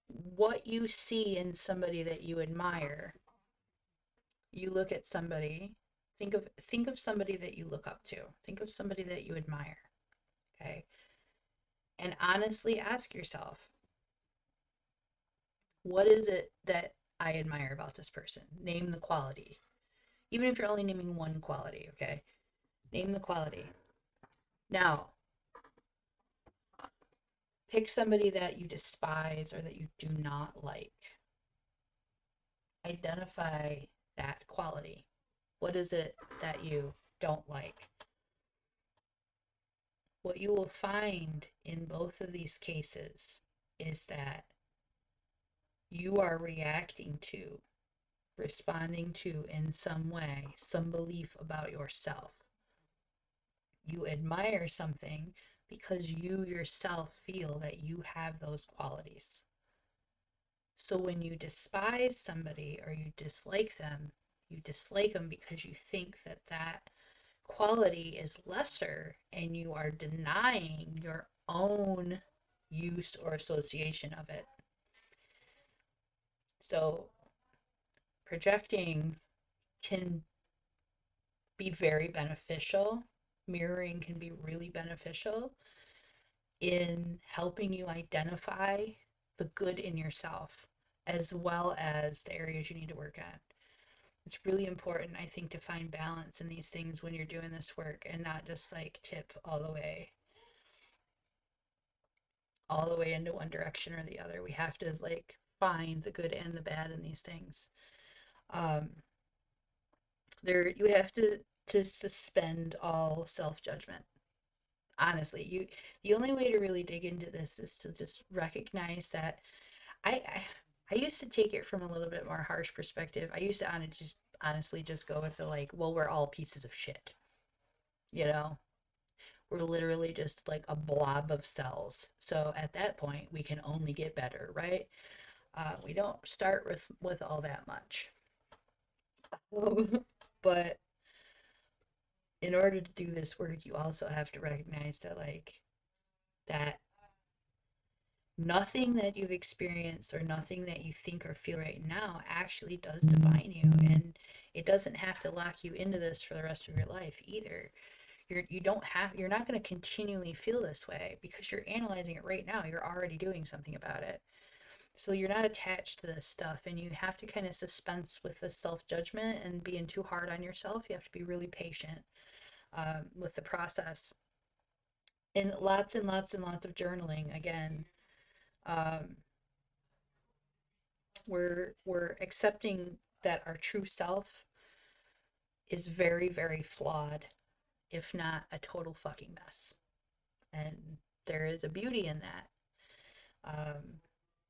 What you see in somebody that you admire, you look at somebody, think of somebody that you look up to, think of somebody that you admire, okay? And honestly ask yourself, what is it that I admire about this person? Name the quality. Even if you're only naming one quality, okay? Name the quality. Now, pick somebody that you despise or that you do not like. Identify that quality. What is it that you don't like? What you will find in both of these cases is that you are reacting to, responding to in some way, some belief about yourself. You admire something because you yourself feel that you have those qualities. So when you despise somebody or you dislike them because you think that that quality is lesser, and you are denying your own use or association of it. So projecting can be very beneficial. Mirroring can be really beneficial in helping you identify the good in yourself, as well as the areas you need to work on. It's really important, I think, to find balance in these things when you're doing this work, and not just like tip all the way into one direction or the other. We have to like find the good and the bad in these things. You have to suspend all self-judgment. Honestly, the only way to really dig into this is to just recognize that I used to take it from a little bit more harsh perspective. I used to honestly just go with the like, well, we're all pieces of shit. We're literally just like a blob of cells. So at that point, we can only get better, right? We don't start with all that much. But in order to do this work, you also have to recognize that that nothing that you've experienced or nothing that you think or feel right now actually does define you, and it doesn't have to lock you into this for the rest of your life either. You're not going to continually feel this way because you're analyzing it right now. You're already doing something about it. So you're not attached to this stuff, and you have to kind of suspense with the self-judgment and being too hard on yourself. You have to be really patient with the process, and lots and lots and lots of journaling. Again, we're accepting that our true self is very, very flawed, if not a total fucking mess. And there is a beauty in that.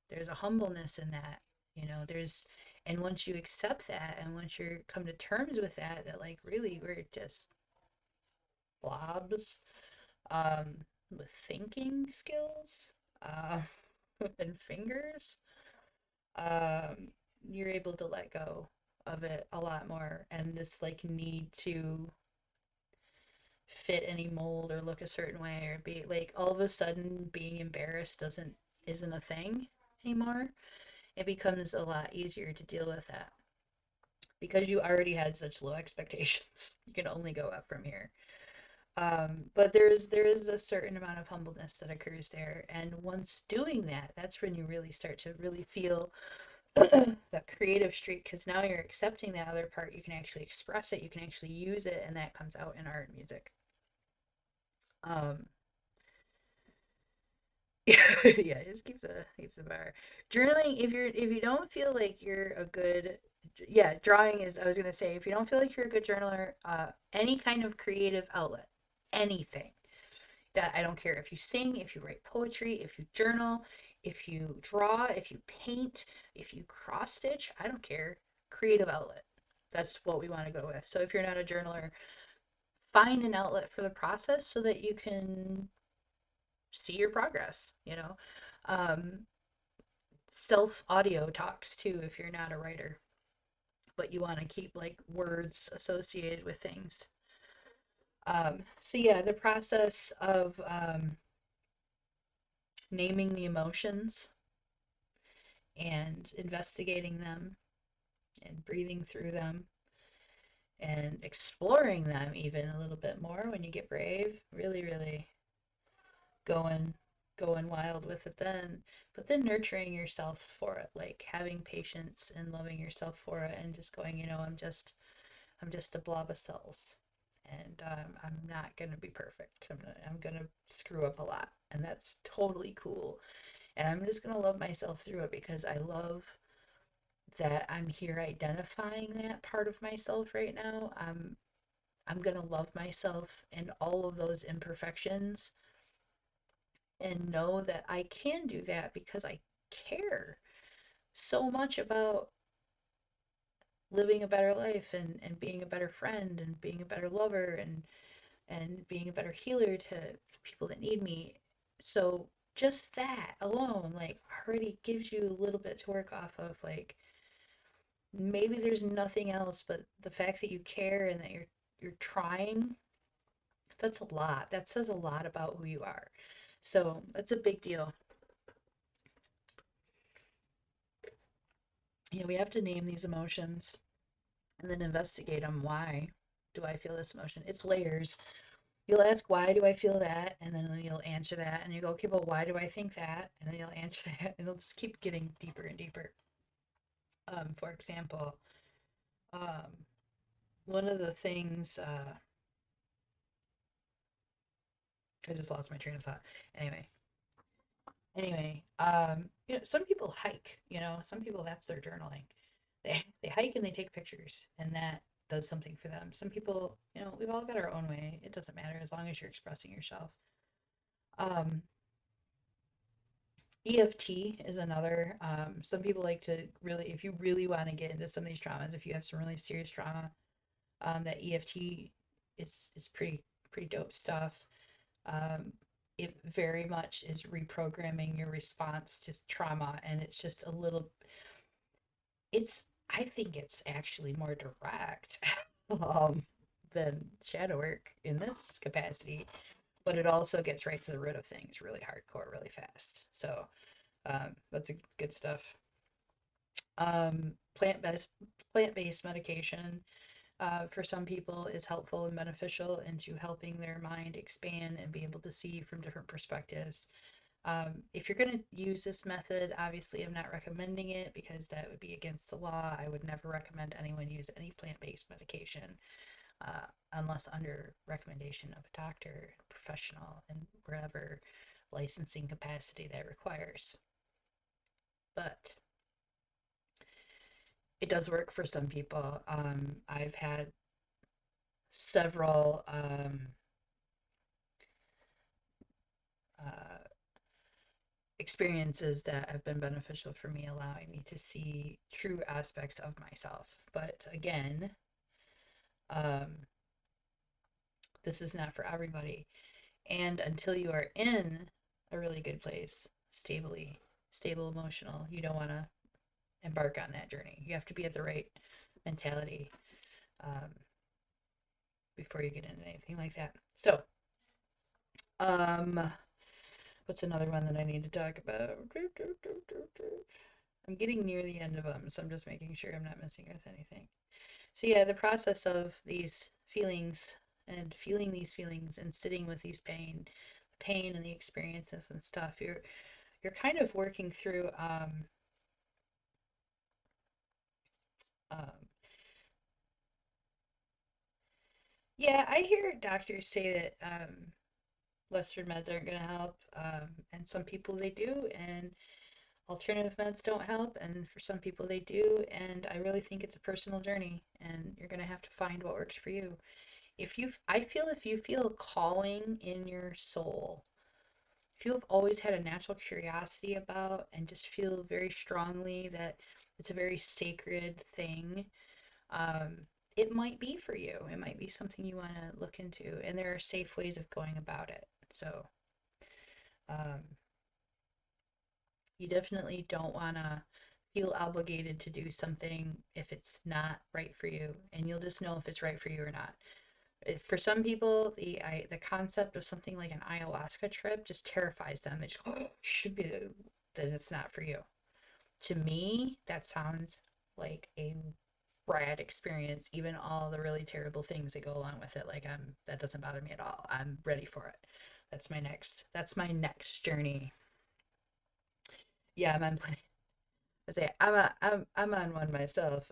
There's a humbleness in that. And once you accept that, and once you come to terms with that like really we're just blobs with thinking skills and fingers, you're able to let go of it a lot more, and this like need to fit any mold or look a certain way or be like, all of a sudden being embarrassed isn't a thing anymore. It becomes a lot easier to deal with that because you already had such low expectations. You can only go up from here. But there is a certain amount of humbleness that occurs there, and once doing that, that's when you really start to really feel that creative streak, because now you're accepting the other part. You can actually express it, you can actually use it, and that comes out in art and music. um yeah, it just keeps the bar. Journaling, if you don't feel like you're a good, yeah, drawing is, I was gonna say, if you don't feel like you're a good journaler, any kind of creative outlet, anything, that, I don't care if you sing, if you write poetry, if you journal, if you draw, if you paint, if you cross stitch, I don't care. Creative outlet. That's what we want to go with. So if you're not a journaler, find an outlet for the process so that you can see your progress, you know. Um, Self audio talks too if you're not a writer, but you want to keep like words associated with things. So yeah, the process of naming the emotions and investigating them and breathing through them and exploring them even a little bit more when you get brave, really, really going wild with it then. But then nurturing yourself for it, like having patience and loving yourself for it, and just going, I'm just a blob of cells, and I'm not gonna be perfect. I'm gonna screw up a lot, and that's totally cool. And I'm just gonna love myself through it, because I love that I'm here identifying that part of myself right now. I'm gonna love myself and all of those imperfections, and know that I can do that because I care so much about living a better life, and being a better friend, and being a better lover, and being a better healer to people that need me. So just that alone, like, already gives you a little bit to work off of. Like, maybe there's nothing else, but the fact that you care and that you're trying, that's a lot. That says a lot about who you are. So that's a big deal. Yeah, we have to name these emotions and then investigate them. Why do I feel this emotion? It's layers. You'll ask, why do I feel that? And then you'll answer that. And you go, okay, but why do I think that? And then you'll answer that. And it'll just keep getting deeper and deeper. For example, um, one of the things, I just lost my train of thought. Anyway, some people hike, some people, that's their journaling. They hike and they take pictures, and that does something for them. Some people, we've all got our own way. It doesn't matter as long as you're expressing yourself. Um, EFT is another. Some people like to really, if you really want to get into some of these traumas, if you have some really serious trauma, that EFT is pretty dope stuff. Um, it very much is reprogramming your response to trauma, and it's just a little. I think it's actually more direct um, than shadow work in this capacity, but it also gets right to the root of things really hardcore, really fast. So that's a good stuff. Um, plant-based plant-based medication for some people is helpful and beneficial into helping their mind expand and be able to see from different perspectives. If you're going to use this method, obviously I'm not recommending it because that would be against the law. I would never recommend anyone use any plant-based medication unless under recommendation of a doctor, professional, and whatever licensing capacity that requires. But it does work for some people. I've had several uh, experiences that have been beneficial for me, allowing me to see true aspects of myself. But again, um, this is not for everybody. And until you are in a really good place, stable emotional, you don't want to embark on that journey. You have to be at the right mentality um, before you get into anything like that. So, um, what's another one that I need to talk about? I'm getting near the end of them, so I'm just making sure I'm not missing with anything. So yeah, the process of these feelings and feeling these feelings and sitting with these pain and the experiences and stuff, you're kind of working through Um, yeah, I hear doctors say that Western meds aren't going to help, and some people they do, and alternative meds don't help, and for some people they do, and I really think it's a personal journey, and you're going to have to find what works for you. I feel if you feel a calling in your soul, if you've always had a natural curiosity about and just feel very strongly that it's a very sacred thing, um, it might be for you. It might be something you want to look into, and there are safe ways of going about it. So, um, you definitely don't want to feel obligated to do something if it's not right for you, and you'll just know if it's right for you or not. For some people, the concept of something like an ayahuasca trip just terrifies them. It should be that it's not for you. To me, that sounds like a rad experience. Even all the really terrible things that go along with it, like that doesn't bother me at all. I'm ready for it. That's my next journey. Yeah, I'm planning. I say I'm on one myself.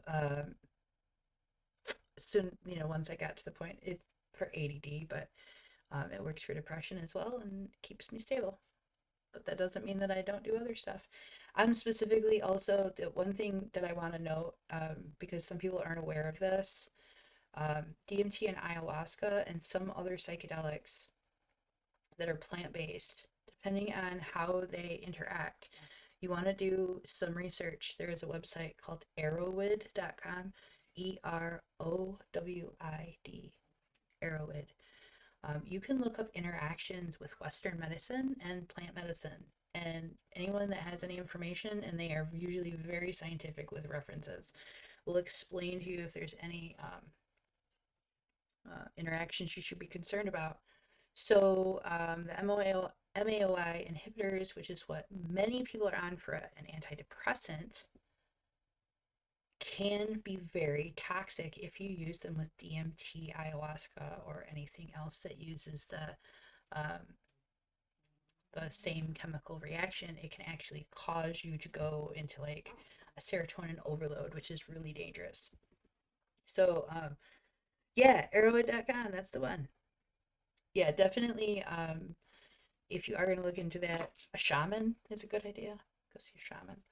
Soon, once I got to the point, it's for ADD, but it works for depression as well and keeps me stable. But that doesn't mean that I don't do other stuff. I'm specifically also the one thing that I want to note, because some people aren't aware of this, DMT and ayahuasca and some other psychedelics that are plant-based, depending on how they interact. You want to do some research. There is a website called Erowid.com, EROWID, Erowid. You can look up interactions with Western medicine and plant medicine. And anyone that has any information, and they are usually very scientific with references, will explain to you if there's any interactions you should be concerned about. So the MAOI inhibitors, which is what many people are on for an antidepressant, can be very toxic if you use them with DMT, ayahuasca, or anything else that uses the same chemical reaction. It can actually cause you to go into like a serotonin overload, which is really dangerous. So yeah, Arrowhead.com, that's the one. Yeah, definitely. If you are going to look into that, a shaman is a good idea. Go see a shaman.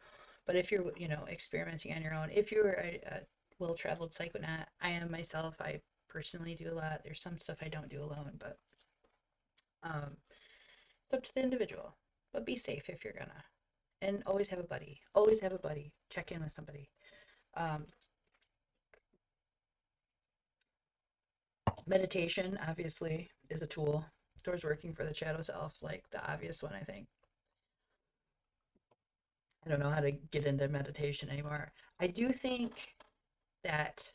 But if you're, experimenting on your own, if you're a well-traveled psychonaut, I am myself. I personally do a lot. There's some stuff I don't do alone, but it's up to the individual. But be safe if you're gonna, and always have a buddy. Always have a buddy. Check in with somebody. Um, Meditation, obviously, is a tool. Doors working for the shadow self, like the obvious one, I think. I don't know how to get into meditation anymore. I do think that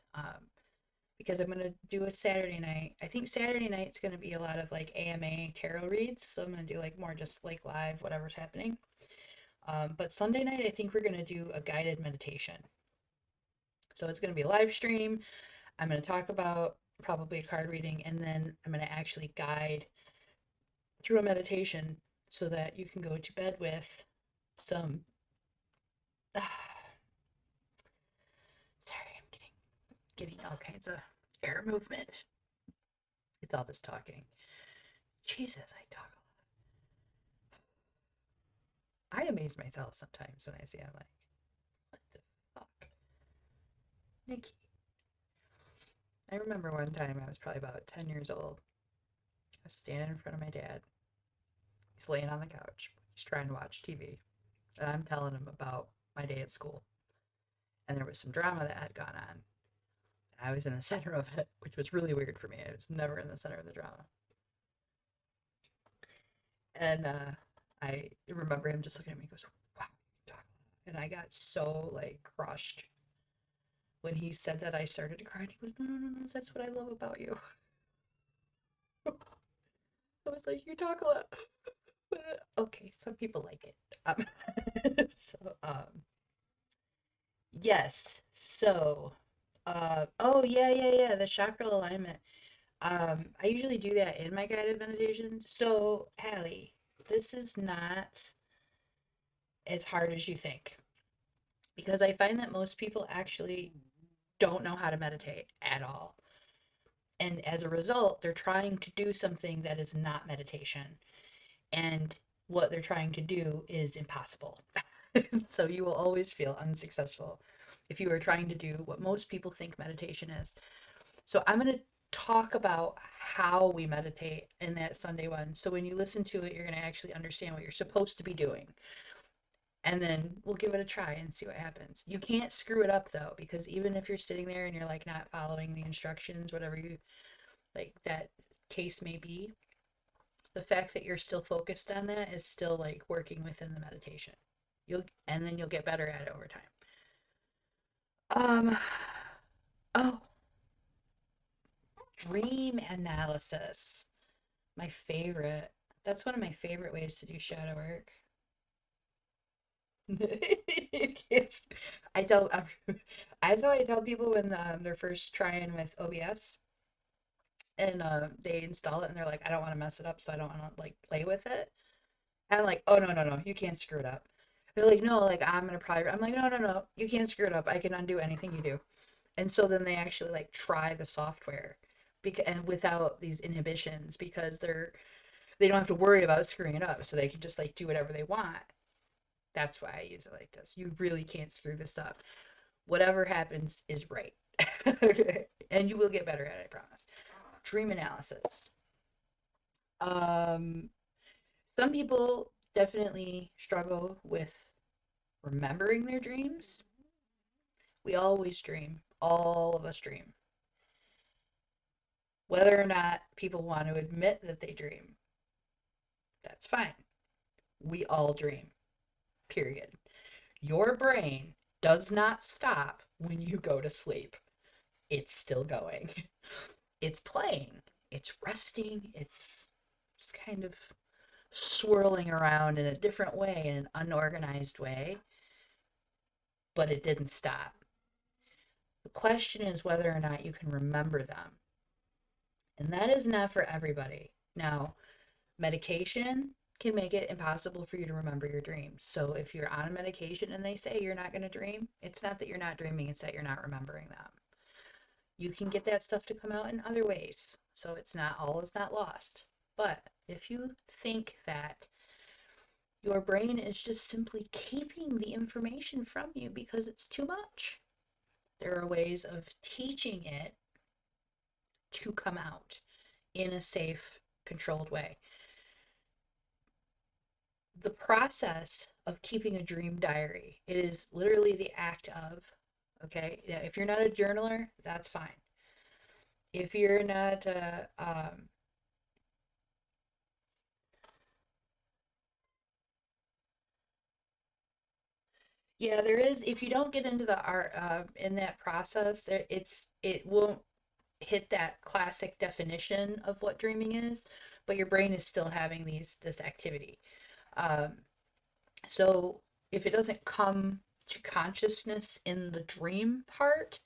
because I'm going to do a Saturday night, I think Saturday night's going to be a lot of like AMA tarot reads. So I'm going to do like more just like live, whatever's happening. But Sunday night, I think we're going to do a guided meditation. So it's going to be a live stream. I'm going to talk about probably a card reading, and then I'm going to actually guide through a meditation so that you can go to bed with some. Sorry, I'm getting all kinds of air movement. It's all this talking. Jesus, I talk a lot. I amaze myself sometimes when I see I'm like, what the fuck? Nikki. I remember one time I was probably about 10 years old. I was standing in front of my dad. He's laying on the couch. He's trying to watch TV. And I'm telling him about my day at school. And there was some drama that had gone on. And I was in the center of it, which was really weird for me. I was never in the center of the drama. And I remember him just looking at me and goes, wow, and I got so like crushed when he said that. I started to cry, and he goes, no, that's what I love about you. I was like, you talk a lot. Okay, some people like it. Yes. So, oh yeah, the chakra alignment. I usually do that in my guided meditation. So, Hallie, this is not as hard as you think, because I find that most people actually don't know how to meditate at all. And as a result, they're trying to do something that is not meditation. And what they're trying to do is impossible. So you will always feel unsuccessful if you are trying to do what most people think meditation is. So I'm going to talk about how we meditate in that Sunday one. So when you listen to it, you're going to actually understand what you're supposed to be doing. And then we'll give it a try and see what happens. You can't screw it up though, because even if you're sitting there and you're like not following the instructions, whatever you like that case may be, the fact that you're still focused on that is still like working within the meditation. And then you'll get better at it over time. Um oh, dream analysis. My favorite. That's one of my favorite ways to do shadow work. It's, I tell that's how I tell people when they're first trying with OBS and they install it and they're like, I don't want to mess it up, so I don't want to like play with it. And I'm like, oh no, you can't screw it up. They're like, no, like I'm gonna probably. I'm like, no, you can't screw it up. I can undo anything you do. And so then they actually like try the software, because and without these inhibitions, because they don't have to worry about screwing it up, so they can just like do whatever they want. That's why I use it like this. You really can't screw this up. Whatever happens is right. And you will get better at it, I promise. Dream analysis. Um, some people definitely struggle with remembering their dreams. We always dream. All of us dream. Whether or not people want to admit that they dream, that's fine. We all dream, period. Your brain does not stop when you go to sleep. It's still going. It's playing. It's resting. It's kind of swirling around in a different way, in an unorganized way, but it didn't stop. The question is whether or not you can remember them. And that is not for everybody. Now, medication can make it impossible for you to remember your dreams. So if you're on a medication and they say you're not going to dream, it's not that you're not dreaming, it's that you're not remembering them. You can get that stuff to come out in other ways. So it's not all is not lost. But if you think that your brain is just simply keeping the information from you because it's too much, there are ways of teaching it to come out in a safe, controlled way. The process of keeping a dream diary, it is literally the act of, okay, now, if you're not a journaler, that's fine. If you're not yeah, there is, if you don't get into the art in that process, it won't hit that classic definition of what dreaming is, but your brain is still having this activity. Um, so if it doesn't come to consciousness in the dream part,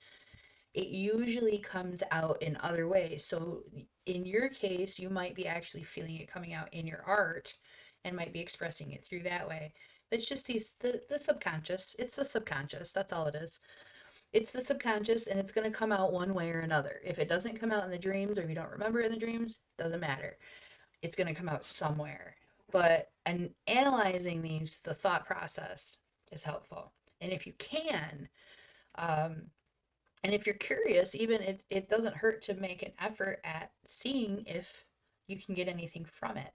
it usually comes out in other ways. So in your case, you might be actually feeling it coming out in your art and might be expressing it through that way. It's just the subconscious. It's the subconscious. That's all it is. It's the subconscious, and it's going to come out one way or another. If it doesn't come out in the dreams, or you don't remember it in the dreams, doesn't matter. It's going to come out somewhere. But and analyzing the thought process is helpful. And if you can, um, and if you're curious, even it doesn't hurt to make an effort at seeing if you can get anything from it.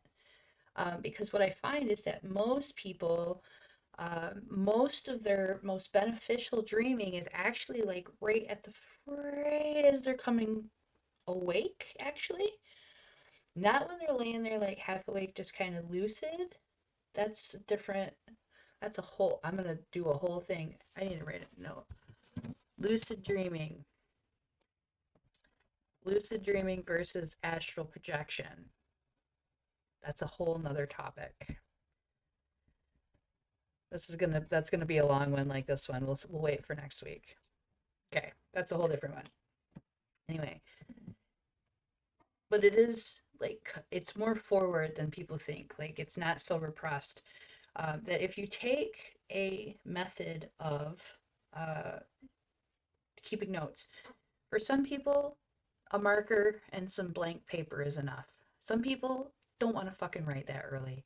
Because what I find is that most people, most of their most beneficial dreaming is actually like right as they're coming awake, actually. Not when they're laying there like half awake, just kind of lucid. That's different. That's a whole, I'm going to do a whole thing. I need to write a note. Lucid dreaming. Lucid dreaming versus astral projection. That's a whole nother topic. That's gonna be a long one like this one. We'll wait for next week. Okay, that's a whole different one. Anyway, but it is like it's more forward than people think. Like it's not so repressed. That if you take a method of keeping notes. For some people, a marker and some blank paper is enough. Some people don't want to fucking write that early.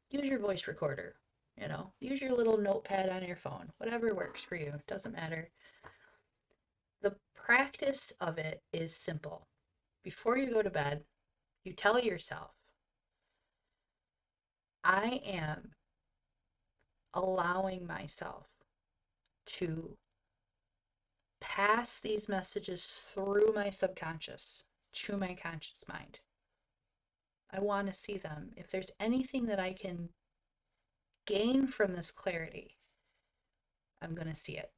Use your voice recorder, use your little notepad on your phone, whatever works for you, doesn't matter. The practice of it is simple. Before you go to bed, you tell yourself, I am allowing myself to pass these messages through my subconscious to my conscious mind. I want to see them. If there's anything that I can gain from this clarity, I'm going to see it.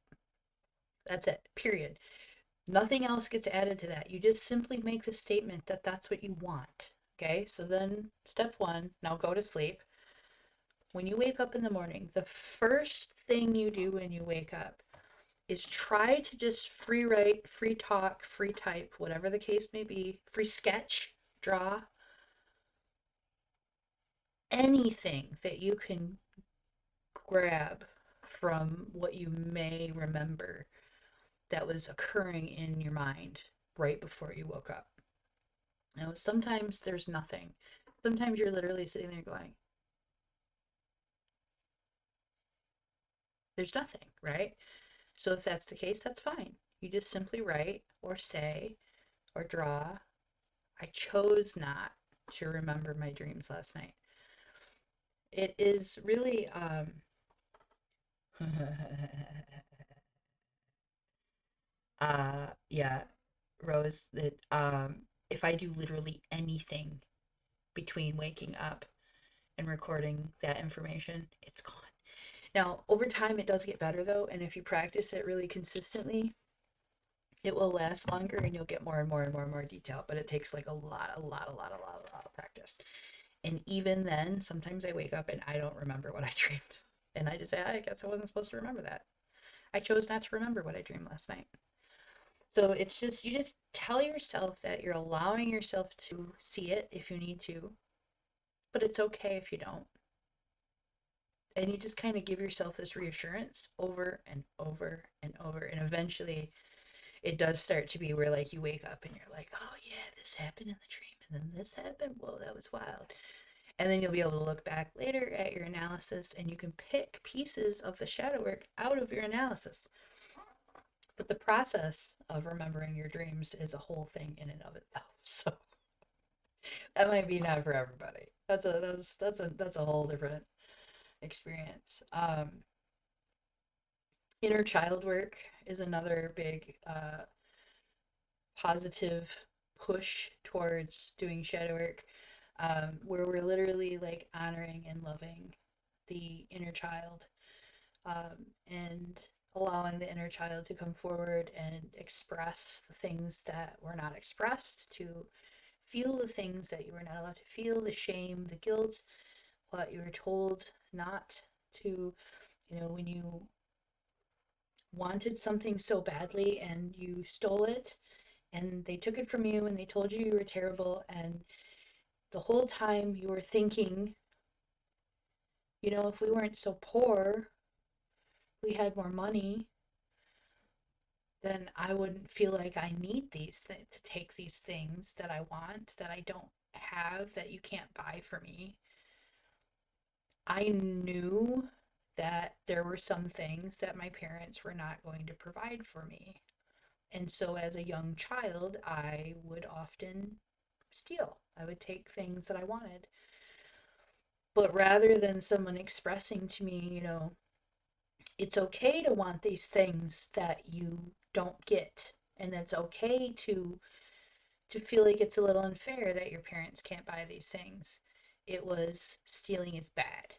That's it, period. Nothing else gets added to that. You just simply make the statement that that's what you want. Okay, so then step one, now go to sleep. When you wake up in the morning, the first thing you do when you wake up is try to just free write, free talk, free type, whatever the case may be, free sketch, draw, anything that you can grab from what you may remember that was occurring in your mind right before you woke up. Now, sometimes there's nothing. Sometimes you're literally sitting there going, there's nothing, right? So if that's the case, that's fine. You just simply write or say or draw, I chose not to remember my dreams last night. It is really yeah, Rose, that if I do literally anything between waking up and recording that information, it's gone. Now, over time it does get better though, and if you practice it really consistently, it will last longer and you'll get more and more and more and more detail, but it takes like a lot of practice. And even then, sometimes I wake up and I don't remember what I dreamed. And I just say, I guess I wasn't supposed to remember that. I chose not to remember what I dreamed last night. So it's just, you just tell yourself that you're allowing yourself to see it if you need to, but it's okay if you don't. And you just kind of give yourself this reassurance over and over and over. And eventually it does start to be where like you wake up and you're like, oh yeah, this happened in the dream. And then this happened. Whoa, that was wild. And then you'll be able to look back later at your analysis and you can pick pieces of the shadow work out of your analysis. But the process of remembering your dreams is a whole thing in and of itself. So that might be not for everybody. That's a whole different experience. Inner child work is another big positive push towards doing shadow work, where we're literally like honoring and loving the inner child, and allowing the inner child to come forward and express the things that were not expressed, to feel the things that you were not allowed to feel, the shame, the guilt, what you were told not to, when you wanted something so badly and you stole it and they took it from you and they told you you were terrible, and the whole time you were thinking, if we weren't so poor, we had more money, then I wouldn't feel like I need to take these things that I want, that I don't have, that you can't buy for me. I knew that there were some things that my parents were not going to provide for me. And so as a young child, I would often steal. I would take things that I wanted. But rather than someone expressing to me, it's okay to want these things that you don't get, and it's okay to feel like it's a little unfair that your parents can't buy these things. It was, stealing is bad.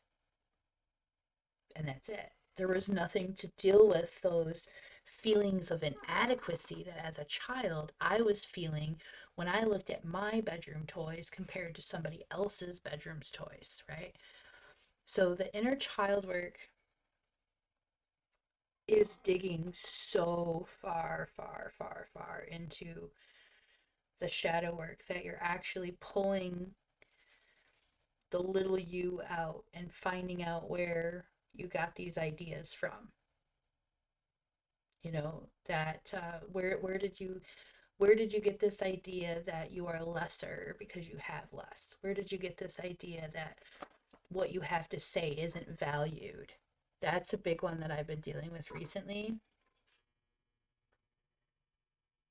And that's it. There was nothing to deal with those feelings of inadequacy that as a child I was feeling when I looked at my bedroom toys compared to somebody else's bedroom's toys, right? So the inner child work is digging so far, far, far, far into the shadow work that you're actually pulling the little you out and finding out where you got these ideas from. You know, that where did you get this idea that you are lesser because you have less? Where did you get this idea that what you have to say isn't valued? That's a big one that I've been dealing with recently.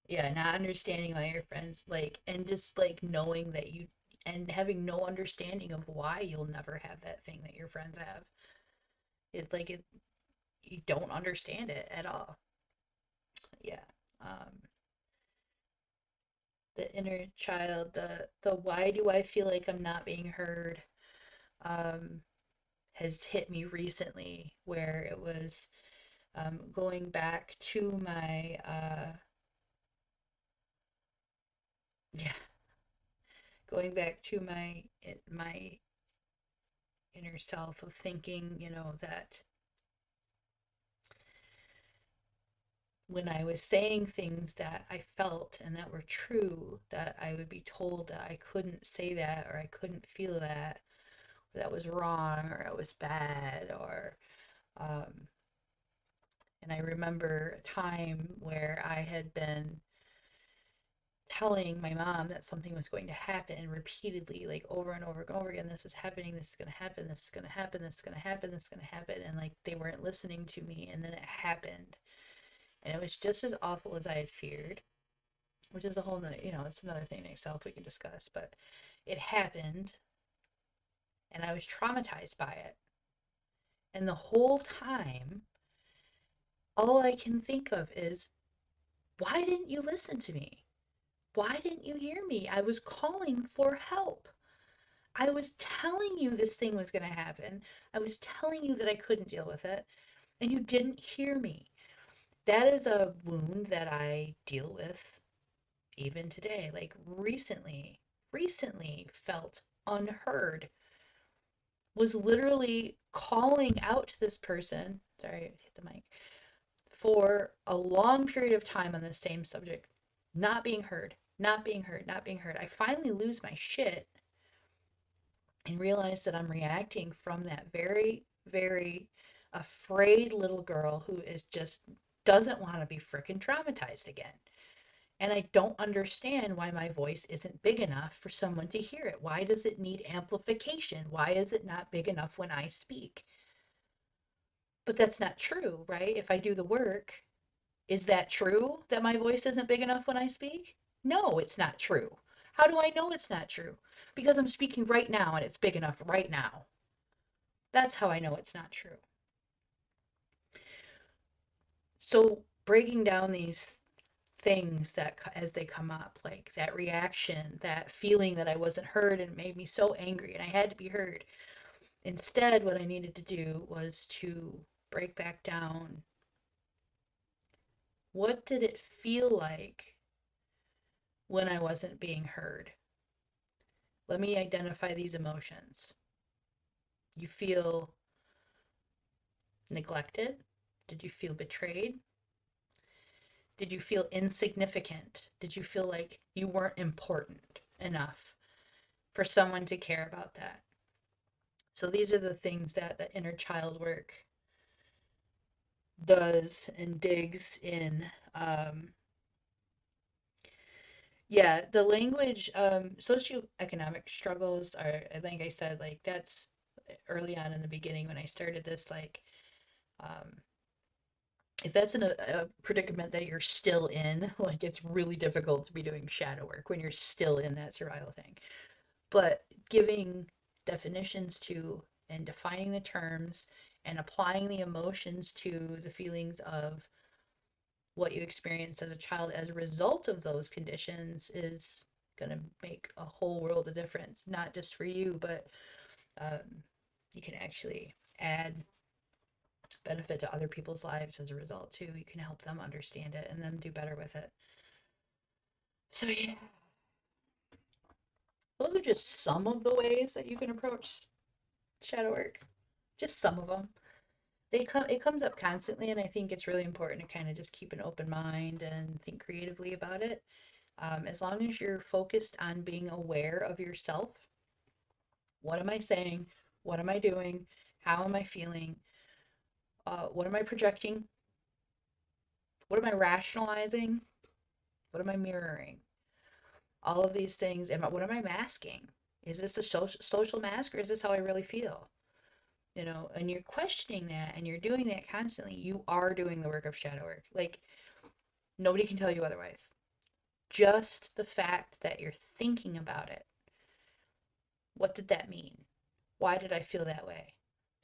Yeah, not understanding why your friends like, and just like knowing that you, and having no understanding of why you'll never have that thing that your friends have. It's like it, you don't understand it at all. Yeah. Um, the inner child, the why do I feel like I'm not being heard, um, has hit me recently, where it was going back to my yeah, going back to my inner self of thinking, you know, that when I was saying things that I felt and that were true, that I would be told that I couldn't say that, or I couldn't feel that, or that was wrong, or it was bad, or um, and I remember a time where I had been telling my mom that something was going to happen repeatedly, like over and over and over again. This is happening, this is going to happen, this is going to happen, this is going to happen, this is going to happen. And like they weren't listening to me. And then it happened. And it was just as awful as I had feared, which is a whole nother, you know, it's another thing in itself we can discuss. But it happened and I was traumatized by it. And the whole time, all I can think of is, why didn't you listen to me? Why didn't you hear me? I was calling for help. I was telling you this thing was going to happen. I was telling you that I couldn't deal with it, and you didn't hear me. That is a wound that I deal with even today. Like recently felt unheard. Was literally calling out to this person. Sorry, I hit the mic. For a long period of time on the same subject, not being heard, not being heard, not being heard. I finally lose my shit and realize that I'm reacting from that very, very afraid little girl who is just doesn't want to be freaking traumatized again. And I don't understand why my voice isn't big enough for someone to hear it. Why does it need amplification? Why is it not big enough when I speak? But that's not true, right? If I do the work, is that true that my voice isn't big enough when I speak? No, it's not true. How do I know it's not true? Because I'm speaking right now and it's big enough right now. That's how I know it's not true. So, breaking down these things that as they come up, like that reaction, that feeling that I wasn't heard, and it made me so angry and I had to be heard. Instead, what I needed to do was to break back down. What did it feel like when I wasn't being heard? Let me identify these emotions. You feel neglected? Did you feel betrayed? Did you feel insignificant? Did you feel like you weren't important enough for someone to care about that? So these are the things that the inner child work does and digs in. Yeah, the language, socioeconomic struggles are, I think I said, like, that's early on in the beginning when I started this, like, um, if that's in a predicament that you're still in, like, it's really difficult to be doing shadow work when you're still in that survival thing. But giving definitions to and defining the terms and applying the emotions to the feelings of what you experienced as a child as a result of those conditions is going to make a whole world of difference, not just for you, but you can actually add benefit to other people's lives as a result too. You can help them understand it and them do better with it. So yeah, those are just some of the ways that you can approach shadow work. Just some of them. It comes up constantly, and I think it's really important to kind of just keep an open mind and think creatively about it. As long as you're focused on being aware of yourself, what am I saying? What am I doing? How am I feeling? What am I projecting? What am I rationalizing? What am I mirroring? All of these things. What am I masking? Is this a social mask, or is this how I really feel? You know, and you're questioning that and you're doing that constantly. You are doing the work of shadow work. Like, nobody can tell you otherwise. Just the fact that you're thinking about it. What did that mean? Why did I feel that way?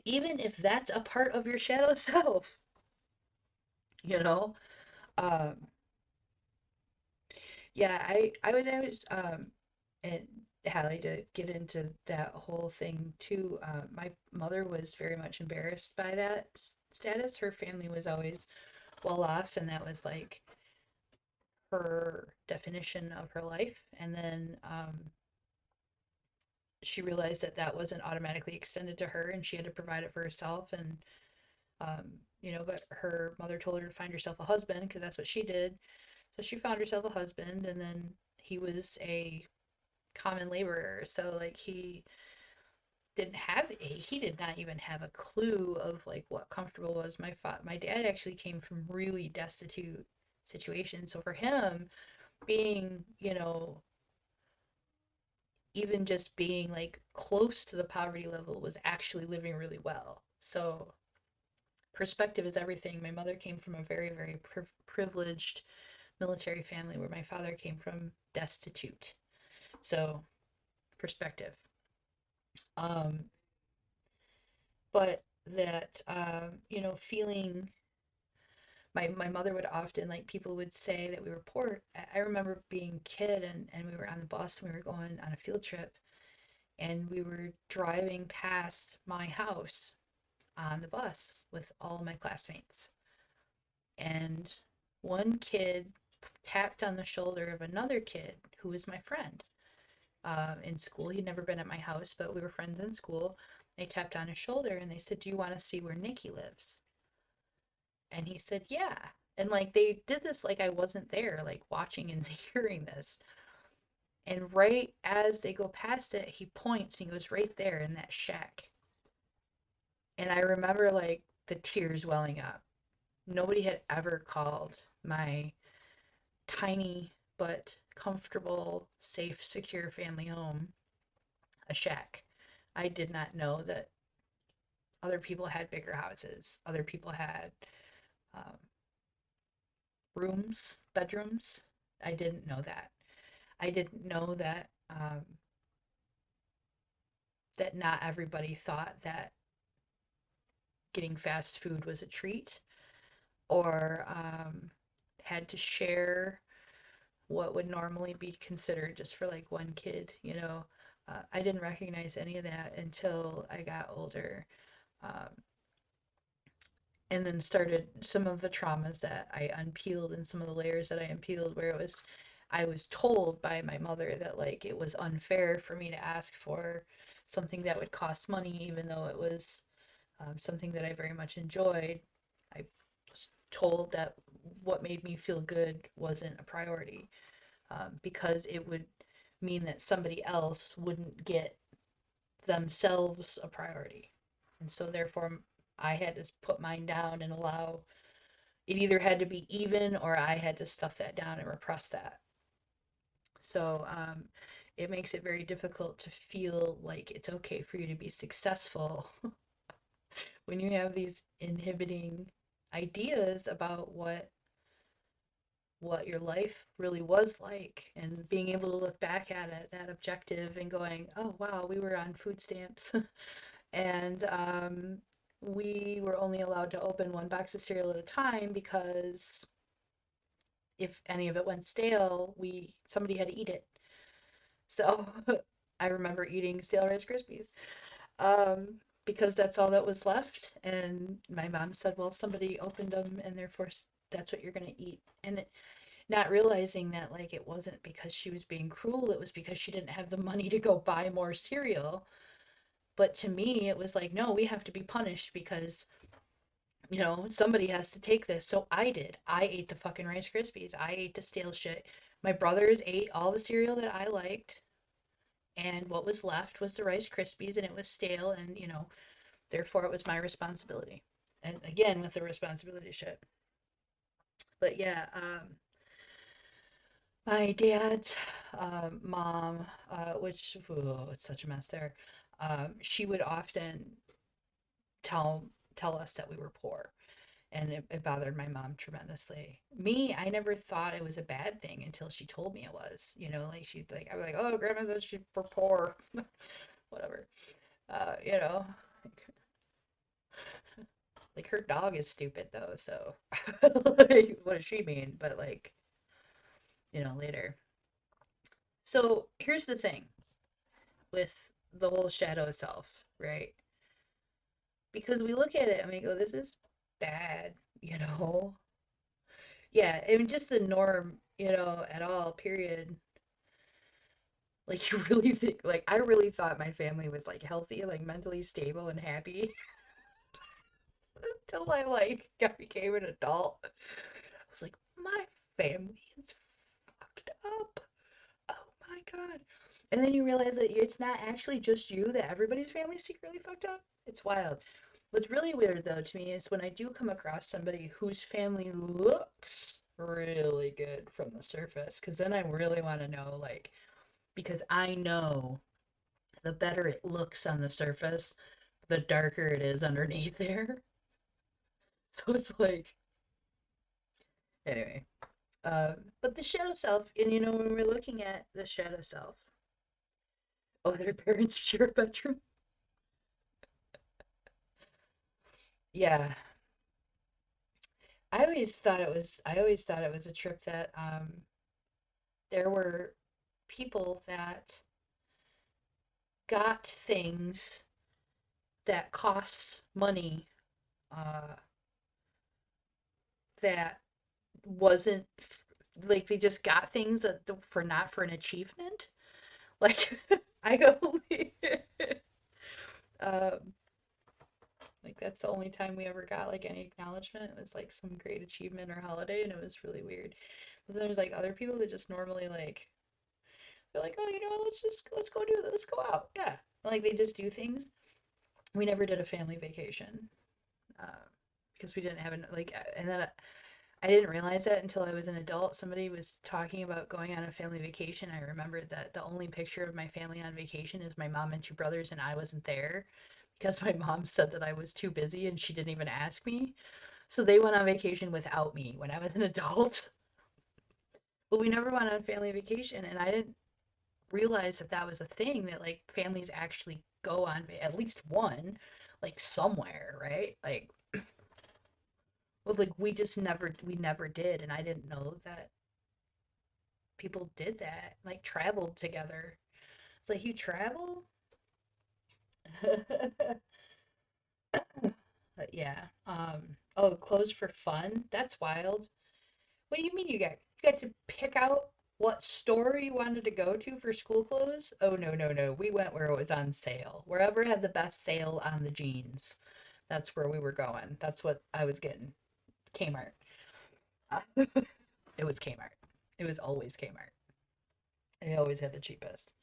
Even if that's a part of your shadow self, you know? Um, yeah, I was and Hallie, to get into that whole thing too, my mother was very much embarrassed by that status. Her family was always well off, and that was like her definition of her life. And then she realized that that wasn't automatically extended to her, and she had to provide it for herself. And you know, but her mother told her to find herself a husband because that's what she did. So she found herself a husband, and then he was a common laborer. So like he did not even have a clue of like what comfortable was. My dad actually came from really destitute situations. So for him, being, you know, even just being like close to the poverty level was actually living really well. So perspective is everything. My mother came from a very, very privileged military family, where my father came from destitute. So perspective. Um, but that you know, feeling, my mother would often, like, people would say that we were poor. I remember being a kid, and we were on the bus and we were going on a field trip, and we were driving past my house on the bus with all my classmates. And one kid tapped on the shoulder of another kid who was my friend in school. He'd never been at my house, but we were friends in school. They tapped on his shoulder and they said, "Do you want to see where Nikki lives?" And he said, "Yeah." And like they did this like I wasn't there, like watching and hearing this. And right as they go past it, he points and he goes, "Right there in that shack." And I remember like the tears welling up. Nobody had ever called my tiny but comfortable, safe, secure family home a shack. I did not know that other people had bigger houses. Other people had um, rooms, bedrooms. I didn't know that. I didn't know that that not everybody thought that getting fast food was a treat, or had to share what would normally be considered just for like one kid, you know. I didn't recognize any of that until I got older. Um, and then started some of the traumas that I unpeeled, and some of the layers that I unpeeled, where I was told by my mother that like it was unfair for me to ask for something that would cost money, even though it was something that I very much enjoyed. I was told that what made me feel good wasn't a priority, because it would mean that somebody else wouldn't get themselves a priority. And so therefore I had to put mine down and allow it, either had to be even, or I had to stuff that down and repress that. So it makes it very difficult to feel like it's okay for you to be successful when you have these inhibiting ideas about what your life really was like, and being able to look back at it, that objective, and going, oh wow, we were on food stamps and we were only allowed to open one box of cereal at a time, because if any of it went stale, we somebody had to eat it. So I remember eating stale Rice Krispies, because that's all that was left. And my mom said, well, somebody opened them, and therefore that's what you're going to eat. And not realizing that like it wasn't because she was being cruel, it was because she didn't have the money to go buy more cereal. But to me, it was like, no, we have to be punished because, you know, somebody has to take this. So I did. I ate the fucking Rice Krispies. I ate the stale shit. My brothers ate all the cereal that I liked, and what was left was the Rice Krispies, and it was stale, and, you know, therefore it was my responsibility. And again, with the responsibility shit. But yeah, my dad's mom, which it's such a mess there. She would often tell tell us that we were poor, and it bothered my mom tremendously. Me, I never thought it was a bad thing until she told me it was. You know, like she'd like, I'd be like, "Oh, grandma said she's poor," whatever. You know, like her dog is stupid though, so like, what does she mean? But like, later. So here's the thing with the whole shadow self, right? Because we look at it and we go, "This is bad," you know. Yeah, I mean, just the norm, at all, period. Like, you really think, like, I really thought my family was, like, healthy, like, mentally stable and happy until I, like, became an adult. I was like, my family is fucked up. Oh my God. And then you realize that it's not actually just you, that everybody's family is secretly fucked up. It's wild. What's really weird, though, to me is when I do come across somebody whose family looks really good from the surface, because then I really want to know, like, because I know the better it looks on the surface, the darker it is underneath there. So it's like, anyway. But the shadow self, and when we're looking at the shadow self, oh, their parents share a bedroom. Yeah, I always thought it was a trip that there were people that got things that cost money, uh, that wasn't like they just got things that for not for an achievement. Like I only um like that's the only time we ever got like any acknowledgement. It was like some great achievement or holiday, and it was really weird. But then there's like other people that just normally like they're like, oh, let's go out, yeah. Like they just do things. We never did a family vacation, uh, because we didn't have and then I didn't realize that until I was an adult. Somebody was talking about going on a family vacation. I remembered that the only picture of my family on vacation is my mom and two brothers, and I wasn't there because my mom said that I was too busy and she didn't even ask me. So they went on vacation without me when I was an adult. But we never went on family vacation, and I didn't realize that that was a thing that like families actually go on at least one, like somewhere, right? Like, well, like we never did, and I didn't know that people did that, like traveled together. It's like you travel. But yeah. Oh, clothes for fun. That's wild. What do you mean you got to pick out what store you wanted to go to for school clothes? Oh no, no, no. We went where it was on sale. Wherever had the best sale on the jeans. That's where we were going. That's what I was getting. Kmart. It was Kmart. It was always Kmart. They always had the cheapest.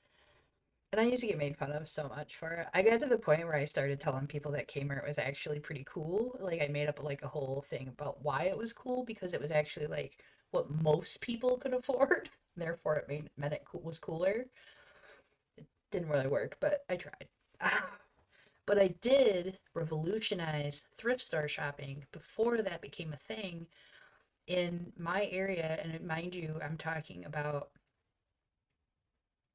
And I used to get made fun of so much for it. I got to the point where I started telling people that Kmart was actually pretty cool. Like I made up like a whole thing about why it was cool because it was actually like what most people could afford. Therefore, it meant it was cooler. Didn't really work, but I tried. But I did revolutionize thrift store shopping before that became a thing in my area. And mind you, I'm talking about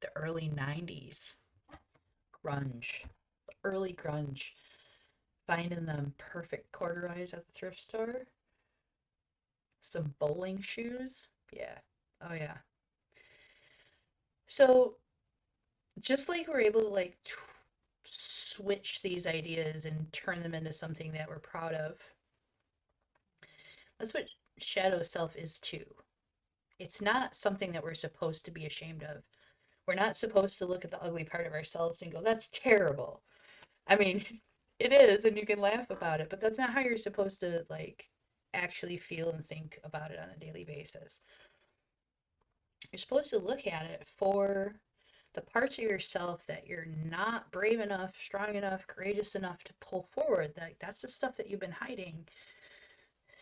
the early 90s. Grunge, early grunge, finding them perfect corduroys at the thrift store, some bowling shoes. Yeah. Oh yeah. So just like we're able to like switch these ideas and turn them into something that we're proud of, that's what shadow self is too. It's not something that we're supposed to be ashamed of. We're not supposed to look at the ugly part of ourselves and go, that's terrible. I mean, it is, and you can laugh about it, but that's not how you're supposed to like actually feel and think about it on a daily basis. You're supposed to look at it for the parts of yourself that you're not brave enough, strong enough, courageous enough to pull forward. Like that's the stuff that you've been hiding.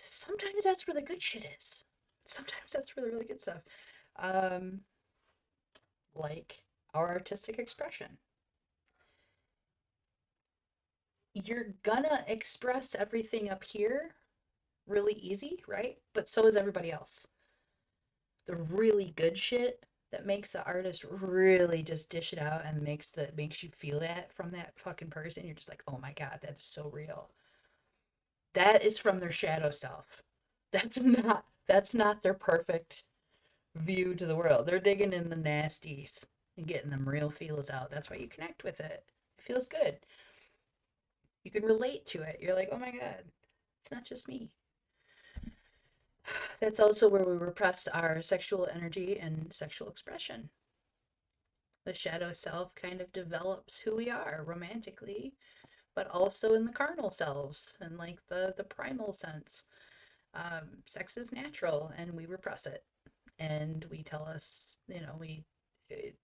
sometimes that's where the good shit is. Sometimes that's where the really good stuff. Um, like our artistic expression. You're gonna express everything up here really easy, right? But so is everybody else. The really good shit that makes the artist really just dish it out and makes you feel that from that fucking person. You're just like, oh my god, that is so real. That is from their shadow self. That's not their perfect view to the world. They're digging in the nasties and getting them real feels out. That's why you connect with it. It feels good. You can relate to it. You're like, oh my god, it's not just me. That's also where we repress our sexual energy and sexual expression. The shadow self kind of develops who we are romantically, but also in the carnal selves and like the primal sense. Sex is natural and we repress it. And we tell us, we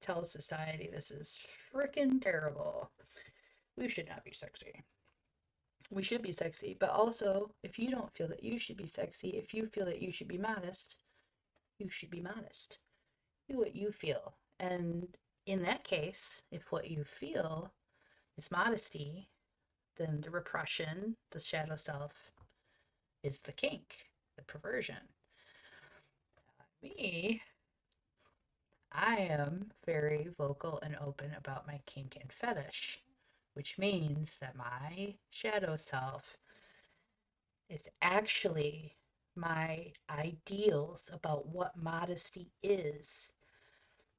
tell society this is freaking terrible. We should not be sexy. We should be sexy, but also, if you don't feel that you should be sexy, if you feel that you should be modest, you should be modest. Do what you feel. And in that case, if what you feel is modesty, then the repression, the shadow self, is the kink, the perversion. Me, I am very vocal and open about my kink and fetish, which means that my shadow self is actually my ideals about what modesty is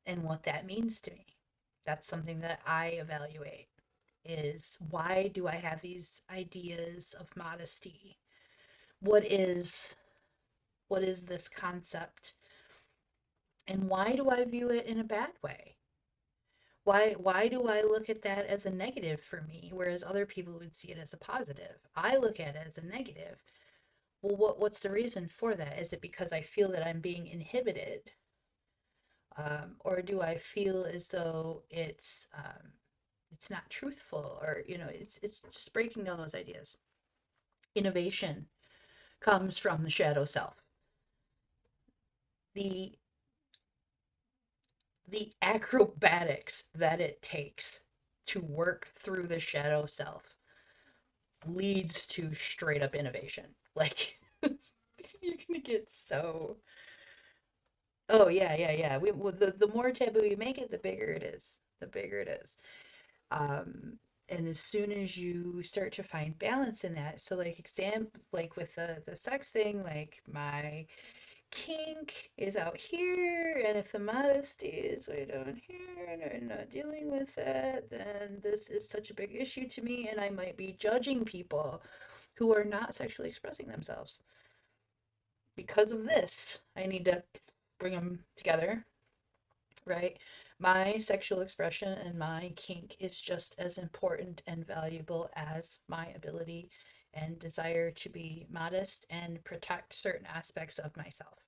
and what that means to me. That's something that I evaluate is why do I have these ideas of modesty? What is this concept? And why do I view it in a bad way? Why do I look at that as a negative for me, whereas other people would see it as a positive? I look at it as a negative. Well, what's the reason for that? Is it because I feel that I'm being inhibited? Or do I feel as though it's not truthful, or it's just breaking down those ideas. Innovation comes from the shadow self. The acrobatics that it takes to work through the shadow self leads to straight up innovation. Like you're gonna get so. Oh yeah. The more taboo you make it, the bigger it is. The bigger it is. And as soon as you start to find balance in that, so like with the sex thing, like my kink is out here, and if the modesty is way down here and I'm not dealing with that, then this is such a big issue to me, and I might be judging people who are not sexually expressing themselves. Because of this, I need to bring them together, right? My sexual expression and my kink is just as important and valuable as my ability and desire to be modest and protect certain aspects of myself.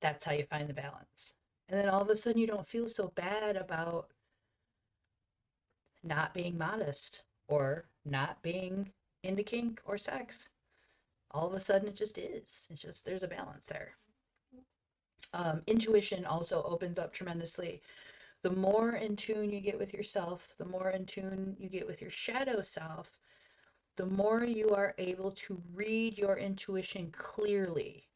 That's how you find the balance. And then all of a sudden, you don't feel so bad about not being modest or not being into kink or sex. All of a sudden, it just is. It's just there's a balance there. Intuition also opens up tremendously. The more in tune you get with yourself, the more in tune you get with your shadow self, the more you are able to read your intuition clearly,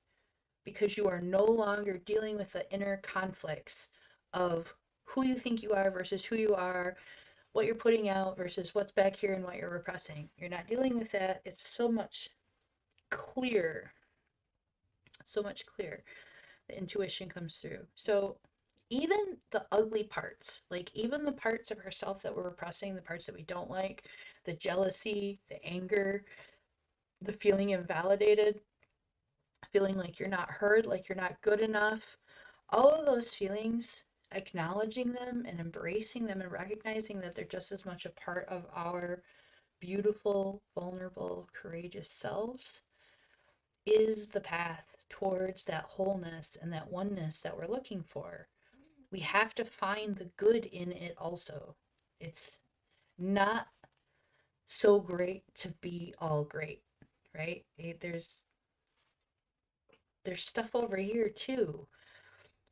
because you are no longer dealing with the inner conflicts of who you think you are versus who you are, what you're putting out versus what's back here and what you're repressing. You're not dealing with that. It's so much clearer. So much clearer. The intuition comes through. So even the ugly parts, like even the parts of ourselves that we're repressing, the parts that we don't like, the jealousy, the anger, the feeling invalidated, feeling like you're not heard, like you're not good enough, all of those feelings, acknowledging them and embracing them and recognizing that they're just as much a part of our beautiful, vulnerable, courageous selves is the path towards that wholeness and that oneness that we're looking for. We have to find the good in it also. It's not so great to be all great, right? There's there's stuff over here too.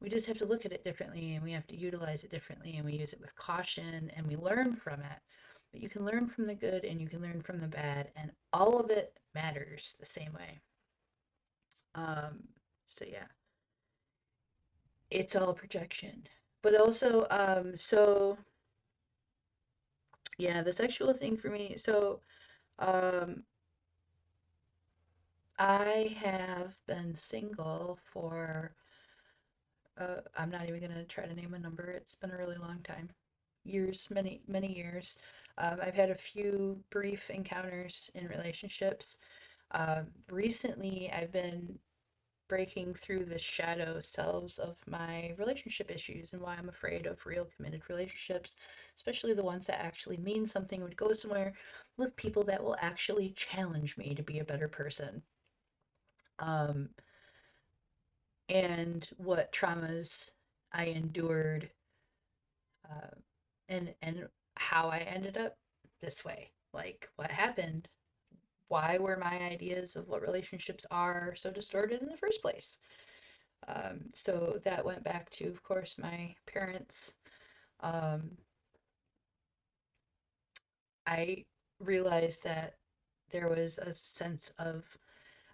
We just have to look at it differently, and we have to utilize it differently, and we use it with caution, and we learn from it. But you can learn from the good and you can learn from the bad, and all of it matters the same way. So yeah, it's all projection. But also, so yeah, the sexual thing for me. So, um, I have been single for, I'm not even gonna try to name a number. It's been a really long time. Years, many, many years. I've had a few brief encounters in relationships. Recently, I've been breaking through the shadow selves of my relationship issues and why I'm afraid of real committed relationships, especially the ones that actually mean something, would go somewhere with people that will actually challenge me to be a better person. Um, and what traumas I endured, uh, and how I ended up this way. Like what happened? Why were my ideas of what relationships are so distorted in the first place? So that went back to, of course, my parents. Um, I realized that there was a sense of,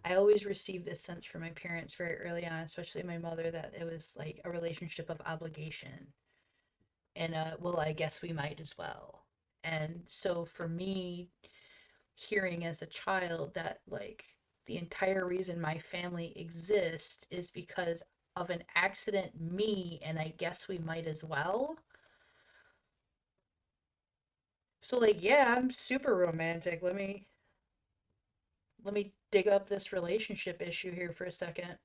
I always received this sense from my parents very early on, especially my mother, that it was like a relationship of obligation. And, well, I guess we might as well. And so for me, hearing as a child that, like, the entire reason my family exists is because of an accident, me, and I guess we might as well. So, like, yeah, I'm super romantic. Let me dig up this relationship issue here for a second.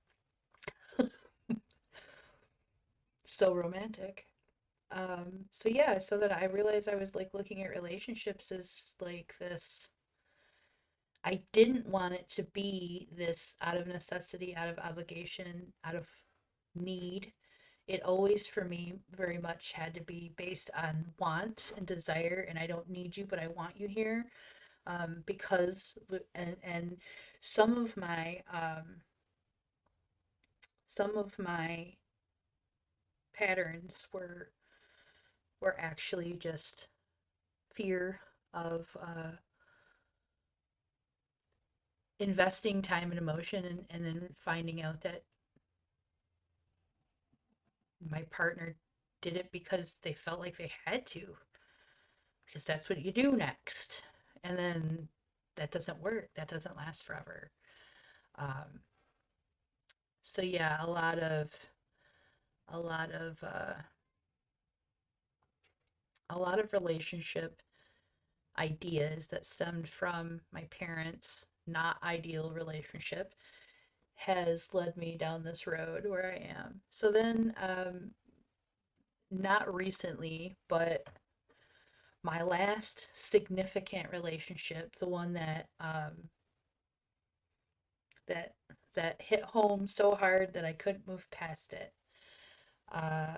So romantic. So yeah, so that I realized I was like looking at relationships as like this, I didn't want it to be this out of necessity, out of obligation, out of need. It always for me very much had to be based on want and desire, and I don't need you, but I want you here. Because and some of my some of my patterns were actually just fear of investing time and emotion, and then finding out that my partner did it because they felt like they had to, because that's what you do next. And then that doesn't work. That doesn't last forever. Um, so yeah, a lot of a lot of relationship ideas that stemmed from my parents' not ideal relationship has led me down this road where I am. So then, not recently, but my last significant relationship, the one that that that hit home so hard that I couldn't move past it. Uh,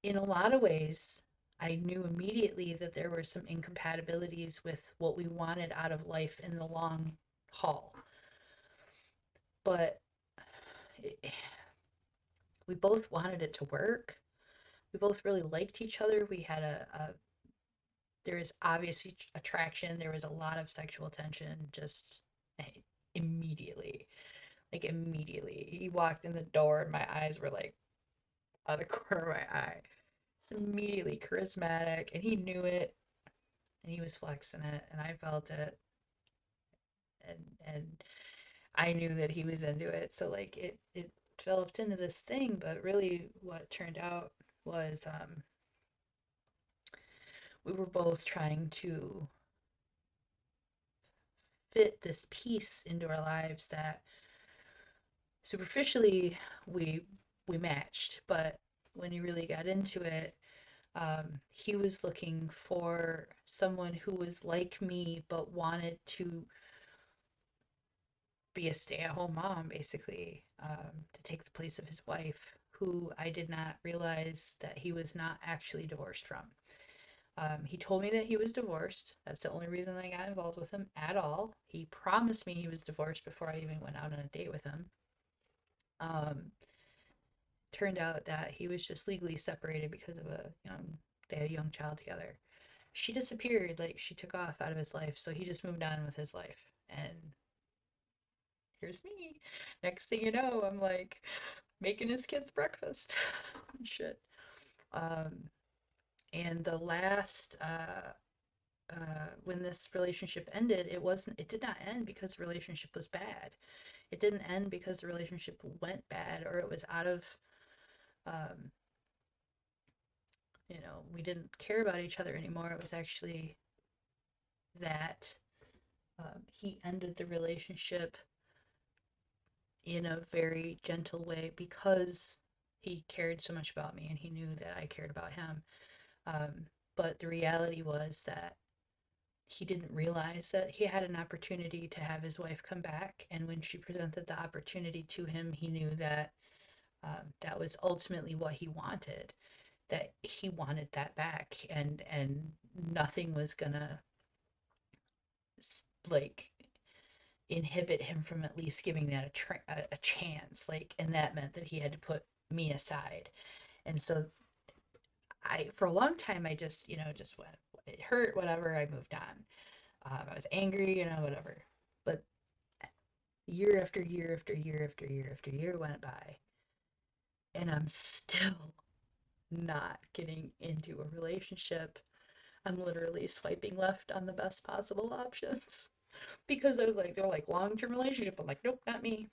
in a lot of ways, I knew immediately that there were some incompatibilities with what we wanted out of life in the long haul. But it, we both wanted it to work. We both really liked each other. We had there was obviously attraction. There was a lot of sexual tension just immediately. Like immediately. He walked in the door and my eyes were like out of the corner of my eye. It's immediately charismatic, and he knew it, and he was flexing it, and I felt it, and I knew that he was into it. So like it developed into this thing, but really what turned out was we were both trying to fit this piece into our lives that superficially we we matched, but when you really got into it, he was looking for someone who was like me but wanted to be a stay-at-home mom, basically, to take the place of his wife, who I did not realize that he was not actually divorced from. He told me that he was divorced. That's the only reason I got involved with him at all. He promised me he was divorced before I even went out on a date with him. Turned out that he was just legally separated because of they had a young child together. She disappeared, like she took off out of his life, so he just moved on with his life. And here's me. Next thing you know, I'm like making his kids breakfast. Shit. Um, and the last when this relationship ended, it did not end because the relationship was bad. It didn't end because the relationship went bad or it was out of um, we didn't care about each other anymore. It was actually that he ended the relationship in a very gentle way because he cared so much about me and he knew that I cared about him. But the reality was that he didn't realize that he had an opportunity to have his wife come back. And when she presented the opportunity to him, he knew that that was ultimately what he wanted, that he wanted that back, and nothing was gonna like inhibit him from at least giving that a chance, like, and that meant that he had to put me aside. And so I for a long time I just went, it hurt, whatever, I moved on. I was angry, whatever. But year after year after year after year after year went by, and I'm still not getting into a relationship. I'm literally swiping left on the best possible options because they're like long-term relationship. I'm like, nope, not me.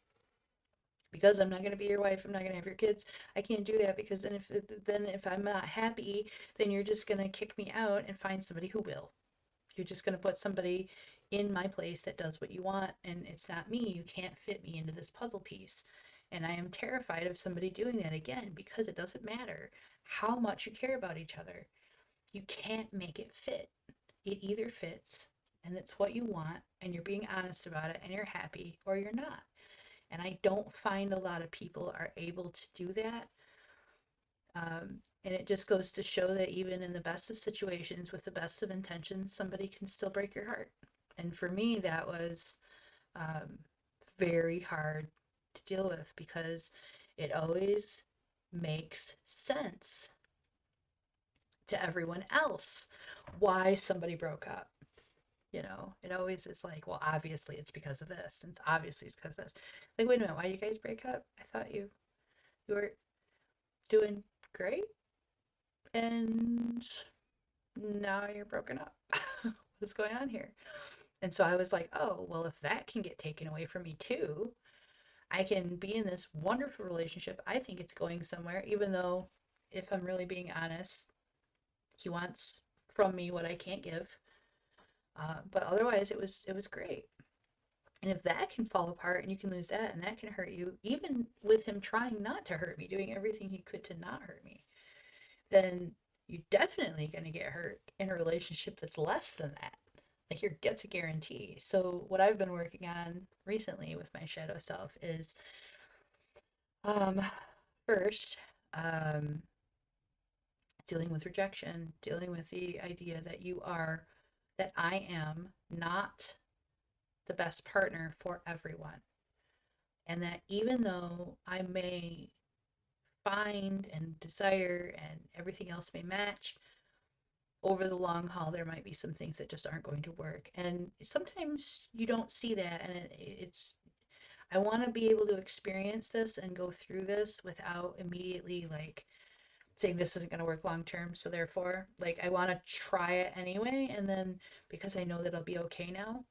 Because I'm not going to be your wife, I'm not going to have your kids. I can't do that because then if I'm not happy, then you're just going to kick me out and find somebody who will. You're just going to put somebody in my place that does what you want, and it's not me. You can't fit me into this puzzle piece. And I am terrified of somebody doing that again because it doesn't matter how much you care about each other. You can't make it fit. It either fits and it's what you want and you're being honest about it and you're happy, or you're not. And I don't find a lot of people are able to do that. And it just goes to show that even in the best of situations, with the best of intentions, somebody can still break your heart. And for me, that was um, very hard to deal with because it always makes sense to everyone else why somebody broke up. It always is like, well, obviously it's because of this, and it's obviously it's because of this. Like, wait a minute, why did you guys break up? I thought you were doing great, and now you're broken up. What's going on here? And so I was like, oh, well, if that can get taken away from me too, I can be in this wonderful relationship. I think it's going somewhere, even though, if I'm really being honest, he wants from me what I can't give. But otherwise, it was great. And if that can fall apart and you can lose that and that can hurt you, even with him trying not to hurt me, doing everything he could to not hurt me, then you're definitely going to get hurt in a relationship that's less than that. Like, gets a guarantee. So what I've been working on recently with my shadow self is um first dealing with rejection, dealing with the idea that I am not the best partner for everyone. And that even though I may find and desire and everything else may match, over the long haul, there might be some things that just aren't going to work. And sometimes you don't see that. And I want to be able to experience this and go through this without immediately like saying this isn't going to work long term. So therefore, like, I want to try it anyway. And then because I know that I'll be okay now,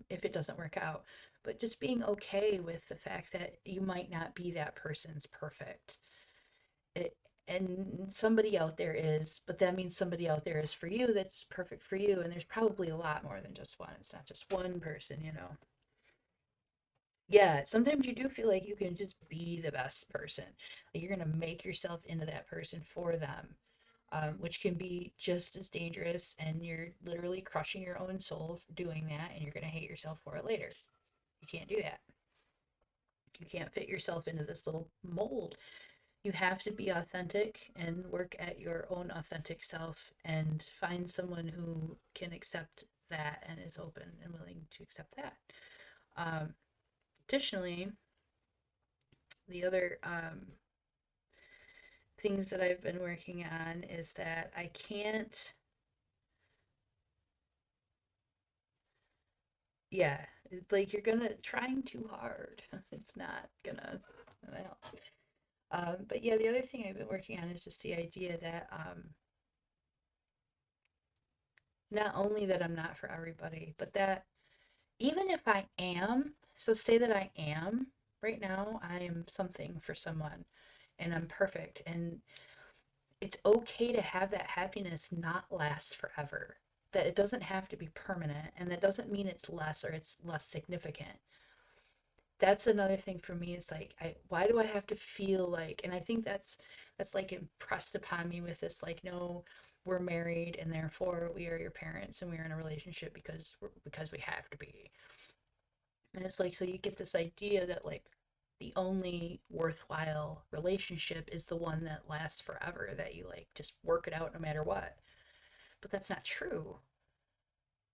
if it doesn't work out. But just being okay with the fact that you might not be that person's perfect. It, and somebody out there is, but that means somebody out there is for you that's perfect for you. And there's probably a lot more than just one. It's not just one person. Yeah, sometimes you do feel like you can just be the best person. Like, you're going to make yourself into that person for them, which can be just as dangerous. And you're literally crushing your own soul for doing that. And you're going to hate yourself for it later. You can't do that. You can't fit yourself into this little mold. You have to be authentic and work at your own authentic self and find someone who can accept that and is open and willing to accept that. Additionally, the other things that I've been working on is that I can't, yeah, like you're trying too hard. It's not gonna help. But yeah, the other thing I've been working on is just the idea that not only that I'm not for everybody, but that even if I am, so say that I am, right now, I am something for someone and I'm perfect. And it's okay to have that happiness not last forever. That it doesn't have to be permanent. And that doesn't mean it's less or it's less significant. That's another thing for me. It's like, why do I have to feel like, and I think that's like impressed upon me with this, like, no, we're married and therefore we are your parents and we're in a relationship because we have to be. And it's like, so you get this idea that like the only worthwhile relationship is the one that lasts forever, that you like just work it out no matter what. But that's not true.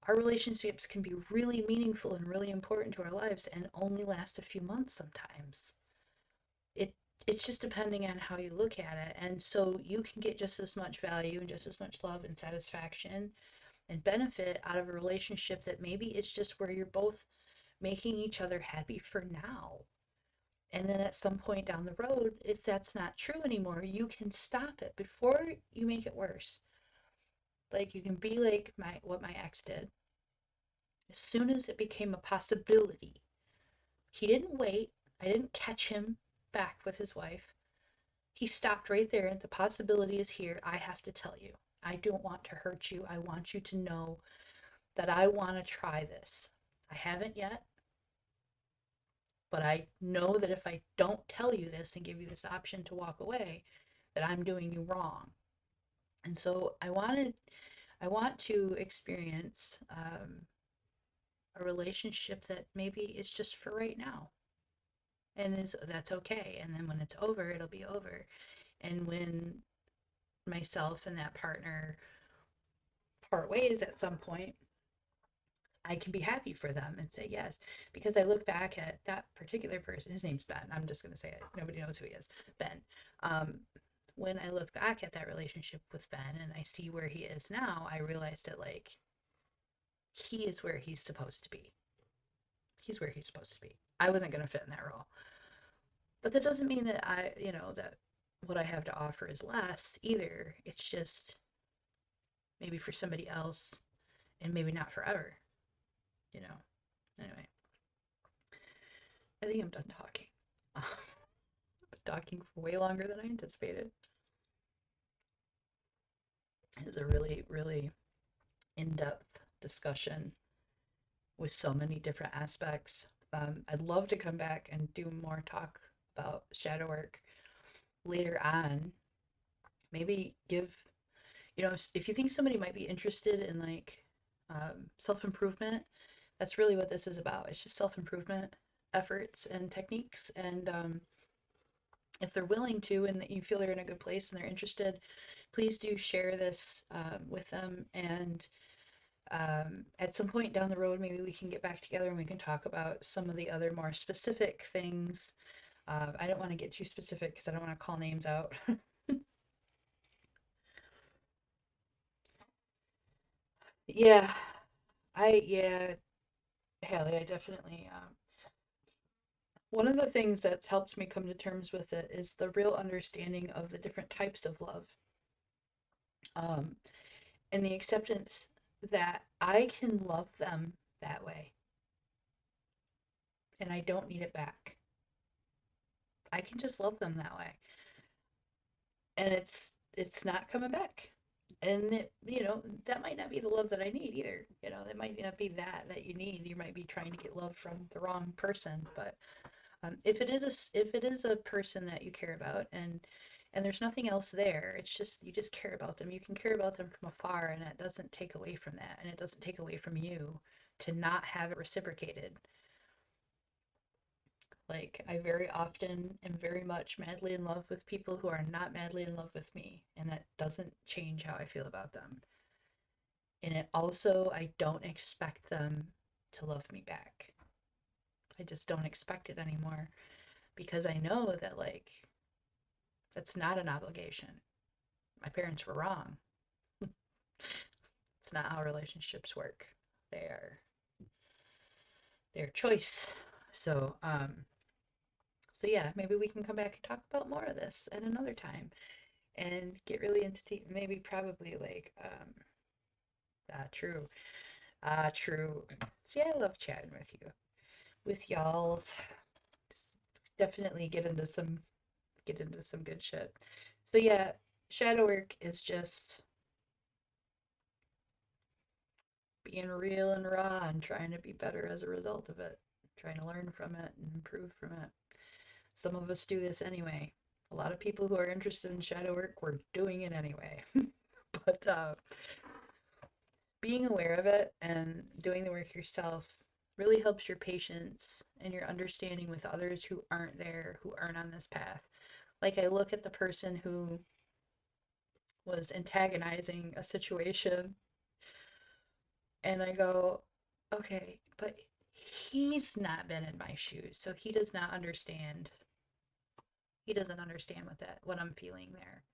Our relationships can be really meaningful and really important to our lives and only last a few months sometimes. It it's just depending on how you look at it. And so you can get just as much value and just as much love and satisfaction and benefit out of a relationship that maybe it's just where you're both making each other happy for now. And then at some point down the road, if that's not true anymore, you can stop it before you make it worse. Like you can be like what my ex did. As soon as it became a possibility, he didn't wait. I didn't catch him back with his wife. He stopped right there, and the possibility is here. I have to tell you. I don't want to hurt you. I want you to know that I want to try this. I haven't yet, but I know that if I don't tell you this and give you this option to walk away, that I'm doing you wrong. And so I want to experience a relationship that maybe is just for right now, and that's okay. And then when it's over, it'll be over. And when myself and that partner part ways at some point, I can be happy for them and say yes, because I look back at that particular person. His name's Ben. I'm just going to say it. Nobody knows who he is. Ben. When I look back at that relationship with Ben and I see where he is now, I realized that like he is where he's supposed to be. He's where he's supposed to be. I wasn't going to fit in that role. But that doesn't mean that that what I have to offer is less either. It's just maybe for somebody else and maybe not forever. Anyway, I think I'm done talking. Talking for way longer than I anticipated. It was a really, really in-depth discussion with so many different aspects. I'd love to come back and do more talk about shadow work later on. Maybe give, if you think somebody might be interested in like self-improvement, that's really what this is about. It's just self-improvement efforts and techniques. And if they're willing to and you feel they're in a good place and they're interested, please do share this with them. And at some point down the road, maybe we can get back together and we can talk about some of the other more specific things. I don't want to get too specific because I don't want to call names out. Yeah, Haley, I definitely, one of the things that's helped me come to terms with it is the real understanding of the different types of love. And the acceptance that I can love them that way. And I don't need it back. I can just love them that way. And it's not coming back. And that might not be the love that I need either. That might not be that you need. You might be trying to get love from the wrong person. But if it is a person that you care about and there's nothing else there, it's just you just care about them. You can care about them from afar, and it doesn't take away from that, and it doesn't take away from you to not have it reciprocated. Like, I very often am very much madly in love with people who are not madly in love with me, and that doesn't change how I feel about them. And it also, I don't expect them to love me back. I just don't expect it anymore because I know that, like, that's not an obligation. My parents were wrong. It's not how relationships work. They are their choice. So, so yeah, maybe we can come back and talk about more of this at another time and get really into maybe probably like true. True. See, I love chatting with you. With y'all's. Definitely get into some good shit. So yeah, shadow work is just being real and raw and trying to be better as a result of it. Trying to learn from it and improve from it. Some of us do this anyway. A lot of people who are interested in shadow work were doing it anyway. But being aware of it and doing the work yourself really helps your patience and your understanding with others who aren't there, who aren't on this path. Like, I look at the person who was antagonizing a situation and I go, okay, but he's not been in my shoes, so he does not understand. He doesn't understand what I'm feeling there.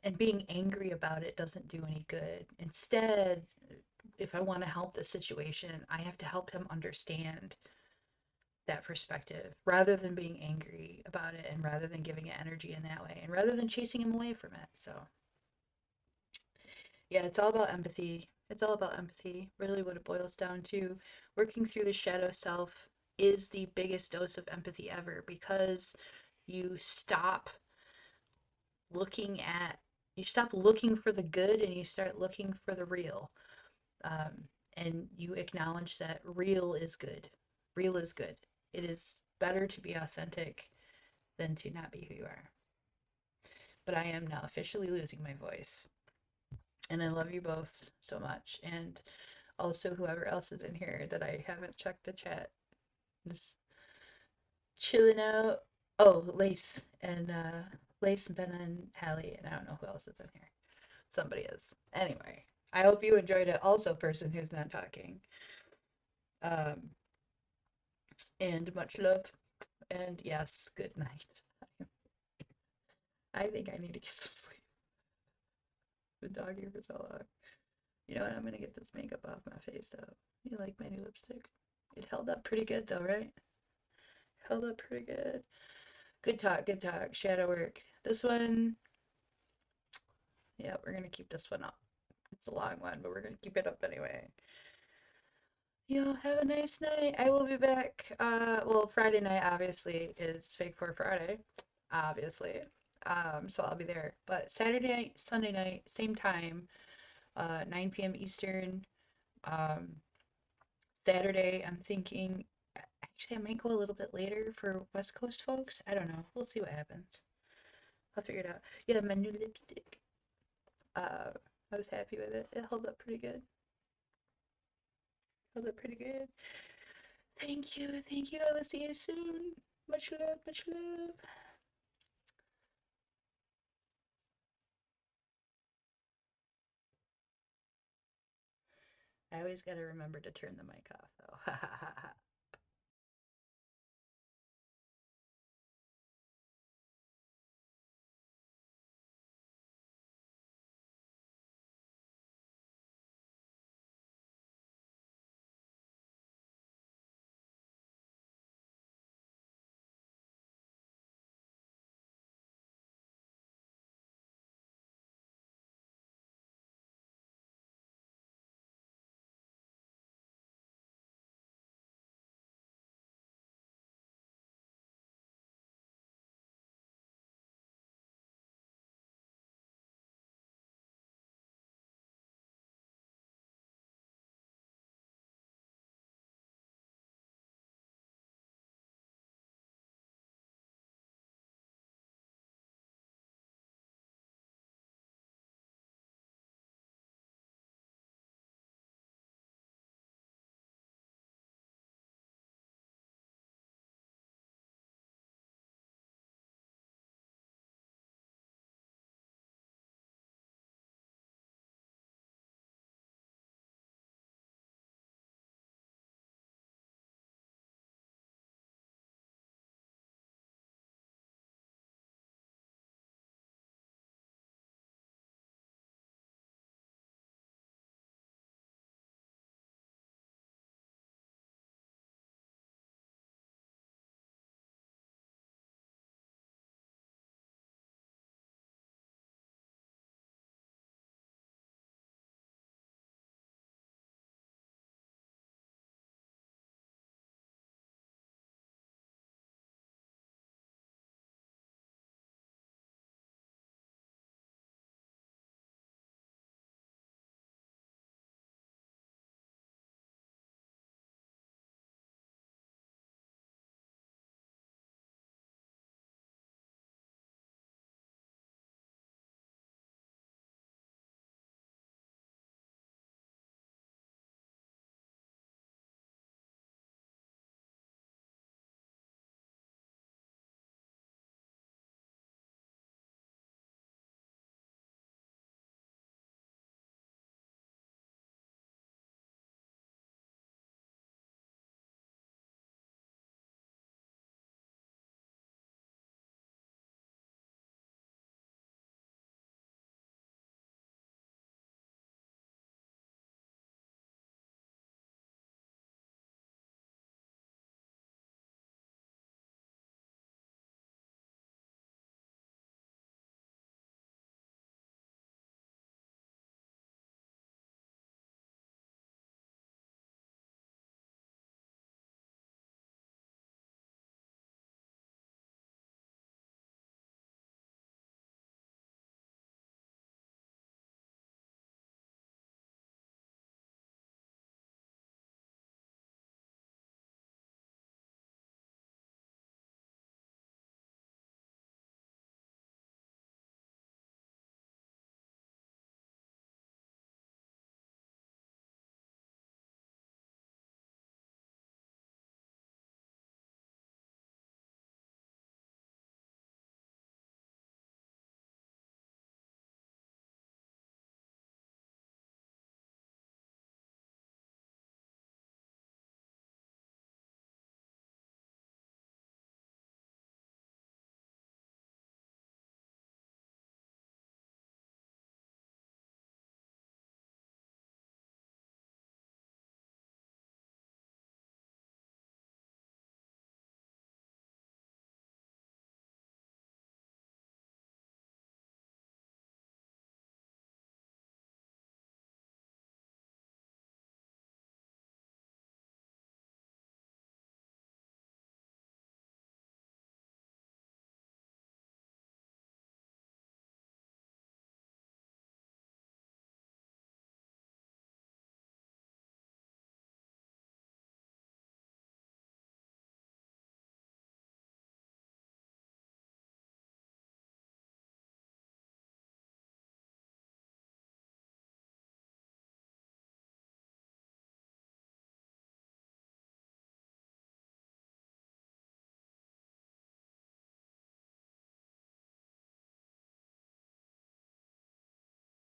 And being angry about it doesn't do any good. Instead, if I want to help the situation, I have to help him understand that perspective rather than being angry about it and rather than giving it energy in that way and rather than chasing him away from it. So, yeah, it's all about empathy. It's all about empathy. Really, what it boils down to, working through the shadow self is the biggest dose of empathy ever because you stop looking at you stop looking for the good and you start looking for the real, and you acknowledge that real is good. Real is good. It is better to be authentic than to not be who you are. But I am now officially losing my voice, and I love you both so much, and also whoever else is in here that I haven't checked the chat. Just chilling out. Oh, Lace and Benna and Hallie, and I don't know who else is in here. Somebody is. Anyway, I hope you enjoyed it. Also, person who's not talking. Um, and much love. And yes, good night. I think I need to get some sleep. Been talking for so long. You know what? I'm gonna get this makeup off my face though. You like my new lipstick? It held up pretty good though, right? Held up pretty good. Good talk, good talk. Shadow work. This one, yeah, we're gonna keep this one up. It's a long one, but we're gonna keep it up anyway. Y'all have a nice night. I will be back. Well, Friday night obviously is Fake for Friday, obviously. So I'll be there. But Saturday night, Sunday night, same time, 9 p.m. Eastern. Um, Saturday, I'm thinking, actually, I might go a little bit later for West Coast folks. I don't know. We'll see what happens. I'll figure it out. Yeah, my new lipstick. I was happy with it. It held up pretty good. Held up pretty good. Thank you, thank you. I will see you soon. Much love, much love. I always gotta remember to turn the mic off, though.